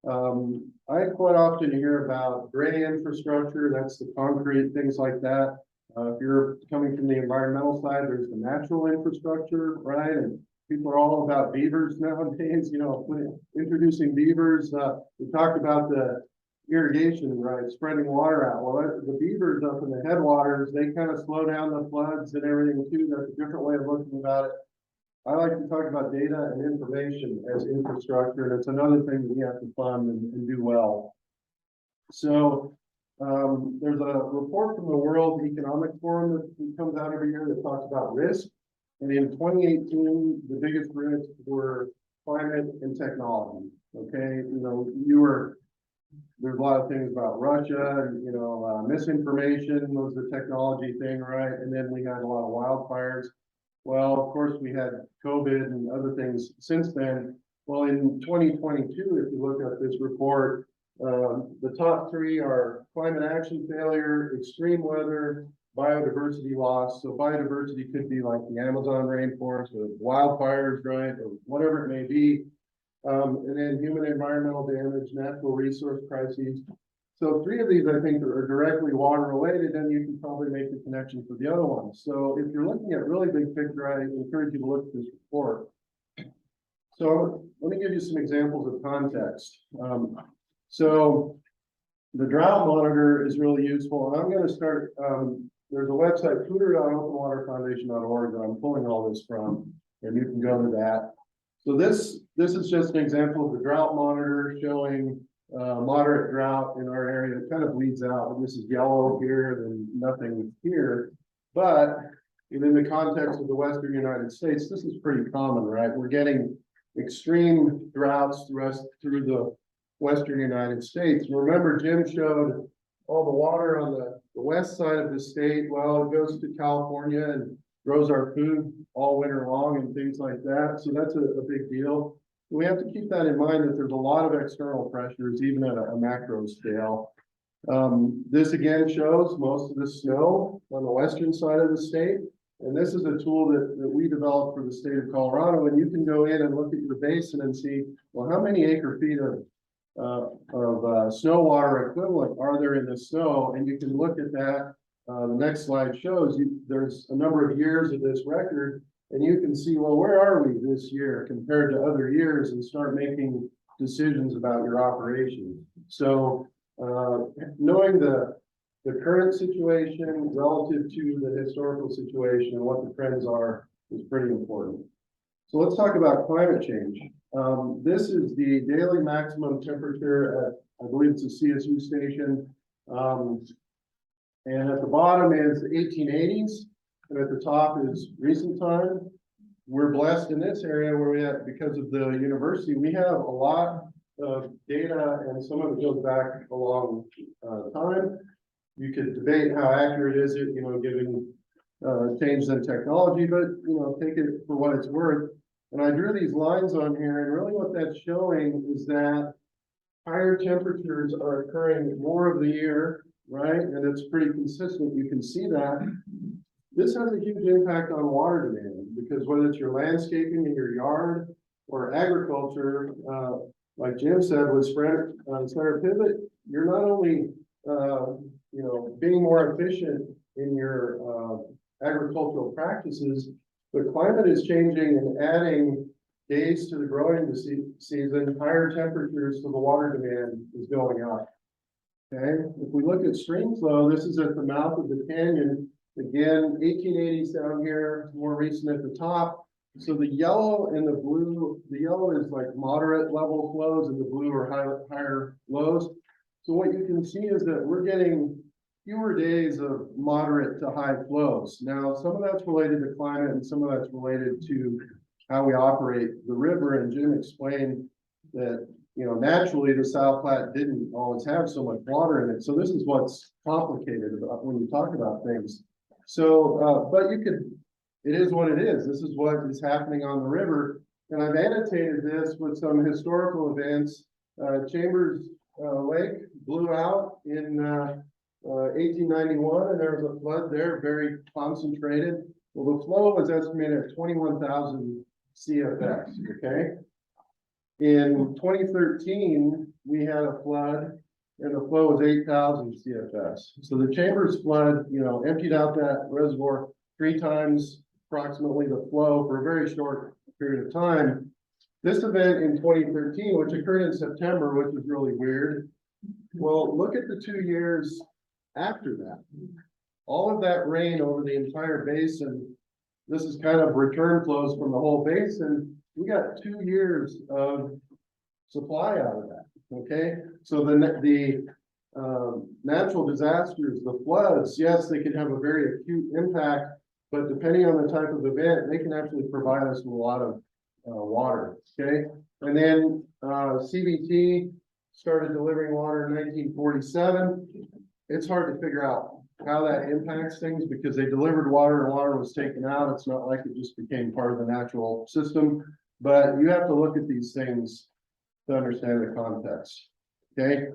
I quite often hear about gray infrastructure, that's the concrete, things like that. If you're coming from the environmental side, there's the natural infrastructure, right? And people are all about beavers nowadays, introducing beavers. We talked about the irrigation, right, spreading water out. Well, the beavers up in the headwaters, they kind of slow down the floods and everything too. That's a different way of looking about it. I like to talk about data and information as infrastructure, and it's another thing that we have to fund and do well. So there's a report from the World Economic Forum that comes out every year that talks about risk. And in 2018, the biggest risks were climate and technology. Okay, there's a lot of things about Russia, misinformation was the technology thing, right? And then we had a lot of wildfires. Well, of course, we had COVID and other things since then. Well, in 2022, if you look at this report, the top three are climate action failure, extreme weather, biodiversity loss. So biodiversity could be like the Amazon rainforest or wildfires, right, or whatever it may be. And then human environmental damage, natural resource crises. So three of these, I think, are directly water related, and you can probably make the connection for the other ones. So if you're looking at really big picture, I encourage you to look at this report. So let me give you some examples of context. So the drought monitor is really useful, and I'm going to start, there's a website, tutor.openwaterfoundation.org, that I'm pulling all this from, and you can go to that. So this is just an example of the drought monitor showing moderate drought in our area. It kind of bleeds out. This is yellow here, then nothing here. But in the context of the Western United States, this is pretty common, right? We're getting extreme droughts through the Western United States. Remember, Jim showed all the water on the west side of the state. Well, it goes to California and grows our food all winter long and things like that. So that's a big deal. We have to keep that in mind, that there's a lot of external pressures, even at a macro scale. This again shows most of the snow on the western side of the state. And this is a tool that we developed for the state of Colorado. And you can go in and look at your basin and see, well, how many acre feet of snow water equivalent are there in the snow? And you can look at that. The next slide shows you there's a number of years of this record, and you can see, well, where are we this year compared to other years, and start making decisions about your operation. So knowing the current situation relative to the historical situation and what the trends are is pretty important. So let's talk about climate change. This is the daily maximum temperature at, I believe it's a CSU station. And at the bottom is 1880s, and at the top is recent time. We're blessed in this area where we have, because of the university, we have a lot of data, and some of it goes back a long time. You could debate how accurate is it, given changes in technology, but take it for what it's worth. And I drew these lines on here, and really what that's showing is that higher temperatures are occurring more of the year, right? And it's pretty consistent. You can see that. This has a huge impact on water demand, because whether it's your landscaping in your yard or agriculture, like Jim said, with center pivot, you're not only being more efficient in your agricultural practices, but climate is changing and adding days to the growing season, higher temperatures, so the water demand is going up. Okay, if we look at stream flow, this is at the mouth of the canyon. Again, 1880s down here, more recent at the top. So the yellow and the blue, the yellow is like moderate level flows, and the blue are higher lows. So what you can see is that we're getting fewer days of moderate to high flows. Now, some of that's related to climate, and some of that's related to how we operate the river. And Jim explained that, naturally the South Platte didn't always have so much water in it. So this is what's complicated about when you talk about things. So, but it is what it is. This is what is happening on the river. And I've annotated this with some historical events. Chambers Lake blew out in 1891, and there was a flood there, very concentrated. Well, the flow was estimated at 21,000 CFS, okay? In 2013, we had a flood, and the flow was 8,000 CFS. So the Chambers flood, emptied out that reservoir 3 times approximately the flow for a very short period of time. This event in 2013, which occurred in September, which was really weird. Well, look at the 2 years after that. All of that rain over the entire basin, this is kind of return flows from the whole basin. We got 2 years of supply out of that, okay? So the natural disasters, the floods, yes, they can have a very acute impact, but depending on the type of event, they can actually provide us with a lot of water, okay? And then CBT started delivering water in 1947. It's hard to figure out how that impacts things because they delivered water and water was taken out. It's not like it just became part of the natural system, but you have to look at these things to understand the context, okay?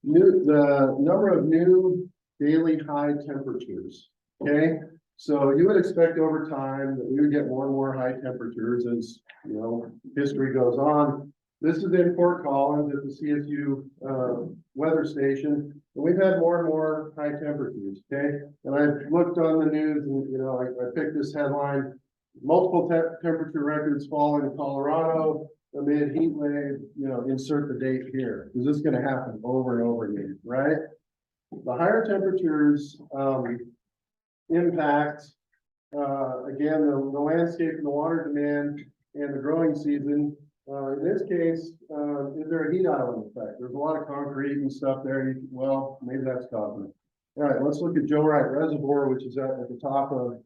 The number of new daily high temperatures, okay? So you would expect over time that we would get more and more high temperatures as, you know, history goes on. This is in Fort Collins at the CSU weather station. And we've had more and more high temperatures, okay? And I've looked on the news and, you know, I picked this headline, multiple temperature records fall in Colorado amid heat wave, you know, insert the date here. Because this is going to happen over and over again, right? The higher temperatures impact, again, the landscape and the water demand and the growing season. In this case, is there a heat island effect? There's a lot of concrete and stuff there. Well, maybe that's causing it. All right, let's look at Joe Wright Reservoir, which is at the top of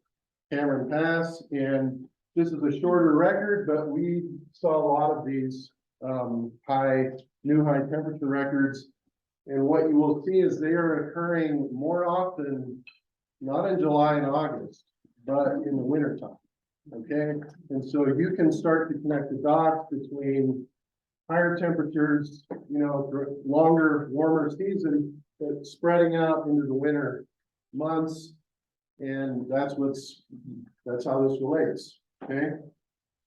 Cameron Pass. And this is a shorter record, but we saw a lot of these new high temperature records. And what you will see is they are occurring more often, not in July and August, but in the wintertime. Okay, and so you can start to connect the dots between higher temperatures, you know, longer, warmer season, but spreading out into the winter months. And that's how this relates. Okay.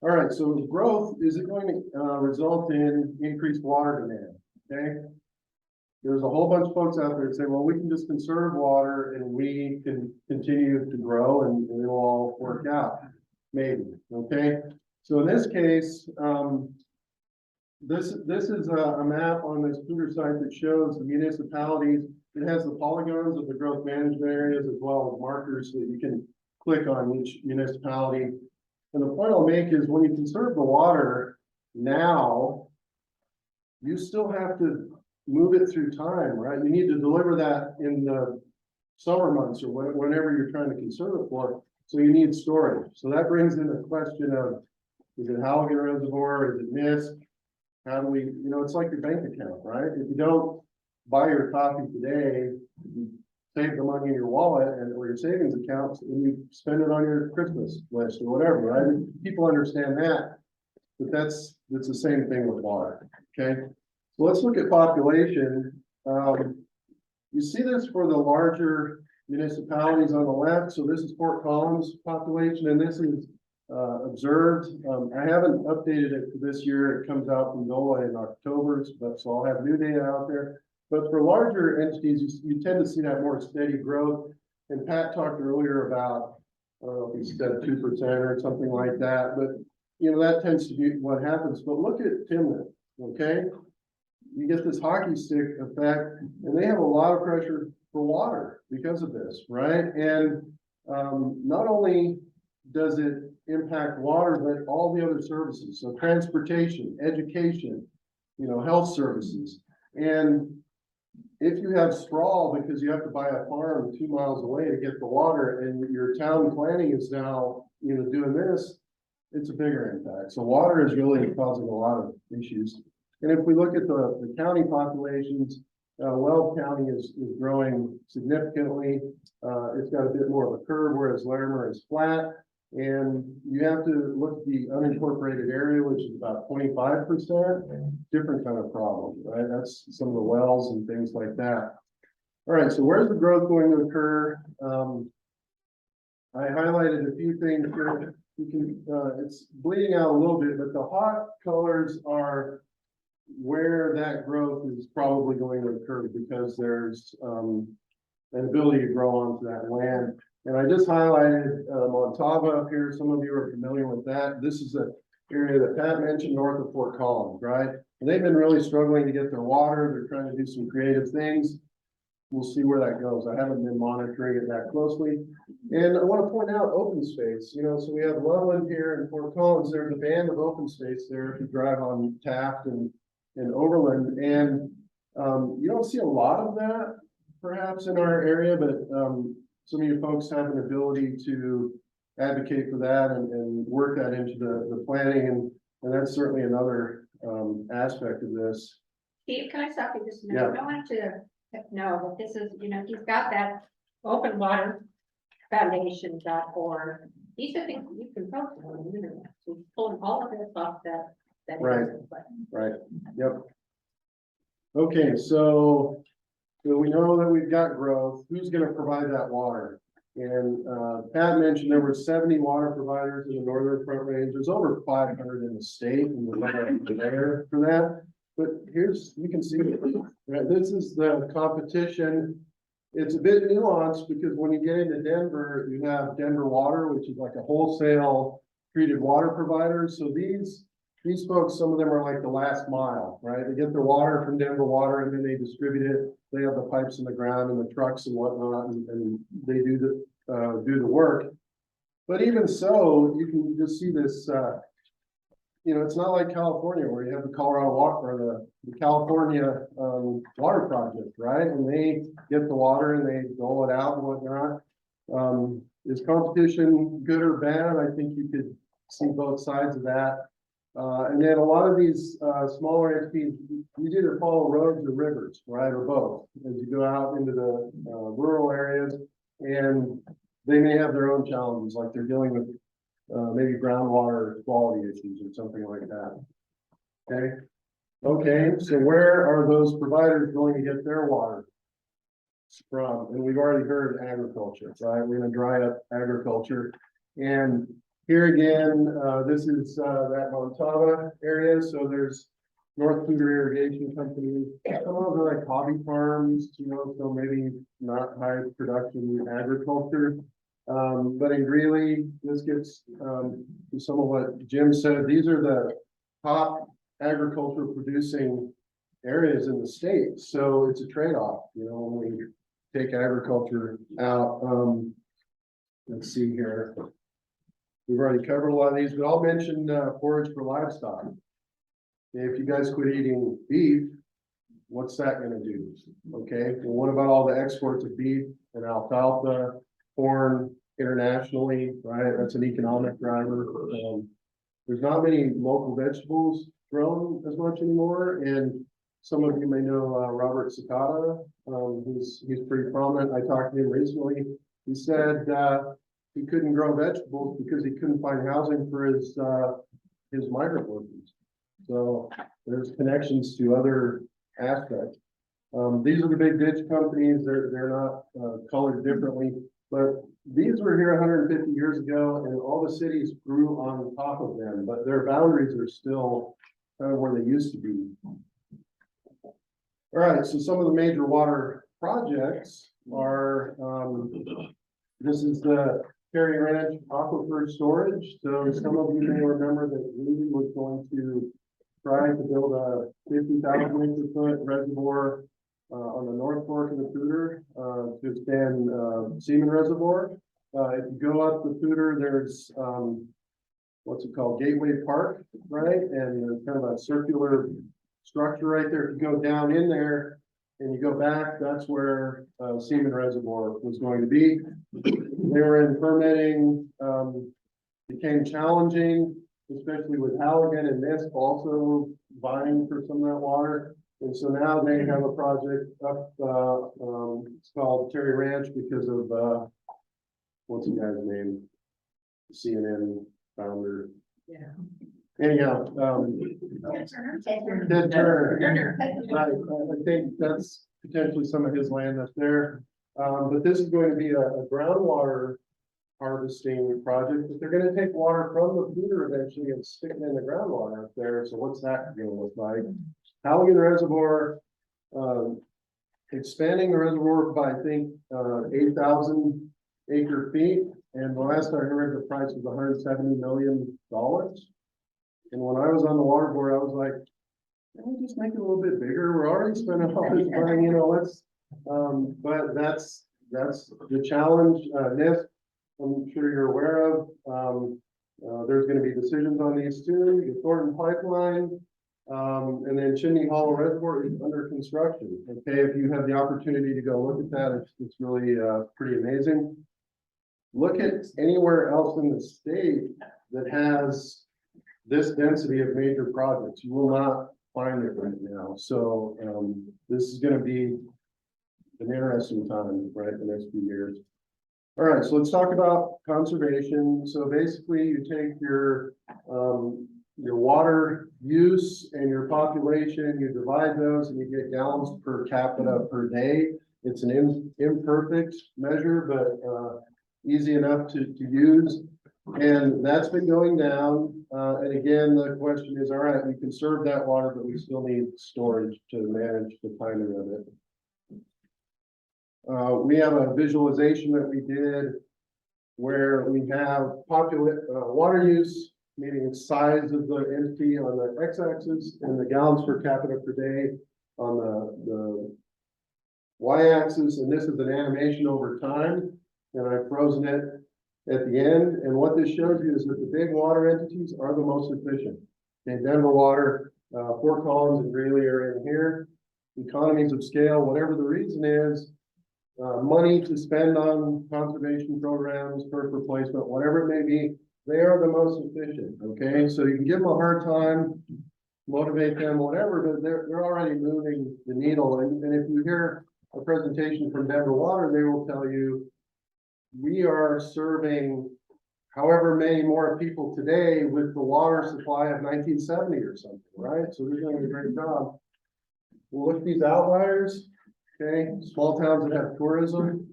All right. So growth, is it going to result in increased water demand? Okay. There's a whole bunch of folks out there that say, well, we can just conserve water and we can continue to grow and it'll all work out. Maybe, okay? So in this case, this is a map on this Tudor site that shows the municipalities. It has the polygons of the growth management areas as well as markers that you can click on each municipality. And the point I'll make is when you conserve the water now, you still have to move it through time, right? You need to deliver that in the summer months or whenever you're trying to conserve it for. So you need storage. So that brings in the question of, is it Halligan Reservoir? Is it mist? How do we, you know, it's like your bank account, right? If you don't buy your coffee today, you save the money in your wallet or your savings account and you spend it on your Christmas list or whatever, right? People understand that, but it's the same thing with water, okay? So let's look at population. You see this for the larger municipalities on the left. So this is Fort Collins population, and this is observed. I haven't updated it for this year. It comes out from NOAA in October, so I'll have new data out there. But for larger entities, you tend to see that more steady growth. And Pat talked earlier about, I don't know if he said 2% or something like that, but you know, that tends to be what happens. But look at Timlin, okay? You get this hockey stick effect, and they have a lot of pressure for water because of this, right? And not only does it impact water, but all the other services. So transportation, education, you know, health services. And if you have sprawl because you have to buy a farm 2 miles away to get the water and your town planning is now, you know, doing this, it's a bigger impact. So water is really causing a lot of issues. And if we look at the county populations, Weld County is growing significantly. It's got a bit more of a curve, whereas Larimer is flat. And you have to look at the unincorporated area, which is about 25%, different kind of problem, right? That's some of the wells and things like that. All right, so where's the growth going to occur? I highlighted a few things here. You can, it's bleeding out a little bit, but the hot colors are where that growth is probably going to occur because there's an ability to grow onto that land. And I just highlighted, Montava up here. Some of you are familiar with that. This is the area that Pat mentioned north of Fort Collins, right? And they've been really struggling to get their water. They're trying to do some creative things. We'll see where that goes. I haven't been monitoring it that closely. And I want to point out open space, so we have Loveland here in Fort Collins. There's a band of open space there if you drive on Taft and Overland. And you don't see a lot of that perhaps in our area, but some of you folks have an ability to advocate for that and work that into the planning. And that's certainly another aspect of this. Steve, can I stop you just a minute? I want you to know that this is, he's got that open water foundation.org. These are things you can post on the internet. So he's pulling all of this off that. Right. Right, yep. Okay, so we know that we've got growth. Who's gonna provide that water? And Pat mentioned there were 70 water providers in the Northern Front Range. There's over 500 in the state, and we're not there for that. But you can see, right, this is the competition. It's a bit nuanced because when you get into Denver, you have Denver Water, which is like a wholesale treated water provider. So these folks, some of them are like the last mile, right? They get their water from Denver Water and then they distribute it. They have the pipes in the ground and the trucks and whatnot, and they do the work. But even so, you can just see this, it's not like California where you have the Colorado Water or the California water project, right? And they get the water and they dole it out and whatnot. Is competition good or bad? I think you could see both sides of that. And then a lot of these smaller entities, you either follow roads or rivers, right, or both, as you go out into the rural areas, and they may have their own challenges, like they're dealing with maybe groundwater quality issues or something like that. Okay, so where are those providers going to get their water from? And we've already heard agriculture, right? We're going to dry up agriculture. And here again, this is that Montana area. So there's North Cougar Irrigation Company. Some of them are like hobby farms, so maybe not high production agriculture. But in Greeley, this gets to some of what Jim said. These are the top agriculture producing areas in the state. So it's a trade-off, when we take agriculture out. Let's see here. We've already covered a lot of these, but I'll mention forage for livestock. If you guys quit eating beef, what's that going to do? Okay, well, what about all the exports of beef and alfalfa, corn internationally, right? That's an economic driver. There's not many local vegetables grown as much anymore, and some of you may know Robert Cicada. He's pretty prominent. I talked to him recently. He said he couldn't grow vegetables because he couldn't find housing for his migrant workers. So there's connections to other aspects. These are the big ditch companies. They're not colored differently, but these were here 150 years ago, and all the cities grew on top of them, but their boundaries are still kind of where they used to be. All right, so some of the major water projects are, this is the Terry Ranch Aquifer Storage. So some of you may remember that Lee was going to try to build a 50,000 acre foot reservoir on the North Fork of the Poudre to expand Seaman Reservoir. If you go up the Poudre, there's what's it called, Gateway Park, right? And there's kind of a circular structure right there. If you go down in there and you go back, that's where Seaman Reservoir was going to be. They were in permitting, became challenging, especially with Halligan and NISP also vying for some of that water. And so now they have a project up, it's called Terry Ranch because of, what's the guy's name? CNN founder. Yeah. Anyhow, Ted Turner. Right, I think that's potentially some of his land up there. But this is going to be a groundwater harvesting project, but they're going to take water from the Poudre eventually and stick it in the groundwater up there. So what's that going to look like? Halligan Reservoir, expanding the reservoir by, I think, 8,000 acre feet, and the last I heard, the price was $170 million. And when I was on the water board, I was like, can we just make it a little bit bigger? We're already spending all this money, let's, but that's the challenge. NIST, I'm sure you're aware of, there's gonna be decisions on these too, the Thornton pipeline, and then Chimney Hollow Reservoir is under construction. Okay, if you have the opportunity to go look at that, it's really, pretty amazing. Look at anywhere else in the state that has this density of major projects. You will not find it right now. So, this is gonna be an interesting time, right, the next few years. All right, so let's talk about conservation. So basically you take your water use and your population, you divide those and you get gallons per capita per day. It's an imperfect measure, but easy enough to use. And that's been going down. And again, the question is, all right, we conserve that water, but we still need storage to manage the timing of it. We have a visualization that we did where we have water use, meaning the size of the entity on the x-axis and the gallons per capita per day on the y-axis. And this is an animation over time. And I've frozen it at the end. And what this shows you is that the big water entities are the most efficient. Okay, Denver Water, Fort Collins and Greeley are in here. Economies of scale, whatever the reason is, money to spend on conservation programs, turf replacement, whatever it may be, they are the most efficient, okay? So you can give them a hard time, motivate them, whatever, but they're already moving the needle. And if you hear a presentation from Denver Water, they will tell you, we are serving however many more people today with the water supply of 1970 or something, right? So they're doing a great job. We'll look at these outliers. Okay, small towns that have tourism,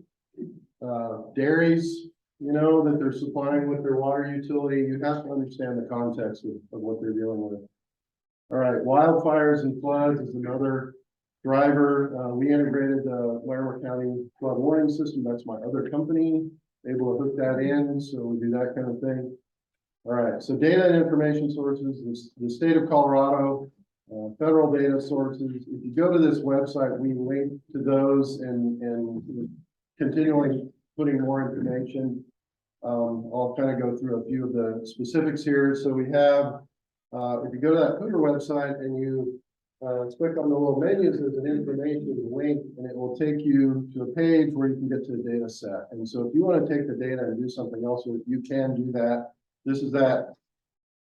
dairies, that they're supplying with their water utility. You have to understand the context of what they're dealing with. All right, wildfires and floods is another driver. We integrated the Larimer County flood warning system. That's my other company, able to hook that in. So we do that kind of thing. All right, so data and information sources, the state of Colorado, federal data sources. If you go to this website, we link to those and continually putting more information. I'll kind of go through a few of the specifics here. So we have, if you go to that Hooter website and you click on the little menus, there's an information link and it will take you to a page where you can get to the data set. And so if you want to take the data and do something else with it, you can do that. This is that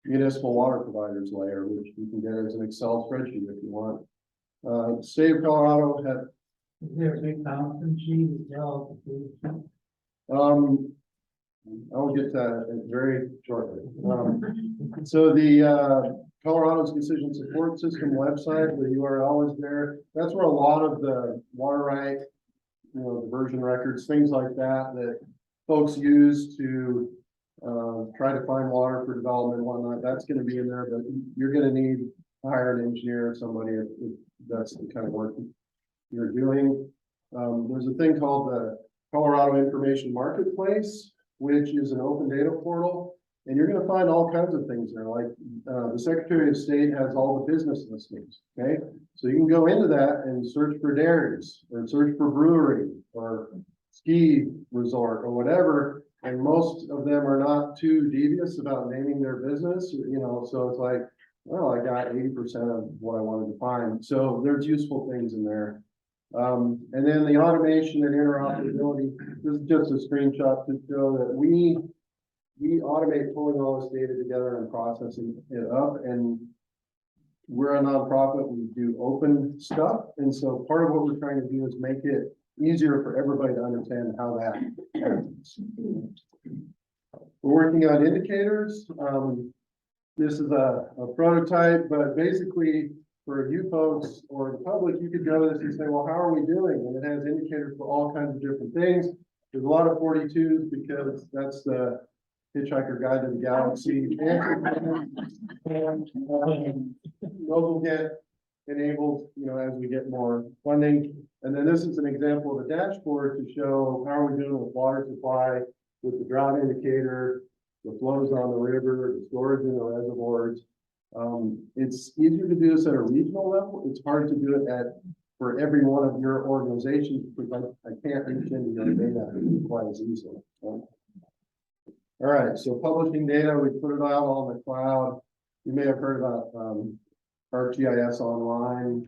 municipal water providers layer, which you can get as an Excel spreadsheet if you want. State of Colorado had. Is there a big balance sheet as well? I'll get to that very shortly. So the Colorado's Decision Support System website, the URL is there. That's where a lot of the water right, diversion records, things like that folks use to try to find water for development and whatnot. That's going to be in there, but you're going to need to hire an engineer or somebody if that's the kind of work you're doing. There's a thing called the Colorado Information Marketplace, which is an open data portal, and you're going to find all kinds of things there. Like the Secretary of State has all the business listings. Okay, so you can go into that and search for dairies or search for brewery or ski resort or whatever. And most of them are not too devious about naming their business, so it's like, well, I got 80% of what I wanted to find. So there's useful things in there. And then the automation and interoperability, this is just a screenshot to show that we automate pulling all this data together and processing it up. And we're a nonprofit, we do open stuff. And so part of what we're trying to do is make it easier for everybody to understand how that happens. We're working on indicators. This is a prototype, but basically for you folks or the public, you could go to this and say, well, how are we doing? And it has indicators for all kinds of different things. There's a lot of 42s because that's the Hitchhiker Guide to the Galaxy. Those will get enabled, as we get more funding. And then this is an example of a dashboard to show how are we doing with water supply, with the drought indicator, the flows on the river, the storage in the reservoirs. It's easier to do this at a regional level. It's hard to do it for every one of your organizations, because I can't reach into your data quite as easily. All right, so publishing data, we put it out on the cloud. You may have heard about ArcGIS Online,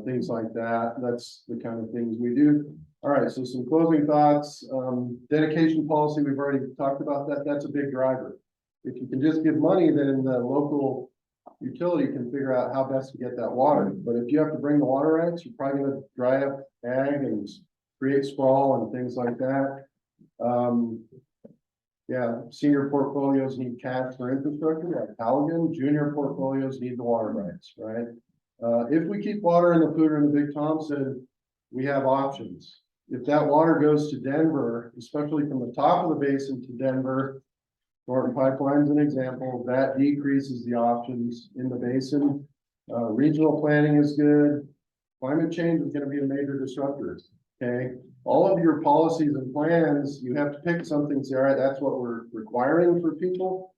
things like that. That's the kind of things we do. All right, so some closing thoughts. Dedication policy, we've already talked about that. That's a big driver. If you can just give money, then the local utility can figure out how best to get that water. But if you have to bring the water rights, you're probably going to dry up ag and create sprawl and things like that. Yeah, senior portfolios need cash for infrastructure, like Halligan. Junior portfolios need the water rights, right? If we keep water in the Poudre and the Big Thompson, we have options. If that water goes to Denver, especially from the top of the basin to Denver, Thornton Pipeline's an example, that decreases the options in the basin. Regional planning is good. Climate change is going to be a major disruptor. Okay. All of your policies and plans, you have to pick something and say, all right, that's what we're requiring for people.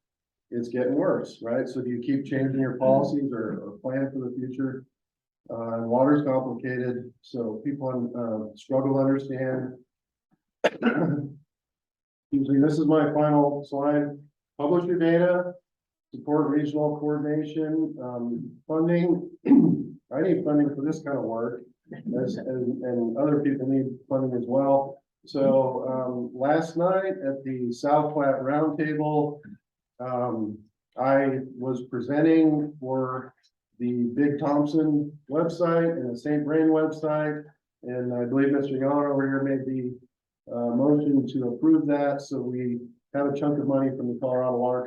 It's getting worse, right? So do you keep changing your policies or plan for the future? Water's complicated, so people struggle to understand. Usually, this is my final slide. Publish your data, support regional coordination, funding. I need funding for this kind of work, and other people need funding as well. So last night at the South Platte Roundtable, I was presenting for the Big Thompson website and the St. Vrain website, and I believe Mr. Yon over here made the motion to approve that. So we have a chunk of money from the Colorado Water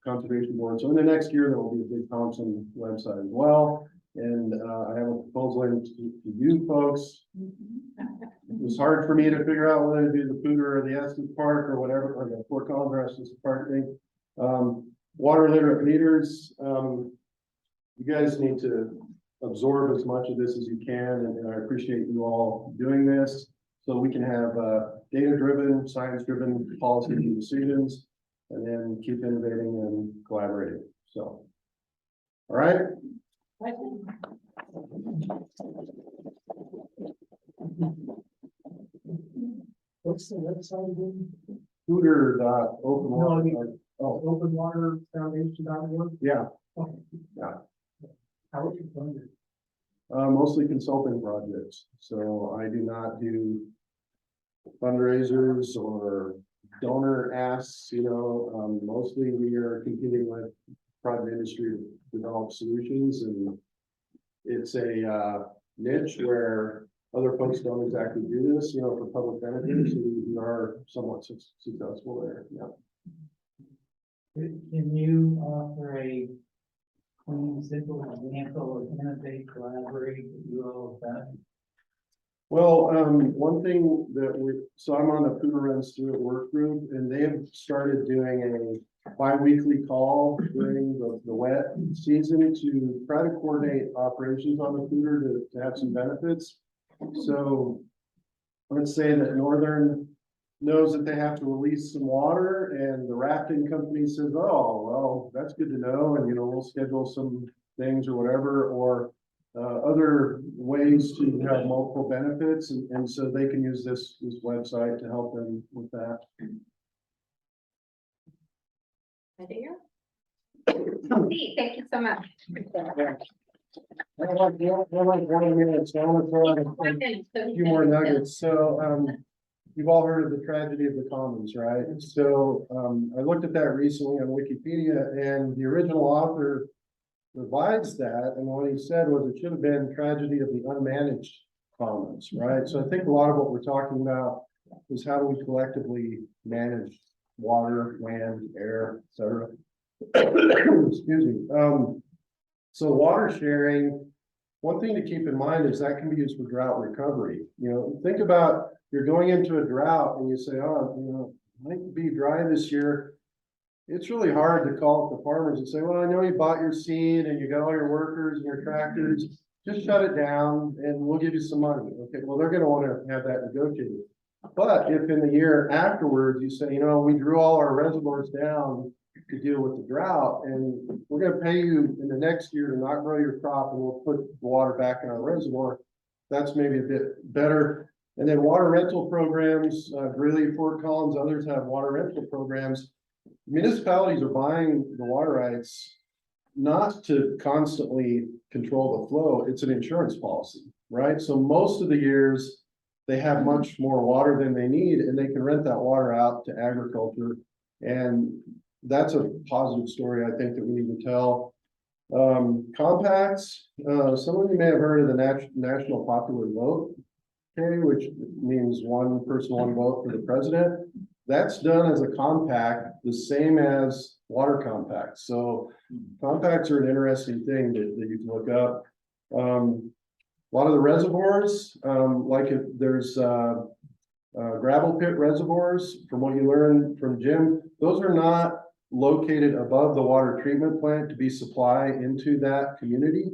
Conservation Board. So in the next year, there will be a Big Thompson website as well. And I have a proposal in to you folks. It was hard for me to figure out whether to do the Poudre or the Estes Park or whatever, or the Fort Collins or Estes Park thing. Water Literate Leaders, you guys need to absorb as much of this as you can, and I appreciate you all doing this so we can have data-driven, science-driven policy decisions, and then keep innovating and collaborating. So, all right. What's the website again? Poudre.openwater. Openwaterfoundation.org? Yeah. Okay. Yeah. How are you funded? Mostly consulting projects. So I do not do fundraisers or donor asks, mostly we are competing with private industry to develop solutions, and it's a niche where other folks don't exactly do this, for public benefit. So we are somewhat successful there. Yeah. Can you offer a clean, simple example of innovate, collaborate that you all have done? Well, one thing so I'm on the Poudre Run Stewart work group, and they have started doing a bi-weekly call during the wet season to try to coordinate operations on the Poudre to have some benefits. So let's say that Northern knows that they have to release some water, and the rafting company says, oh, well, that's good to know, and we'll schedule some things or whatever, or other ways to have multiple benefits, and so they can use this website to help them with that. Thank you so much. I like 1 minute, so I'm gonna throw out a few more nuggets. So you've all heard of the tragedy of the commons, right? So I looked at that recently on Wikipedia, and the original author revised that, and what he said was it should have been tragedy of the unmanaged commons, right? So I think a lot of what we're talking about is how do we collectively manage water, land, air, etc. Excuse me. So water sharing, one thing to keep in mind is that can be used for drought recovery. Think about you're going into a drought and you say, oh, it might be dry this year. It's really hard to call up the farmers and say, well, I know you bought your seed and you got all your workers and your tractors. just shut it down and we'll give you some money. Okay, well, they're gonna wanna have that negotiated. But if in the year afterwards, you say, you know, we drew all our reservoirs down to deal with the drought, and we're gonna pay you in the next year to not grow your crop, and we'll put the water back in our reservoir, that's maybe a bit better. And then water rental programs, Greeley, Fort Collins, others have water rental programs. Municipalities are buying the water rights not to constantly control the flow, it's an insurance policy, right? So most of the years, they have much more water than they need, and they can rent that water out to agriculture. And that's a positive story, I think, that we need to tell. Compacts, some of you may have heard of the National Popular Vote, okay, which means one person, one vote for the president. That's done as a compact, the same as water compacts. So compacts are an interesting thing that you can look up. A lot of the reservoirs, like if there's gravel pit reservoirs, from what you learned from Jim, those are not located above the water treatment plant to be supply into that community.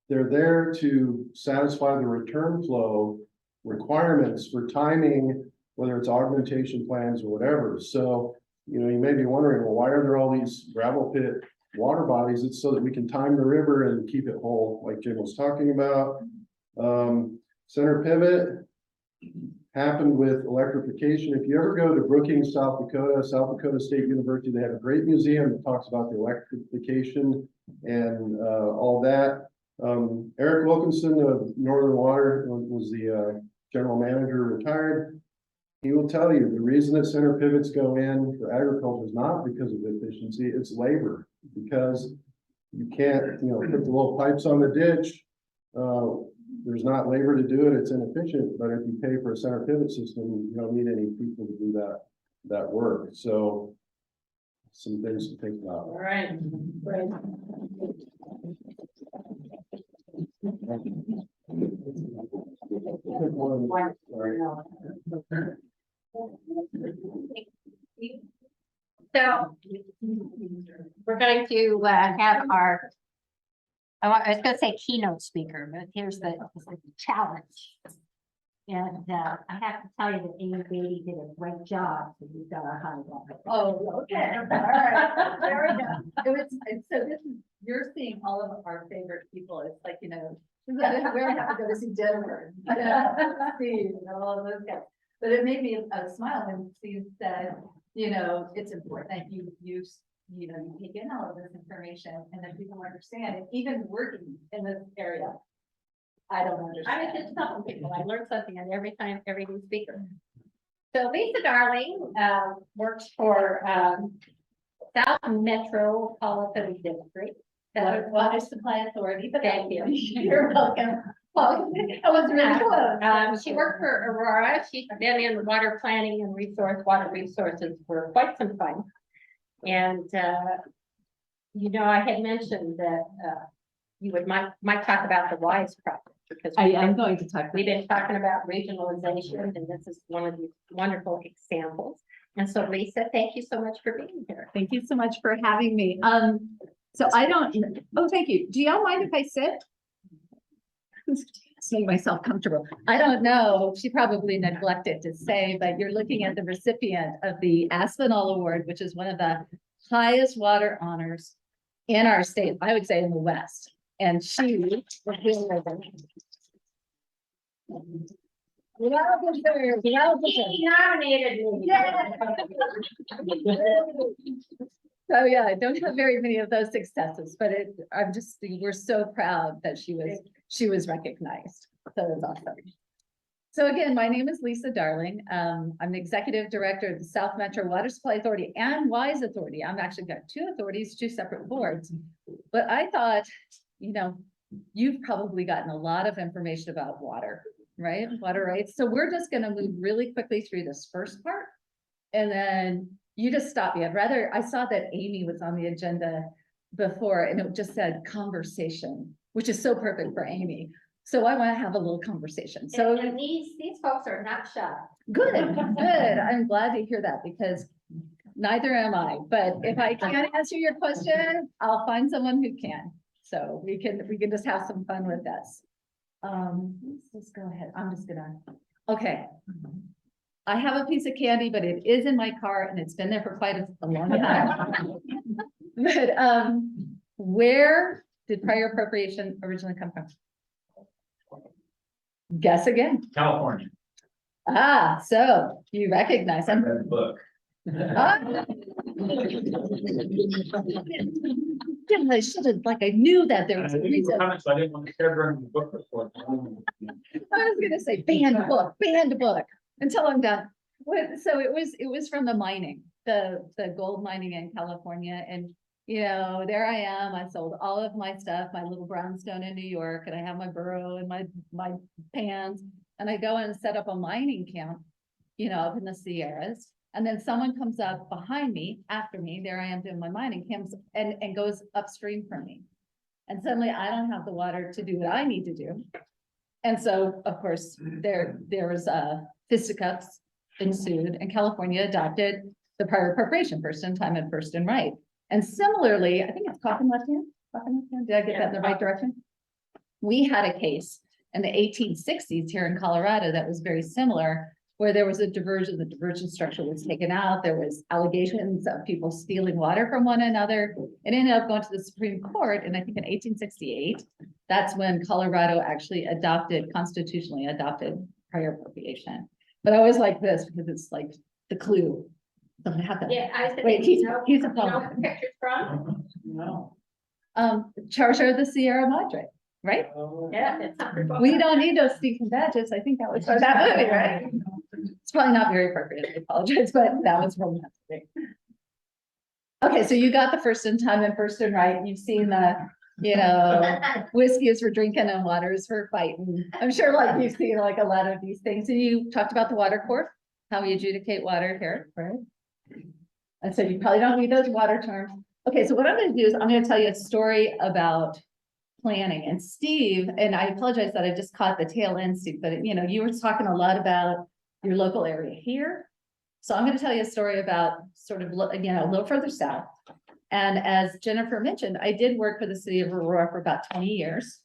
They're there to satisfy the return flow requirements for timing, whether it's augmentation plans or whatever. So, you know, you may be wondering, well, why are there all these gravel pit water bodies? It's so that we can time the river and keep it whole, like Jim was talking about. Center pivot happened with electrification. If you ever go to Brookings, South Dakota State University, they have a great museum that talks about the electrification and all that. Eric Wilkinson of Northern Water was the general manager, retired. He will tell you the reason that center pivots go in for agriculture is not because of efficiency, it's labor. Because you can't, you know, put the little pipes on the ditch. There's not labor to do it, it's inefficient, but if you pay for a center pivot system, you don't need any people to do that work. So some things to think about. All right. Great. So we're going to have our, I was gonna say keynote speaker, but here's the challenge. And I have to tell you that Amy Beatty did a great job, so we've got our highlight. Oh, okay, all right, there we go. So this is, you're seeing all of our favorite people, it's like, you know, we have to go to see Jennifer, Steve, and all of those guys. But it made me smile when Steve said, you know, it's important that you take in all of this information and that people understand, and even working in this area. I don't understand. I was just telling people, I learned something on every new speaker. So Lisa Darling works for South Metropolitan District. Water Supply Authority, but Thank you. you're welcome. Well, I was really close. She worked for Aurora. She's been in water planning and water resources for quite some time. And, you know, I had mentioned that you might talk about the WISE project. Because I'm going to talk. We've been talking about regionalization, and this is one of these wonderful examples. And so Lisa, thank you so much for being here. Thank you so much for having me. So I don't, oh, thank you. Do y'all mind if I sit? Make myself comfortable. I don't know, she probably neglected to say, but you're looking at the recipient of the Aspinall Award, which is one of the highest water honors in our state, I would say in the West. And she was doing Nominated me. So yeah, I don't have very many of those successes, but we're so proud that she was recognized. So it's awesome. So again, my name is Lisa Darling. I'm the executive director of the South Metro Water Supply Authority and WISE Authority. I'm actually got two authorities, two separate boards. But I thought, you know, you've probably gotten a lot of information about water, right? Water rights. So we're just going to move really quickly through this first part. And then you just stop me. I saw that Amy was on the agenda before and it just said conversation, which is so perfect for Amy. So I want to have a little conversation. So and these folks are not shy. good. I'm glad to hear that because neither am I. But if I can't answer your question, I'll find someone who can. So we can just have some fun with this. Let's just go ahead. I'm just gonna, okay. I have a piece of candy, but it is in my car and it's been there for quite a long time. But, where did prior appropriation originally come from? Guess again. California. Ah, so you recognize them. Read the book. Ah. Yeah, I should have, like, I knew that there was a reason. So I didn't want to share during the book report. I was gonna say banned book, until I'm done. So it was from the mining, the gold mining in California, and you know, there I am, I sold all of my stuff, my little brownstone in New York, and I have my burro and my pans, and I go and set up a mining camp, you know, up in the Sierras. And then someone comes up behind me, after me, there I am doing my mining camps, and goes upstream from me. And suddenly I don't have the water to do what I need to do. And so, of course, there was fisticuffs ensued, and California adopted the prior appropriation, first in time and first in right. And similarly, I think it's coffin left hand, did I get that in the right direction? We had a case in the 1860s here in Colorado that was very similar, where there was a diversion, the diversion structure was taken out, there was allegations of people stealing water from one another. It ended up going to the Supreme Court, and I think in 1868, that's when Colorado actually constitutionally adopted prior appropriation. But I always like this because it's like the clue. Don't have that. Yeah, I said. Wait, he's a You know problem. what the picture's from? No. Charger of the Sierra Madre, right? Yeah, it's not. We don't need those stinking badges. I think that was from that movie, right? It's probably not very appropriate. I apologize, but that was from that movie. Okay, so you got the first in time and first in right. You've seen the, you know, whiskey is for drinking and water is for fighting. I'm sure like you've seen like a lot of these things. And you talked about the water court, how we adjudicate water here, right? And so you probably don't need those water terms. Okay, so what I'm going to do is I'm going to tell you a story about planning. And Steve, and I apologize that I just caught the tail end, Steve, but you know, you were talking a lot about your local area here. So I'm going to tell you a story about sort of, you know, a little further south. And as Jennifer mentioned, I did work for the city of Aurora for about 20 years.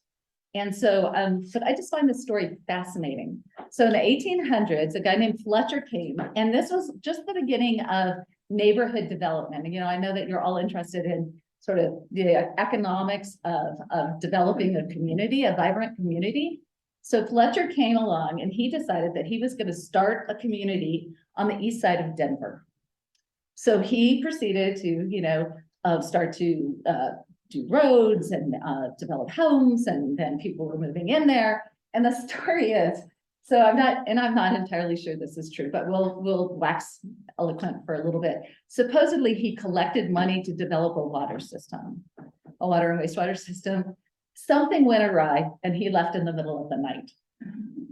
And so, but I just find this story fascinating. So in the 1800s, a guy named Fletcher came, and this was just the beginning of neighborhood development. And, you know, I know that you're all interested in sort of the economics of developing a community, a vibrant community. So Fletcher came along and he decided that he was going to start a community on the east side of Denver. So he proceeded to, you know, start to do roads and develop homes, and then people were moving in there. And the story is, so I'm not entirely sure this is true, but we'll wax eloquent for a little bit. Supposedly he collected money to develop a water system, a water and wastewater system. Something went awry and he left in the middle of the night.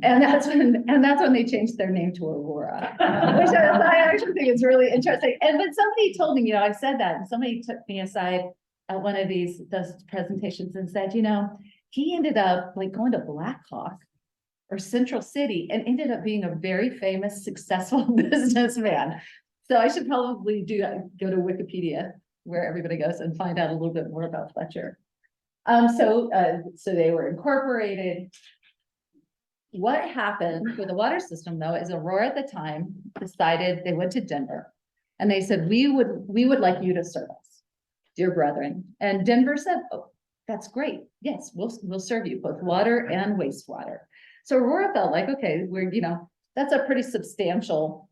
And that's when they changed their name to Aurora, which I actually think is really interesting. And when somebody told me, you know, I said that, and somebody took me aside at one of those presentations and said, you know, he ended up like going to Blackhawk or Central City and ended up being a very famous, successful businessman. So I should probably go to Wikipedia, where everybody goes, and find out a little bit more about Fletcher. So they were incorporated. What happened with the water system, though, is Aurora at the time decided, they went to Denver and they said, we would like you to serve us, dear brethren. And Denver said, oh, that's great. Yes, we'll serve you both water and wastewater. So Aurora felt like, okay, you know, that's a pretty substantial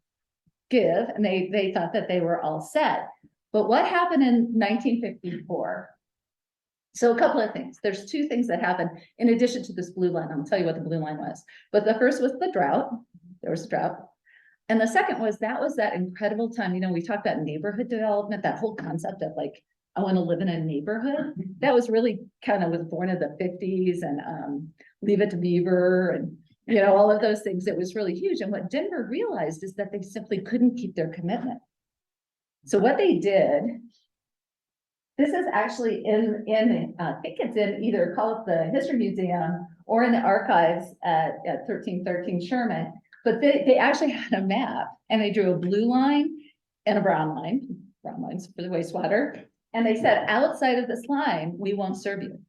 give. And they thought that they were all set. But what happened in 1954? So a couple of things. There's two things that happened in addition to this blue line. I'll tell you what the blue line was. But the first was the drought. There was a drought. And the second was that incredible time. You know, we talked about neighborhood development, that whole concept of like, I want to live in a neighborhood. That was really was born in the 50s, and Leave It to Beaver and, you know, all of those things. It was really huge. And what Denver realized is that they simply couldn't keep their commitment. So what they did, this is actually in I think it's in either, call it the History Museum or in the archives at 1313 Sherman, but they actually had a map and they drew a blue line and a brown lines for the wastewater. And they said, outside of this line, we won't serve you.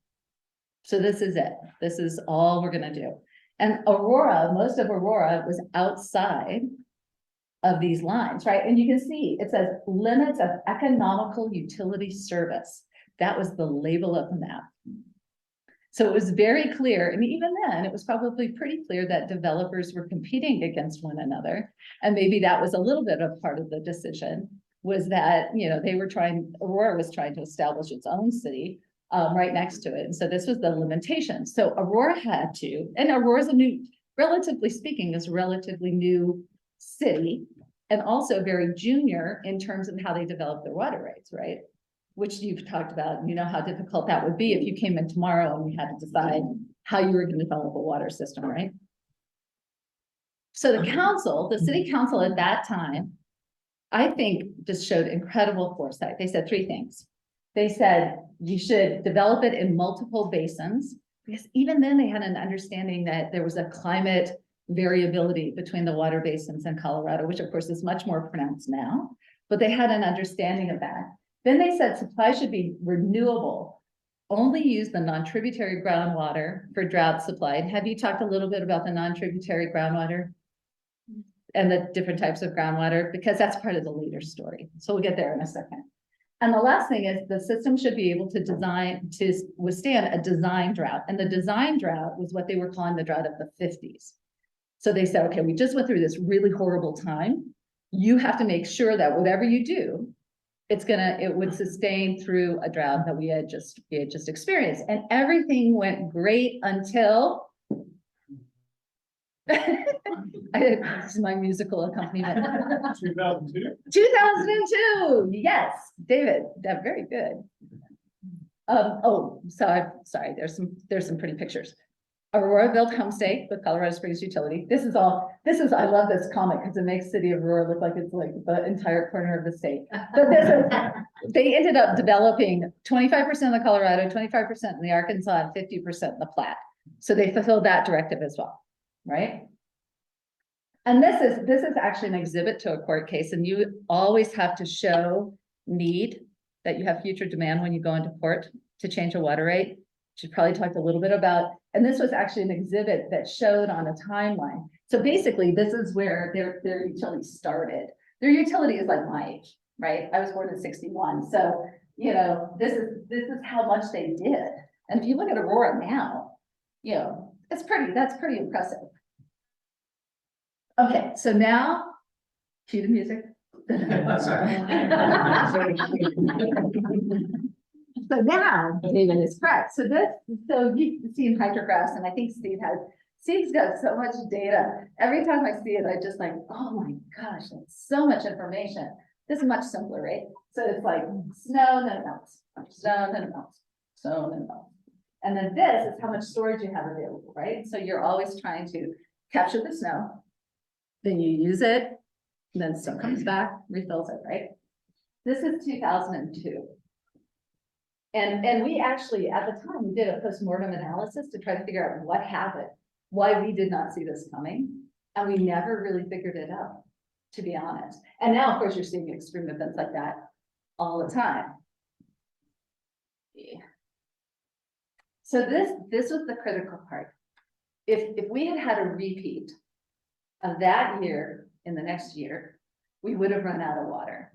So this is it. This is all we're gonna do. And Aurora, most of Aurora was outside of these lines, right? And you can see, it says limits of economical utility service. That was the label of the map. So it was very clear, and even then, it was probably pretty clear that developers were competing against one another. And maybe that was a little bit of part of the decision, was that, Aurora was trying to establish its own city right next to it. And so this was the limitation. So Aurora had to, and Aurora's a new, relatively speaking, is a relatively new city, and also very junior in terms of how they develop their water rights, right? Which you've talked about, you know how difficult that would be if you came in tomorrow and you had to decide how you were going to develop a water system, right? So the council, the city council at that time, I think just showed incredible foresight. They said three things. They said you should develop it in multiple basins, because even then they had an understanding that there was a climate variability between the water basins in Colorado, which of course is much more pronounced now, but they had an understanding of that. Then they said supply should be renewable, only use the non-tributary groundwater for drought supply. Have you talked a little bit about the non-tributary groundwater and the different types of groundwater? Because that's part of the leader story. So we'll get there in a second. And the last thing is the system should be able to withstand a design drought. And the design drought was what they were calling the drought of the 50s. So they said, okay, we just went through this really horrible time. You have to make sure that whatever you do, it would sustain through a drought that we had just experienced. And everything went great until this is my musical accompaniment. 2002? 2002, yes, David, that very good. Sorry, there's some pretty pictures. Aurora built Homestay with Colorado Springs Utility. I love this comic because it makes City of Aurora look like it's like the entire corner of the state. But they ended up developing 25% of the Colorado, 25% in the Arkansas, and 50% in the Platte. So they fulfilled that directive as well, right? And this is actually an exhibit to a court case, and you always have to show need, that you have future demand when you go into court to change a water rate. She probably talked a little bit about, and this was actually an exhibit that showed on a timeline. So basically, this is where their utility started. Their utility is like my age, right? I was born in 61. So, this is how much they did. And if you look at Aurora now, that's pretty impressive. Okay, so now, cue the music. So now David is correct. So you've seen hydrographs, and I think Steve's got so much data. Every time I see it, I just like, oh my gosh, that's so much information. This is much simpler, right? So it's like snow, then it melts, snow, then it melts, snow, then it melts. And then this is how much storage you have available, right? So you're always trying to capture the snow, then you use it, then snow comes back, refills it, right? This is 2002. And we actually, at the time, we did a postmortem analysis to try to figure out what happened, why we did not see this coming. And we never really figured it out, to be honest. And now, of course, you're seeing extreme events like that all the time. Yeah. So this was the critical part. If we had had a repeat of that year in the next year, we would have run out of water.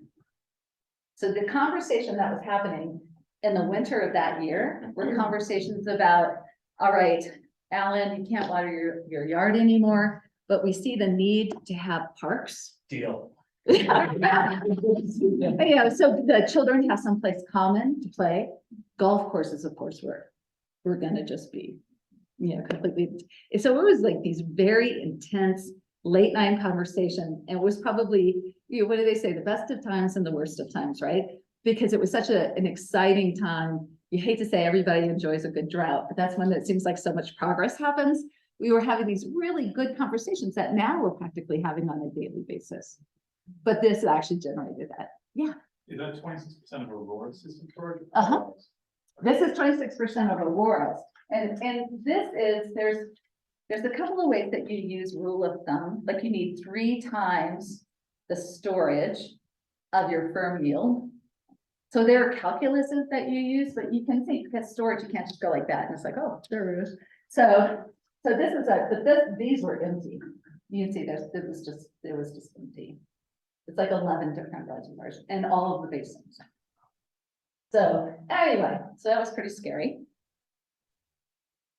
So the conversation that was happening in the winter of that year were conversations about, all right, Alan, you can't water your yard anymore, but we see the need to have parks. Deal. So the children have someplace common to play. Golf courses, of course, we're gonna just be, completely. So it was like these very intense late night conversation, and it was probably, what do they say? The best of times and the worst of times, right? Because it was such an exciting time. You hate to say everybody enjoys a good drought, but that's when it seems like so much progress happens. We were having these really good conversations that now we're practically having on a daily basis. But this actually generated that. Yeah. Is that 26% of Aurora's system storage? This is 26% of Aurora's. And this is, there's a couple of ways that you use rule of thumb, like you need 3 times the storage of your firm yield. So there are calculuses that you use, but you can think, because storage, you can't just go like that, and it's like, oh, there it is. So this is these were empty. You can see it was just empty. It's like 11 different reservoirs and all of the basins. So anyway, so that was pretty scary.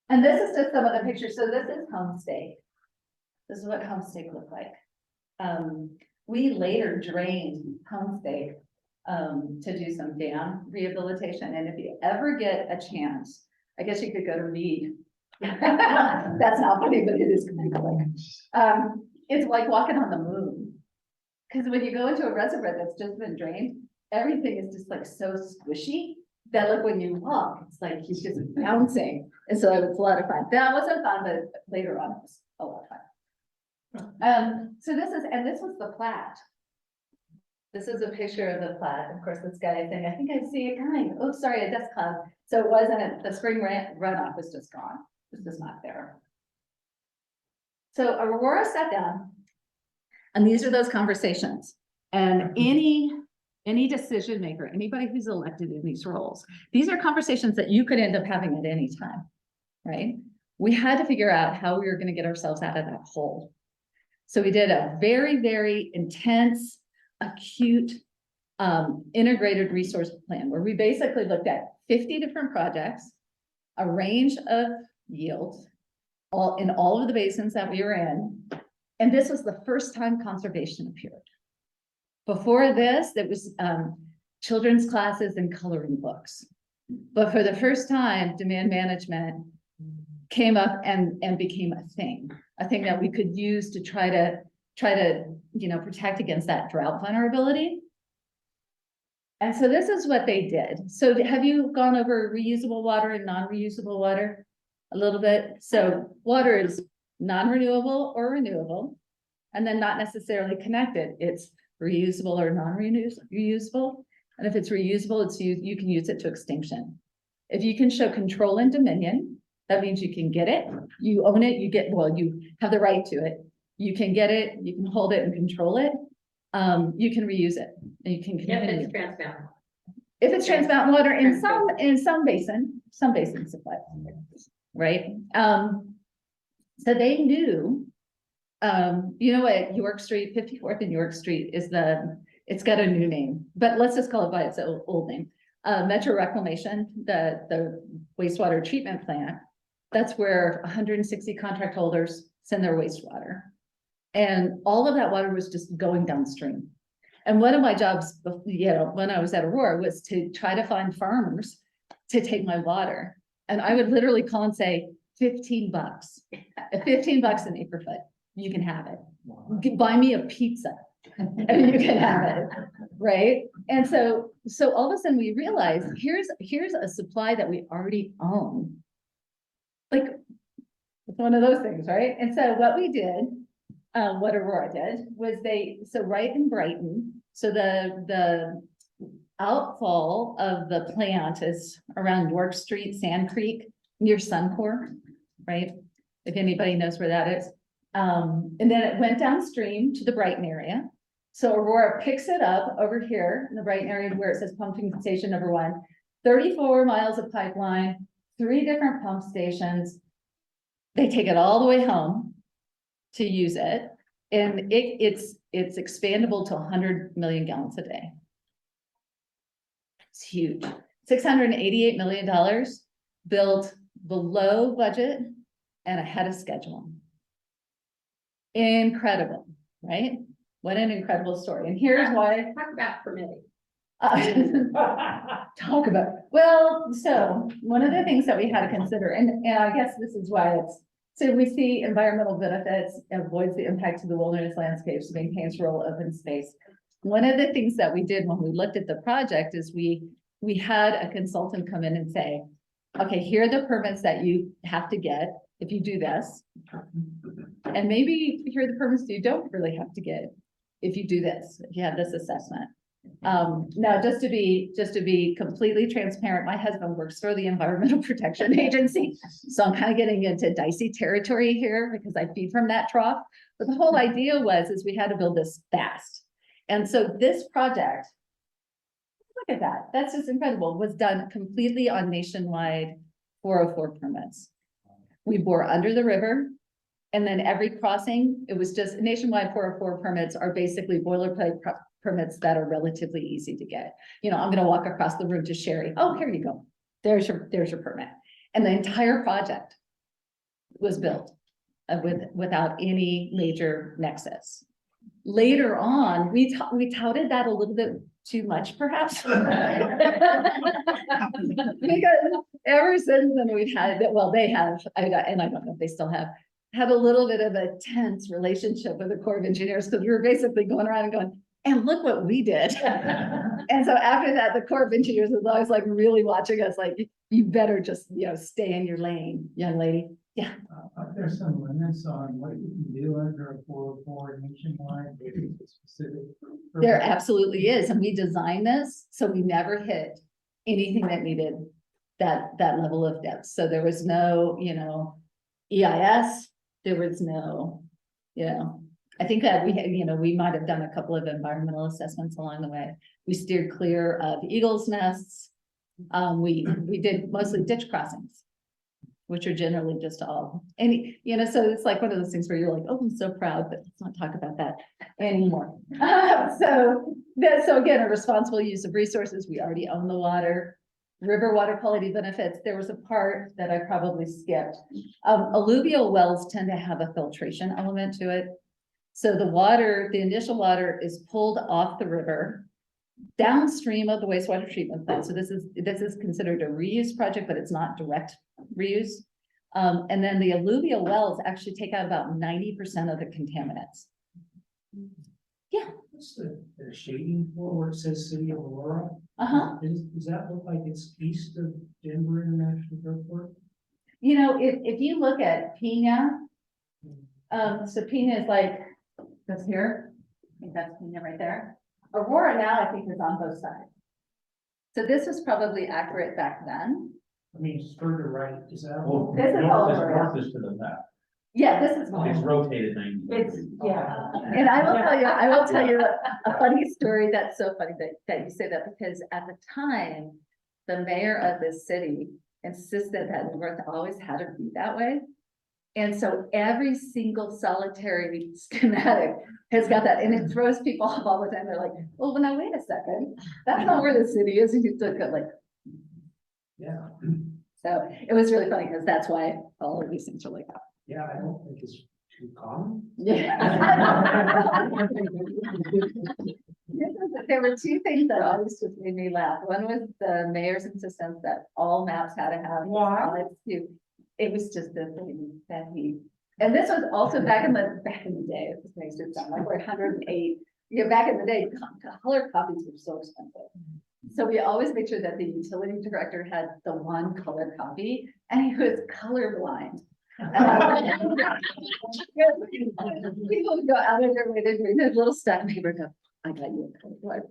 And this is just some of the pictures. So this is Homestake. This is what Homestake looked like. We later drained Homestake to do some dam rehabilitation. And if you ever get a chance, I guess you could go to Reed. That's not funny, but it is kind of like, it's like walking on the moon. Because when you go into a reservoir that's just been drained, everything is just like so squishy that like when you walk, it's like he's just bouncing. And so it was a lot of fun. That wasn't fun, but later on it was a lot of fun. So this was the Platte. This is a picture of the Platte. Of course, this guy saying, I think I see it coming. Oh, sorry, a dust cloud. So it wasn't, the spring runoff was just gone. It was just not there. So Aurora sat down, and these are those conversations. And any decision maker, anybody who's elected in these roles, these are conversations that you could end up having at any time, right? We had to figure out how we were going to get ourselves out of that hole. So we did a very, very intense, acute, integrated resource plan where we basically looked at 50 different projects, a range of yields, in all of the basins that we were in. And this was the first time conservation appeared. Before this, there was children's classes and coloring books. But for the first time, demand management came up and became a thing that we could use to try to protect against that drought vulnerability. And so this is what they did. So have you gone over reusable water and non-reusable water a little bit? So water is non-renewable or renewable, and then not necessarily connected. It's reusable or non-reusable. And if it's reusable, you can use it to extinction. If you can show control and dominion, that means you can get it, you own it, you have the right to it. You can get it, you can hold it and control it. You can reuse it, and you can continue. If it's transparent. If it's transparent water in some basins supply, right? So they knew, you know what, York Street, 54th and York Street it's got a new name, but let's just call it by its old name. Metro Reclamation, the wastewater treatment plant, that's where 160 contract holders send their wastewater. And all of that water was just going downstream. And one of my jobs, when I was at Aurora, was to try to find farmers to take my water. And I would literally call and say, $15, $15 an acre foot, you can have it. You can buy me a pizza and you can have it, right? And so all of a sudden we realized here's a supply that we already own. Like, it's one of those things, right? And so what we did, what Aurora did was right in Brighton, so the outfall of the plant is around York Street, Sand Creek, near Suncor, right? If anybody knows where that is. And then it went downstream to the Brighton area. So Aurora picks it up over here in the Brighton area where it says pumping station number 1, 34 miles of pipeline, 3 different pump stations. They take it all the way home to use it. And it's expandable to 100 million gallons a day. It's huge. $688 million built below budget and ahead of schedule. Incredible, right? What an incredible story. And here's why. Talk about permitting. Talk about, well, so one of the things that we had to consider, and I guess this is why so we see environmental benefits, avoids the impact to the wilderness landscapes, maintains rural open space. One of the things that we did when we looked at the project is we had a consultant come in and say, okay, here are the permits that you have to get if you do this. And maybe here are the permits you don't really have to get if you do this, if you have this assessment. Now, just to be completely transparent, my husband works for the Environmental Protection Agency. So I'm kind of getting into dicey territory here because I feed from that trough. But the whole idea is we had to build this fast. And so this project, look at that. That's just incredible. Was done completely on nationwide 404 permits. We bore under the river. And then every crossing, it was just nationwide 404 permits are basically boilerplate permits that are relatively easy to get. You know, I'm gonna walk across the room to Sherry. Oh, here you go. There's your permit. And the entire project was built without any major nexus. Later on, we touted that a little bit too much, perhaps. Because ever since then, we've had that, well, they have, and I don't know if they still have, had a little bit of a tense relationship with the Corps of Engineers, because we were basically going around and going, and look what we did. And so after that, the Corps of Engineers was always like really watching us, like, you better just, you know, stay in your lane, young lady. Yeah. Are there some limits on what you can do under a 404 nationwide? Specific? There absolutely is, and we designed this, so we never hit anything that needed that level of depth. So there was no, you know, EIS, there was no, you know, I think that we had, you know, we might have done a couple of environmental assessments along the way. We steered clear of eagles' nests. We did mostly ditch crossings, which are generally just all any, you know, so it's like one of those things where you're like, oh, I'm so proud, but let's not talk about that anymore. So again, a responsible use of resources. We already own the water. River water quality benefits. There was a part that I probably skipped. Alluvial wells tend to have a filtration element to it. So the water, the initial water is pulled off the river downstream of the wastewater treatment plant. So this is considered a reuse project, but it's not direct reuse. And then the alluvial wells actually take out about 90% of the contaminants. Yeah. What's the shading for where it says City of Aurora? Does that look like it's east of Denver International Airport? You know, if you look at Pina, so Pina is like this here. I think that's Pina right there. Aurora now, I think, is on both sides. So this was probably accurate back then. I mean, it's further right, is that? Well, This is all over. north is to the left. Yeah, this is. It's rotated 90 It's, degrees. yeah, and I will tell you a funny story. That's so funny that you say that, because at the time, the mayor of this city insisted that North always had to be that way. And so every single solitary schematic has got that, and it throws people off all the time. They're like, well, now wait a second, that's not where the city is. And you still go like, Yeah, so it was really funny, because that's why all of these things are like that. yeah, I don't think it's too common. Yeah. There were two things that always just made me laugh. One was the mayor's insistence that all maps had to have. Why? It was just the thing that and this was also back in the day. This makes it sound like we're 108. You know, back in the day, color copies were so expensive. So we always made sure that the utility director had the one color copy, and he was colorblind. People would go out of their way to do this little stuff, and he would go, I got you a colorblind.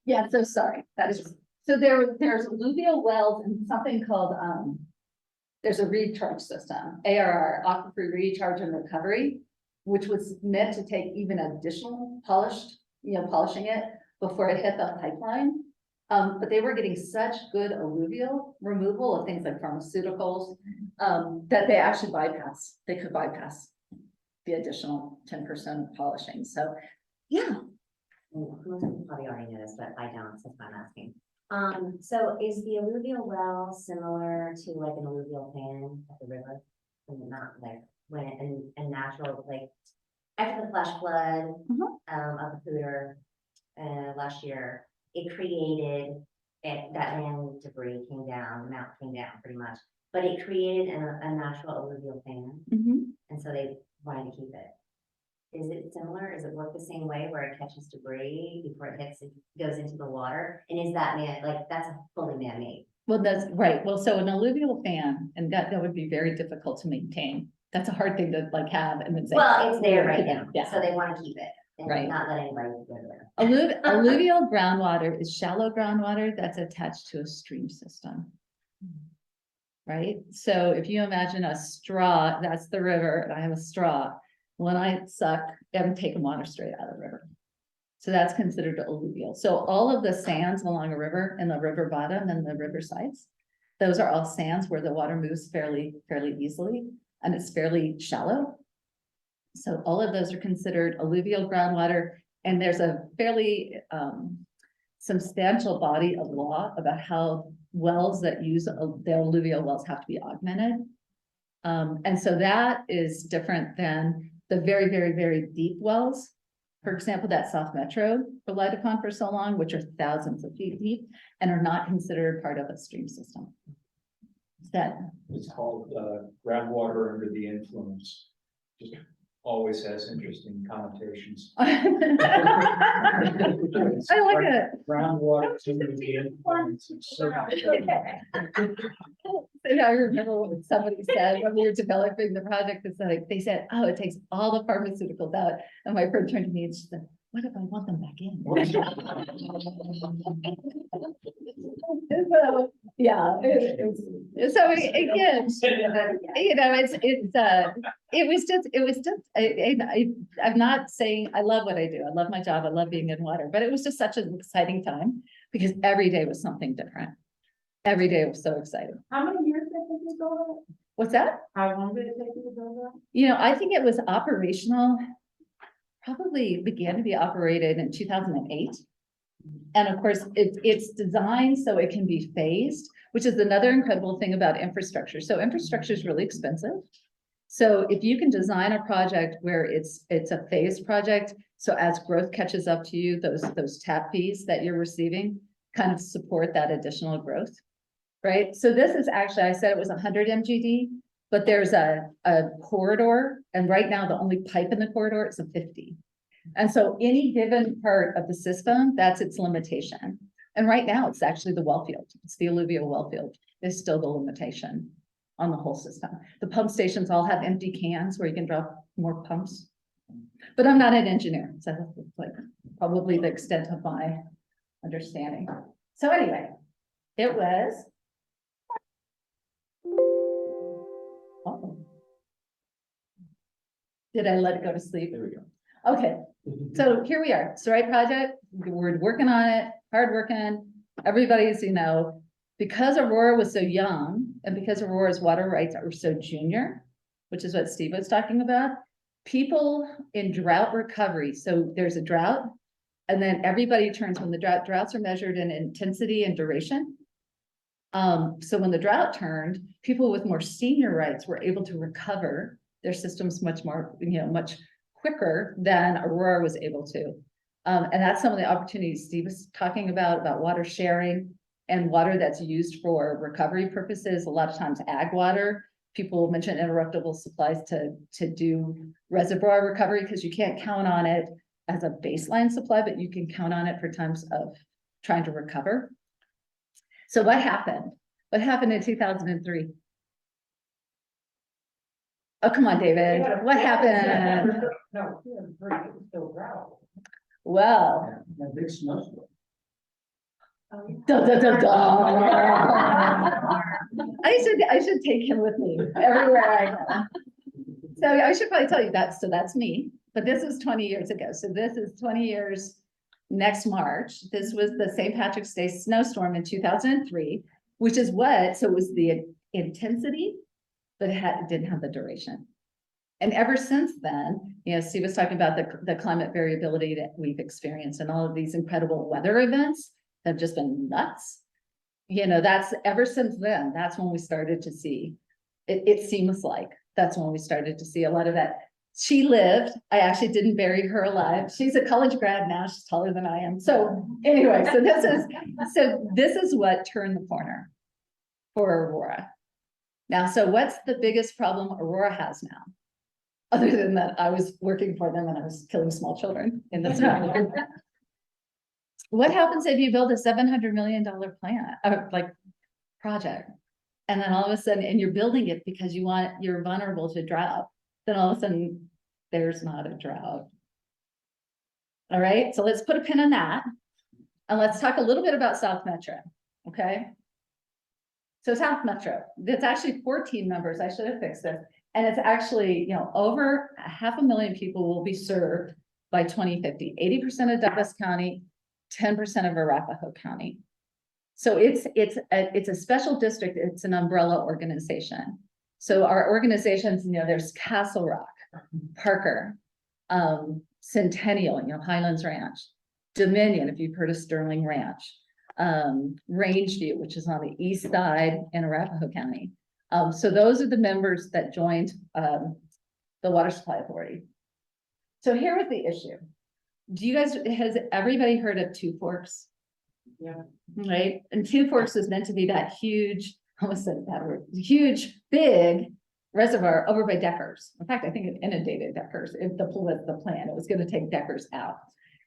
Yeah, so sorry. That is, so there's alluvial wells and something called, there's a recharge system, ARR, aquifer recharge and recovery, which was meant to take even additional polishing it before it hit the pipeline. But they were getting such good alluvial removal of things like pharmaceuticals, that they actually could bypass the additional 10% polishing. So, yeah. Most people probably already know this, but I don't, so that's why I'm asking. So is the alluvial well similar to like an alluvial fan at the river? And not like when a natural, like after the flash flood of the Pooter last year, it created that land debris came down, the mountain came down pretty much, but it created a natural alluvial fan. And so they wanted to keep it. Is it similar? Does it work the same way where it catches debris before it goes into the water? And is that that's a fully man-made? Well, that's right. Well, so an alluvial fan, and that would be very difficult to maintain. That's a hard thing to have and then say. Well, it's there right now, yeah. So they want to keep it and Right. not let anybody go there. Alluvial groundwater is shallow groundwater that's attached to a stream system. Right? So if you imagine a straw, that's the river, and I have a straw. when I suck and take water straight out of the river. So that's considered alluvial. So all of the sands along a river and the river bottom and the river sides, those are all sands where the water moves fairly easily and it's fairly shallow. So all of those are considered alluvial groundwater, and there's a fairly substantial body of law about how wells that use the alluvial wells have to be augmented. And so that is different than the very deep wells. For example, that South Metro relied upon for so long, which are thousands of feet deep and are not considered part of a stream system. That It's called groundwater under the influence. Just always has interesting connotations. I like it. Groundwater under the influence. It's so- And I remember when somebody said, when we were developing the project, it's like, they said, oh, it takes all the pharmaceuticals out. And my friend turned to me and she said, what if I want them back in? So, yeah, so again, you know, I'm not saying, I love what I do. I love my job. I love being in water, but it was just such an exciting time because every day was something different. Every day was so exciting. How many years did it take you to build it? What's that? How long did it take you to build it? You know, I think it was operational, probably began to be operated in 2008. And of course, it's designed so it can be phased, which is another incredible thing about infrastructure. So infrastructure is really expensive. So if you can design a project where it's a phased project, so as growth catches up to you, those tap fees that you're receiving kind of support that additional growth, right? So this is actually, I said it was 100 MGD, but there's a corridor, and right now the only pipe in the corridor is a 50. And so any given part of the system, that's its limitation. And right now it's actually the well field. It's the alluvial well field is still the limitation on the whole system. The pump stations all have empty cans where you can drop more pumps. But I'm not an engineer, so that's like probably the extent of my understanding. So anyway, it was. Oh. Did I let it go to sleep? There we go. Okay, so here we are. It's the right project. We're working on it, hard working. Everybody's, you know, because Aurora was so young and because Aurora's water rights are so junior, which is what Steve was talking about, people in drought recovery. So there's a drought and then everybody turns when the droughts are measured in intensity and duration. So when the drought turned, people with more senior rights were able to recover their systems much more, you know, much quicker than Aurora was able to. And that's some of the opportunities Steve was talking about water sharing and water that's used for recovery purposes. A lot of times ag water, people mention interruptible supplies to do reservoir recovery because you can't count on it as a baseline supply, but you can count on it for times of trying to recover. So what happened? What happened in 2003? Oh, come on, David. What happened? No, it was still drought. Well. That big snowstorm. Da, da, da, da. I should take him with me everywhere I go. So I should probably tell you that. So that's me, but this was 20 years ago. So this is 20 years next March. This was the St. Patrick's Day snowstorm in 2003, which is what, so it was the intensity, but it didn't have the duration. And ever since then, you know, Steve was talking about the climate variability that we've experienced and all of these incredible weather events have just been nuts. You know, that's ever since then, that's when we started to see, it seems like that's when we started to see a lot of that. She lived, I actually didn't bury her alive. She's a college grad now, she's taller than I am. So anyway, so this is what turned the corner for Aurora. Now, so what's the biggest problem Aurora has now? Other than that, I was working for them and I was killing small children in the snow. What happens if you build a $700 million plant, project, and then all of a sudden, and you're building it because you're vulnerable to drought, then all of a sudden there's not a drought. All right, so let's put a pin in that. And let's talk a little bit about South Metro, okay? So South Metro, it's actually 14 members. I should have fixed this. And it's actually, over 500,000 people will be served by 2050, 80% of Douglas County, 10% of Arapahoe County. So it's a special district, it's an umbrella organization. So our organizations, there's Castle Rock, Parker, Centennial, Highlands Ranch, Dominion, if you've heard of Sterling Ranch, Rangeview, which is on the east side in Arapahoe County. So those are the members that joined the Water Supply Authority. So here was the issue. Has everybody heard of Two Forks? Yeah. Right, and Two Forks is meant to be that huge, I almost said that word, huge, big reservoir over by Deckers. In fact, I think it inundated Deckers. If the plan, it was going to take Deckers out.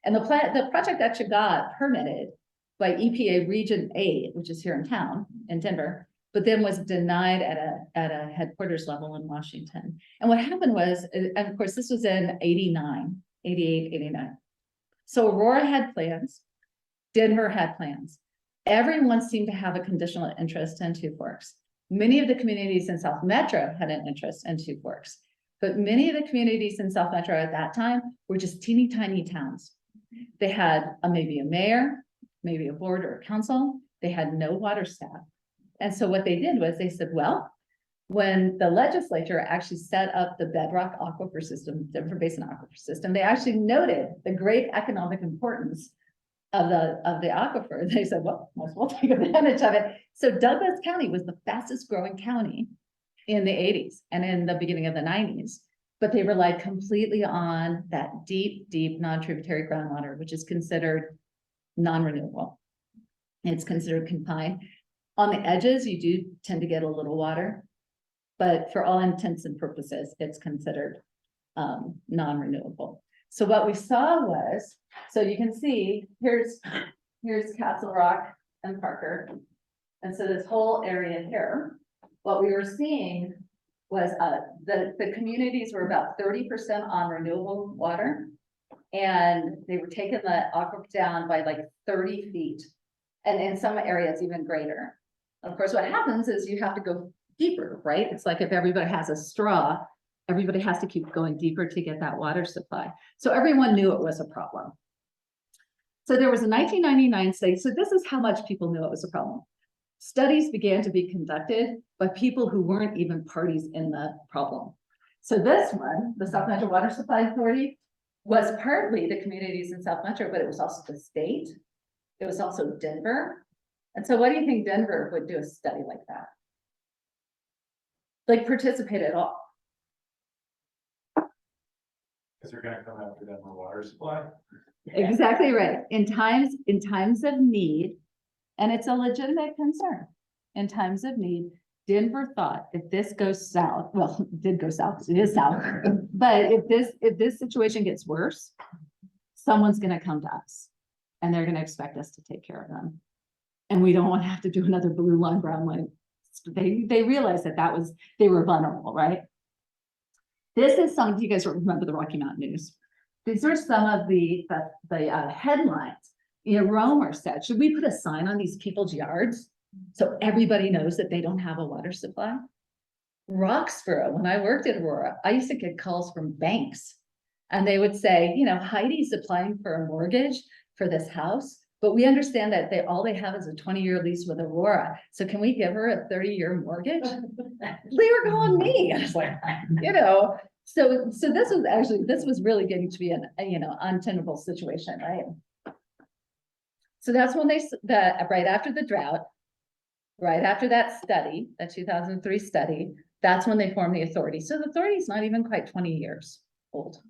And the project actually got permitted by EPA Region 8, which is here in town in Denver, but then was denied at a headquarters level in Washington. And what happened was, and of course, this was in 89, 88, 89. So Aurora had plans. Denver had plans. Everyone seemed to have a conditional interest in Two Forks. Many of the communities in South Metro had an interest in Two Forks, but many of the communities in South Metro at that time were just teeny tiny towns. They had maybe a mayor, maybe a board or a council. They had no water staff. And so what they did was they said, well, when the legislature actually set up the bedrock aquifer system, Denver Basin aquifer system, they actually noted the great economic importance of the aquifer. They said, well, might as well take advantage of it. So Douglas County was the fastest growing county in the 80s and in the beginning of the 90s, but they relied completely on that deep, deep non-tributary groundwater, which is considered non-renewable. It's considered confined. On the edges, you do tend to get a little water, but for all intents and purposes, it's considered non-renewable. So what we saw was, so you can see, here's Castle Rock and Parker. And so this whole area here, what we were seeing was the communities were about 30% on renewable water. And they were taking the aquifer down by like 30 feet. And in some areas even greater. Of course, what happens is you have to go deeper, right? It's like if everybody has a straw, everybody has to keep going deeper to get that water supply. So everyone knew it was a problem. So there was a 1999 study. So this is how much people knew it was a problem. Studies began to be conducted by people who weren't even parties in the problem. So this one, the South Metro Water Supply Authority, was partly the communities in South Metro, but it was also the state. It was also Denver. And so what do you think Denver would do a study like that? Like participate at all? Because they're gonna come after them for water supply. Exactly right. In times of need, and it's a legitimate concern. In times of need, Denver thought if this goes south, well, it did go south, it is south, but if this situation gets worse, someone's gonna come to us and they're gonna expect us to take care of them. And we don't want to have to do another blue line, brown line. They realized that they were vulnerable, right? This is some, you guys remember the Rocky Mountain News. These are some of the headlines. Romer said, should we put a sign on these people's yards so everybody knows that they don't have a water supply? Roxborough, when I worked at Aurora, I used to get calls from banks and they would say, Heidi's applying for a mortgage for this house, but we understand that all they have is a 20-year lease with Aurora. So can we give her a 30-year mortgage? They were calling me. I was like, so this was really getting to be an, untenable situation, right? So that's when right after the drought, right after that study, that 2003 study, that's when they formed the authority. So the authority is not even quite 20 years old,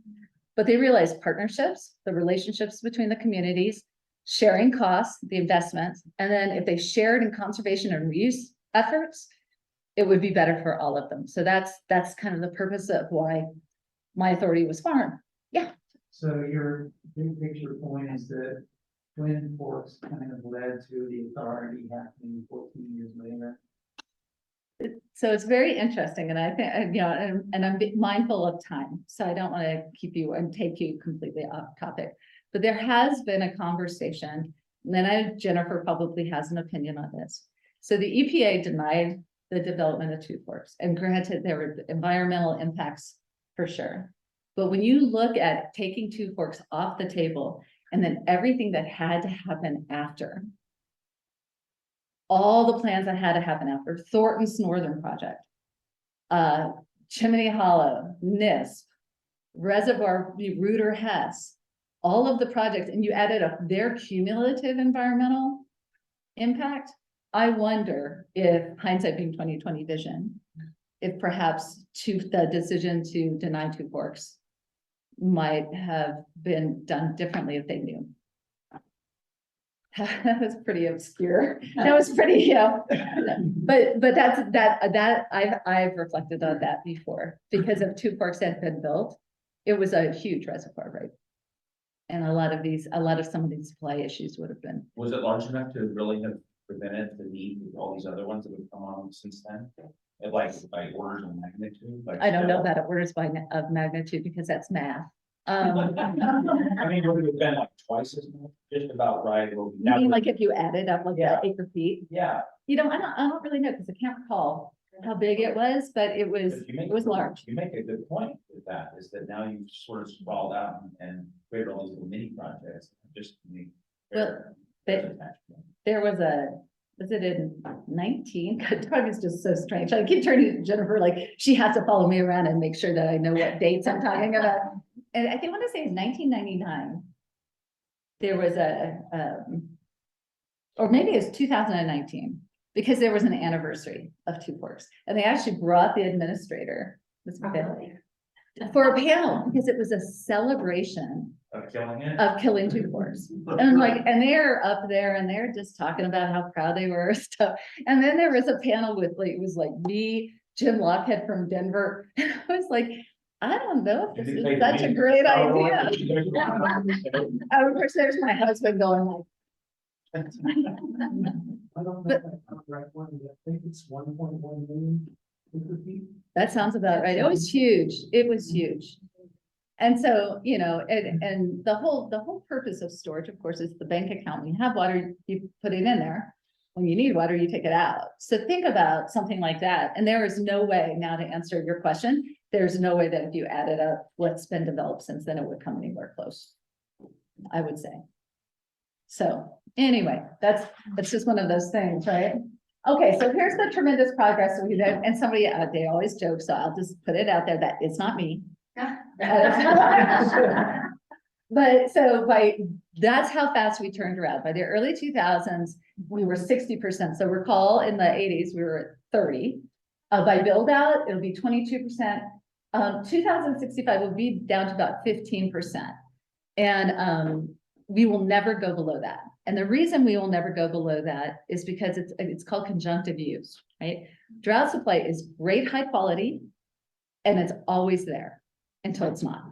but they realized partnerships, the relationships between the communities, sharing costs, the investments, and then if they shared in conservation and reuse efforts, it would be better for all of them. So that's kind of the purpose of why my authority was formed. Yeah. So your big picture point is that Twin Forks kind of led to the authority happening 14 years later. So it's very interesting, and I think, and I'm mindful of time, so I don't want to keep you and take you completely off topic. But there has been a conversation, and then Jennifer probably has an opinion on this. So the EPA denied the development of Two Forks. And granted, there were environmental impacts for sure. But when you look at taking Two Forks off the table and then everything that had to happen after, all the plans that had to happen after, Thornton's Northern Project, Chimney Hollow, NISP, Reservoir, Rooter Hess, all of the projects, and you added up their cumulative environmental impact. I wonder if hindsight being 20/20 vision, if perhaps the decision to deny Two Forks might have been done differently if they knew. That was pretty obscure. That was pretty, but I've reflected on that before, because if Two Forks had been built, it was a huge reservoir, right? And a lot of some of these supply issues would have been. Was it large enough to really have prevented the need of all these other ones that have come on since then? Like by orders of magnitude? Like I don't know scale? about orders of magnitude because that's math. I mean, would it have been like twice as much, just about right? You mean like if you added up like Yeah. the acre feet? Yeah. I don't really know because I can't recall how big it was, but it was large. You make a good point with that, is that now you've sort of sprawled out and created all these little mini projects, just. Well, there was it in 19? Time is just so strange. I keep turning to Jennifer, like she has to follow me around and make sure that I know what dates I'm talking about. And I want to say in 1999, there was or maybe it was 2019, because there was an anniversary of Two Forks, and they actually brought the administrator for a panel, because it was a celebration Of killing it? of killing Two Forks. And I'm like, and they're up there and they're just talking about how proud they were and stuff. And then there was a panel with like, it was like me, Jim Lockhead from Denver. And I was like, I don't know if this is such a great idea. And of course, there's my husband going like. I don't know if I'm right one, but I think it's 1.1 million acre feet. That sounds about right. It was huge. It was huge. And so, and the whole purpose of storage, of course, is the bank account. When you have water, you put it in there. When you need water, you take it out. So think about something like that. And there is no way, now to answer your question, there's no way that if you added up what's been developed since then, it would come anywhere close, I would say. So anyway, that's just one of those things, right? Okay, so here's the tremendous progress we did, and somebody, they always joke, so I'll just put it out there that it's not me. But that's how fast we turned around. By the early 2000s, we were 60%. So recall in the 80s, we were at 30. By build out, it'll be 22%. 2065 will be down to about 15%. And we will never go below that. And the reason we will never go below that is because it's called conjunctive use, right? Drought supply is great high quality, and it's always there until it's not,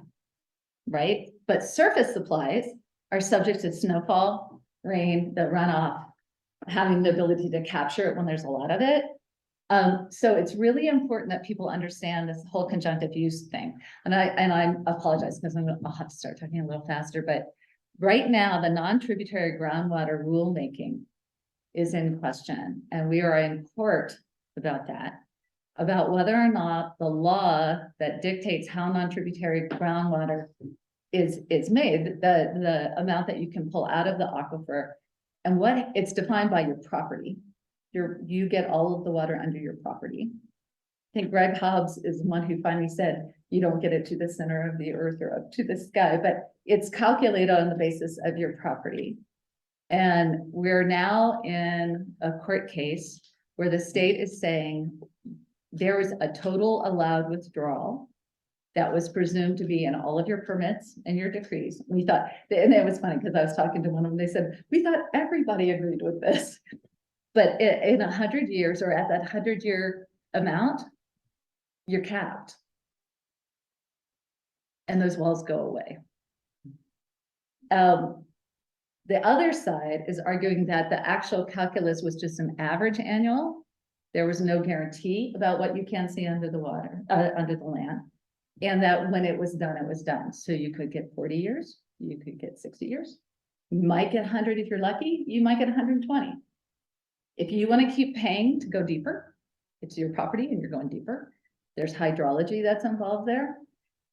right? But surface supplies are subject to snowfall, rain, the runoff, having the ability to capture it when there's a lot of it. So it's really important that people understand this whole conjunctive use thing. And I apologize because I'll have to start talking a little faster, but right now the non-tributary groundwater rulemaking is in question, and we are in court about that, about whether or not the law that dictates how non-tributary groundwater is made, the amount that you can pull out of the aquifer, and what it's defined by your property. You get all of the water under your property. I think Greg Hobbs is one who finally said, you don't get it to the center of the earth or up to the sky, but it's calculated on the basis of your property. And we're now in a court case where the state is saying there was a total allowed withdrawal that was presumed to be in all of your permits and your decrees. We thought, and it was funny because I was talking to one of them, they said, we thought everybody agreed with this. But in 100 years, or at that 100-year amount, you're capped. And those walls go away. The other side is arguing that the actual calculus was just an average annual. There was no guarantee about what you can see under the water, under the land. And that when it was done, it was done. So you could get 40 years, you could get 60 years. You might get 100 if you're lucky, you might get 120. If you want to keep paying to go deeper, it's your property and you're going deeper. There's hydrology that's involved there.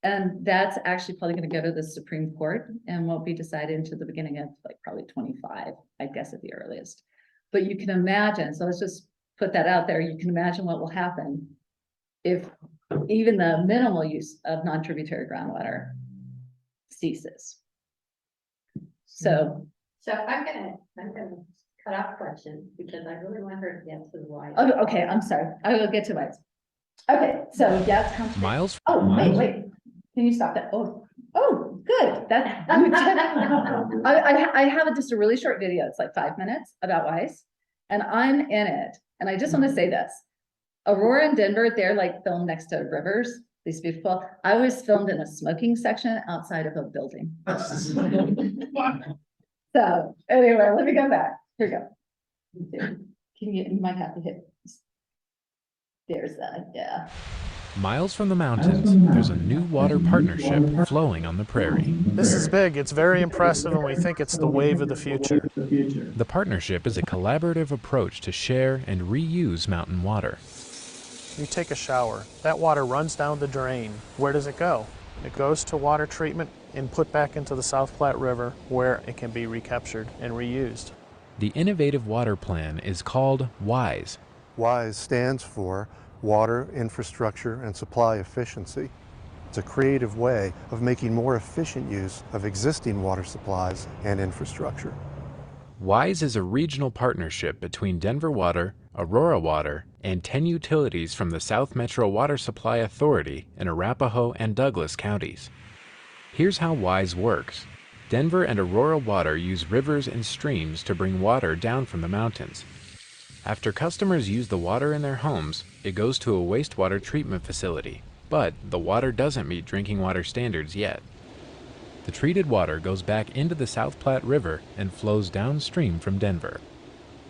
And that's actually probably gonna go to the Supreme Court and won't be decided until the beginning of like probably 25, I guess at the earliest. But you can imagine, so let's just put that out there, you can imagine what will happen if even the minimal use of non-tributary groundwater ceases. So, I'm gonna cut off questions because I really want her to get to the why. oh, okay, I'm sorry, I will get to it. Okay, so yes. Miles? Oh, wait, can you stop that? Oh, good, that. I have just a really short video, it's like 5 minutes about WISE, and I'm in it, and I just wanna say this. Aurora and Denver, they're like filmed next to rivers, these people. I was filmed in a smoking section outside of a building. So anyway, let me go back. Here we go. You might have to hit. There's that, yeah. Miles from the mountains, there's a new water partnership flowing on the prairie. This is big, it's very impressive, and we think it's the wave of the future. The partnership is a collaborative approach to share and reuse mountain water. You take a shower, that water runs down the drain. Where does it go? It goes to water treatment and put back into the South Platte River where it can be recaptured and reused. The innovative water plan is called WISE. WISE stands for Water, Infrastructure, and Supply Efficiency. It's a creative way of making more efficient use of existing water supplies and infrastructure. WISE is a regional partnership between Denver Water, Aurora Water, and 10 utilities from the South Metro Water Supply Authority in Arapahoe and Douglas counties. Here's how WISE works. Denver and Aurora Water use rivers and streams to bring water down from the mountains. After customers use the water in their homes, it goes to a wastewater treatment facility, but the water doesn't meet drinking water standards yet. The treated water goes back into the South Platte River and flows downstream from Denver.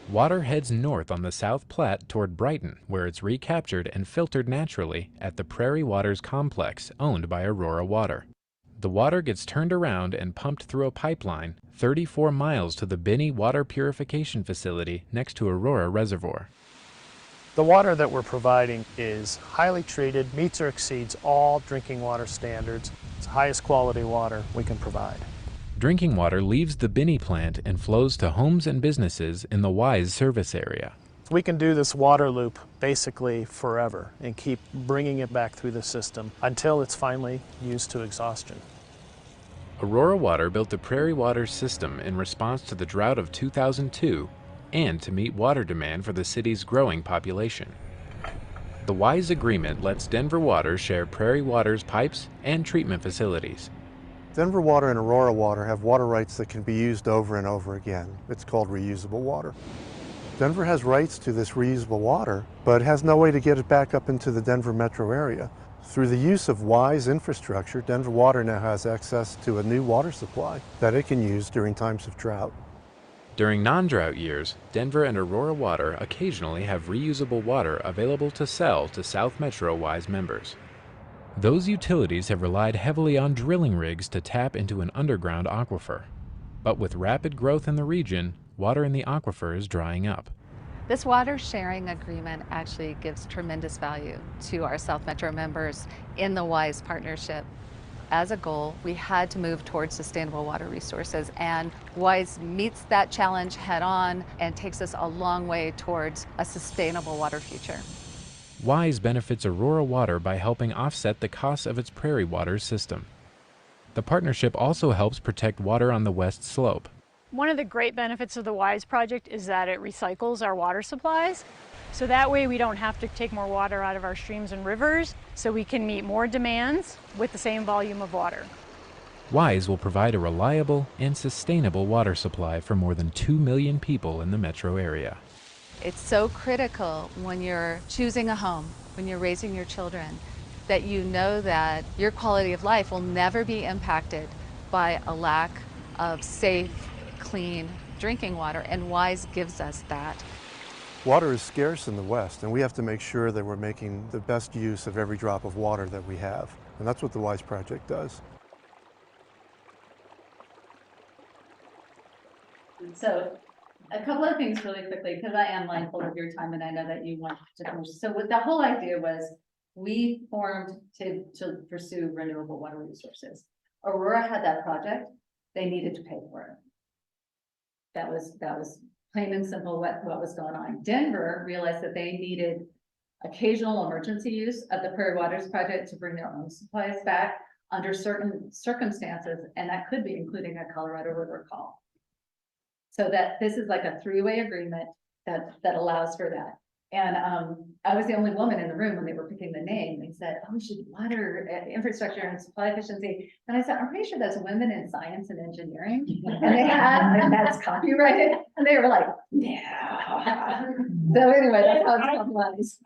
Water heads north on the South Platte toward Brighton, where it's recaptured and filtered naturally at the Prairie Waters Complex owned by Aurora Water. The water gets turned around and pumped through a pipeline 34 miles to the Binney Water Purification Facility next to Aurora Reservoir. The water that we're providing is highly treated, meets or exceeds all drinking water standards. It's the highest quality water we can provide. Drinking water leaves the Binney plant and flows to homes and businesses in the WISE service area. We can do this water loop basically forever and keep bringing it back through the system until it's finally used to exhaustion. Aurora Water built the Prairie Waters system in response to the drought of 2002 and to meet water demand for the city's growing population. The WISE agreement lets Denver Water share Prairie Waters pipes and treatment facilities. Denver Water and Aurora Water have water rights that can be used over and over again. It's called reusable water. Denver has rights to this reusable water, but has no way to get it back up into the Denver metro area. Through the use of WISE infrastructure, Denver Water now has access to a new water supply that it can use during times of drought. During non-drought years, Denver and Aurora Water occasionally have reusable water available to sell to South Metro WISE members. Those utilities have relied heavily on drilling rigs to tap into an underground aquifer. But with rapid growth in the region, water in the aquifer is drying up. This water sharing agreement actually gives tremendous value to our South Metro members in the WISE partnership. As a goal, we had to move towards sustainable water resources, and WISE meets that challenge head on and takes us a long way towards a sustainable water future. WISE benefits Aurora Water by helping offset the costs of its Prairie Waters system. The partnership also helps protect water on the west slope. One of the great benefits of the WISE project is that it recycles our water supplies. So that way we don't have to take more water out of our streams and rivers, so we can meet more demands with the same volume of water. WISE will provide a reliable and sustainable water supply for more than 2 million people in the metro area. It's so critical when you're choosing a home, when you're raising your children, that you know that your quality of life will never be impacted by a lack of safe, clean drinking water, and WISE gives us that. Water is scarce in the West, and we have to make sure that we're making the best use of every drop of water that we have. And that's what the WISE project does. So A couple of things really quickly, because I am mindful of your time and I know that you want to finish. So what the whole idea was, we formed to pursue renewable water resources. Aurora had that project, they needed to pay for it. That was plain and simple what was going on. Denver realized that they needed occasional emergency use of the Prairie Waters project to bring their own supplies back under certain circumstances, and that could be including a Colorado River call. So that this is like a three-way agreement that allows for that. And I was the only woman in the room when they were picking the name. They said, "Oh, we should water infrastructure and supply efficiency." And I said, "I'm pretty sure that's women in science and engineering." And they had, and that's copyrighted. And they were like, "Yeah." So anyway, that's how it's compromised.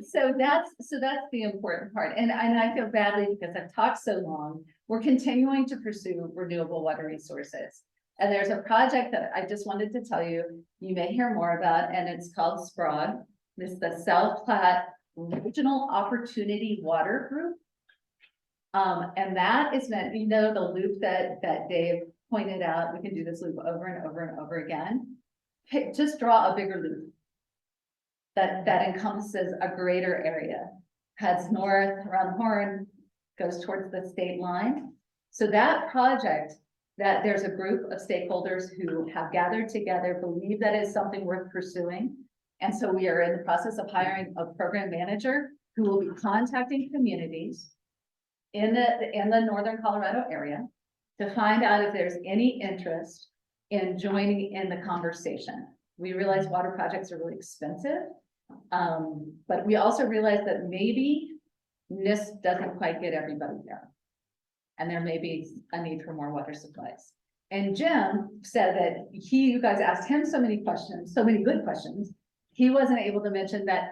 So that's the important part. And I feel badly because I've talked so long. We're continuing to pursue renewable water resources. And there's a project that I just wanted to tell you, you may hear more about, and it's called SPROG. This is the South Platte Regional Opportunity Water Group. And that is meant, you know, the loop that Dave pointed out, we can do this loop over and over and over again. Just draw a bigger loop that encompasses a greater area, heads north around the Horn, goes towards the state line. So that project, that there's a group of stakeholders who have gathered together, believe that is something worth pursuing. And so we are in the process of hiring a program manager who will be contacting communities in the northern Colorado area to find out if there's any interest in joining in the conversation. We realize water projects are really expensive, but we also realize that maybe NIST doesn't quite get everybody there. And there may be a need for more water supplies. And Jim said that you guys asked him so many questions, so many good questions. He wasn't able to mention that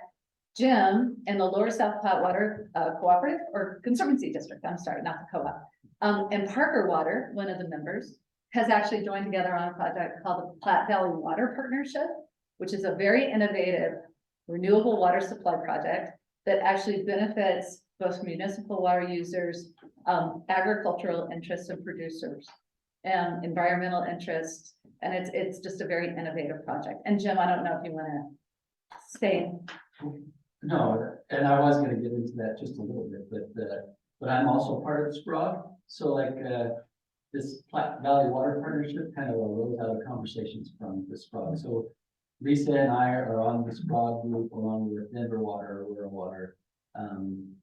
Jim and the Lower South Platte Water Cooperative or Conservancy District, I'm sorry, not the co-op, and Parker Water, one of the members, has actually joined together on a project called the Platte Valley Water Partnership, which is a very innovative renewable water supply project that actually benefits both municipal water users, agricultural interests and producers, and environmental interests. And it's just a very innovative project. And Jim, I don't know if you want to say. No, and I was gonna get into that just a little bit, but I'm also part of SPROG. So like this Platte Valley Water Partnership kind of arose out of conversations from the SPROG. So Lisa and I are on the SPROG group along with Denver Water, Aurora Water,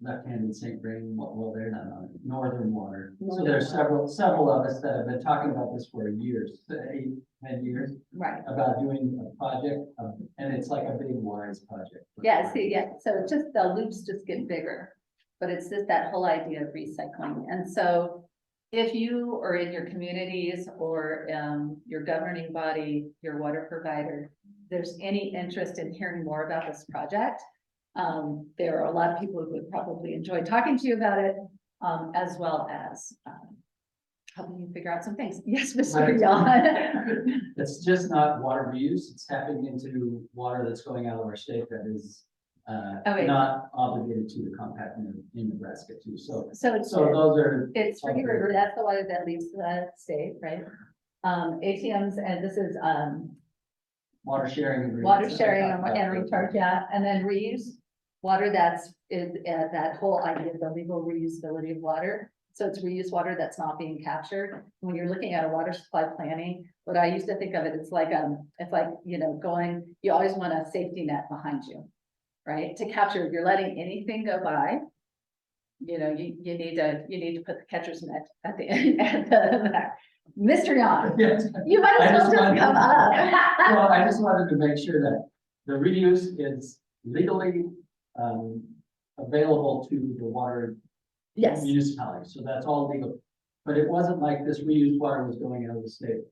Left Hand and St. Vrain, well, they're not on it, Northern Water. So there's several of us that have been talking about this for years, 8, 10 years. Right. About doing a project, and it's like a big WISE project. Yeah, see, yeah, so it's just the loops just get bigger, but it's just that whole idea of recycling. And so if you are in your communities or your governing body, your water provider, there's any interest in hearing more about this project, there are a lot of people who would probably enjoy talking to you about it, as well as helping you figure out some things. Yes, Mr. Yon. It's just not water reuse, it's tapping into water that's going out of our state that is not obligated to the compact in Nebraska too. So those are. It's Free River, that's the water that leaves the state, right? ATMs, and this is water sharing. Water sharing and recharge, yeah, and then reuse. Water that's that whole idea of the legal reusability of water. So it's reused water that's not being captured. When you're looking at a water supply planning, what I used to think of it, it's like, you know, you always want a safety net behind you, right? To capture, if you're letting anything go by, you know, you need to put the catcher's net at the end, at the back. Mr. Yon, you might as well just come up. Well, I just wanted to make sure that the reuse is legally available to the water municipalities. So that's all legal. But it wasn't like this reused water was going out of the state.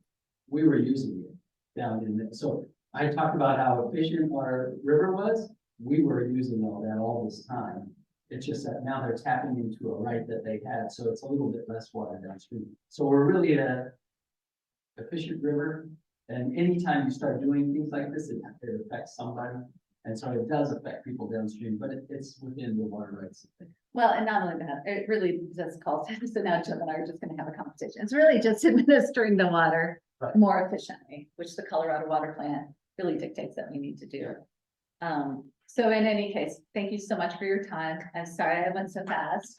We were using it down in there. So I talked about how efficient our river was. We were using all that all this time. It's just that now they're tapping into a right that they had. So it's a little bit less water downstream. So we're really an efficient river. And anytime you start doing things like this, it affects somebody. And so it does affect people downstream, but it's within the water rights. Well, and not only that, it really just calls, so now Jim and I are just gonna have a conversation. It's really just administering the water more efficiently, which the Colorado Water Plan really dictates that we need to do. So in any case, thank you so much for your time. I'm sorry I went so fast.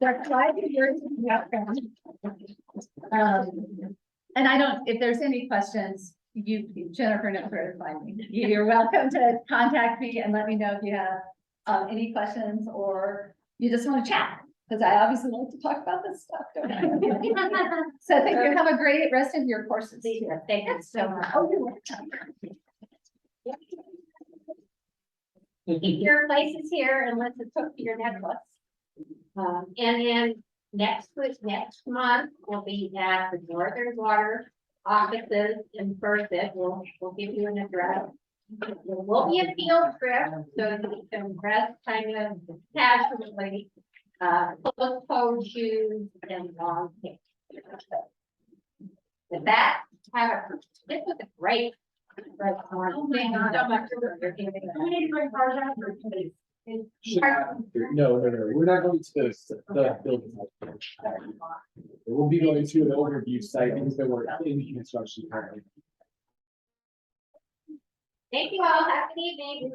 That's why you're. And I don't, if there's any questions, Jennifer knows where to find me. You're welcome to contact me and let me know if you have any questions or you just want to chat, because I obviously like to talk about this stuff. Don't I? So thank you. Have a great rest of your courses. Thank you so much. Oh, you're welcome. Keep your places here unless it's hooked to your necklace. And then next month, we'll be at the Northern Water offices in person. We'll give you an address. There will be a field trip, so you can rest kind of casually, closed-toed shoes and long pants. With that, this was a great. Thank you so much for giving us. No, we're not going to the building. We'll be going to an overview site because they were in construction currently. Thank you all. Have a good evening.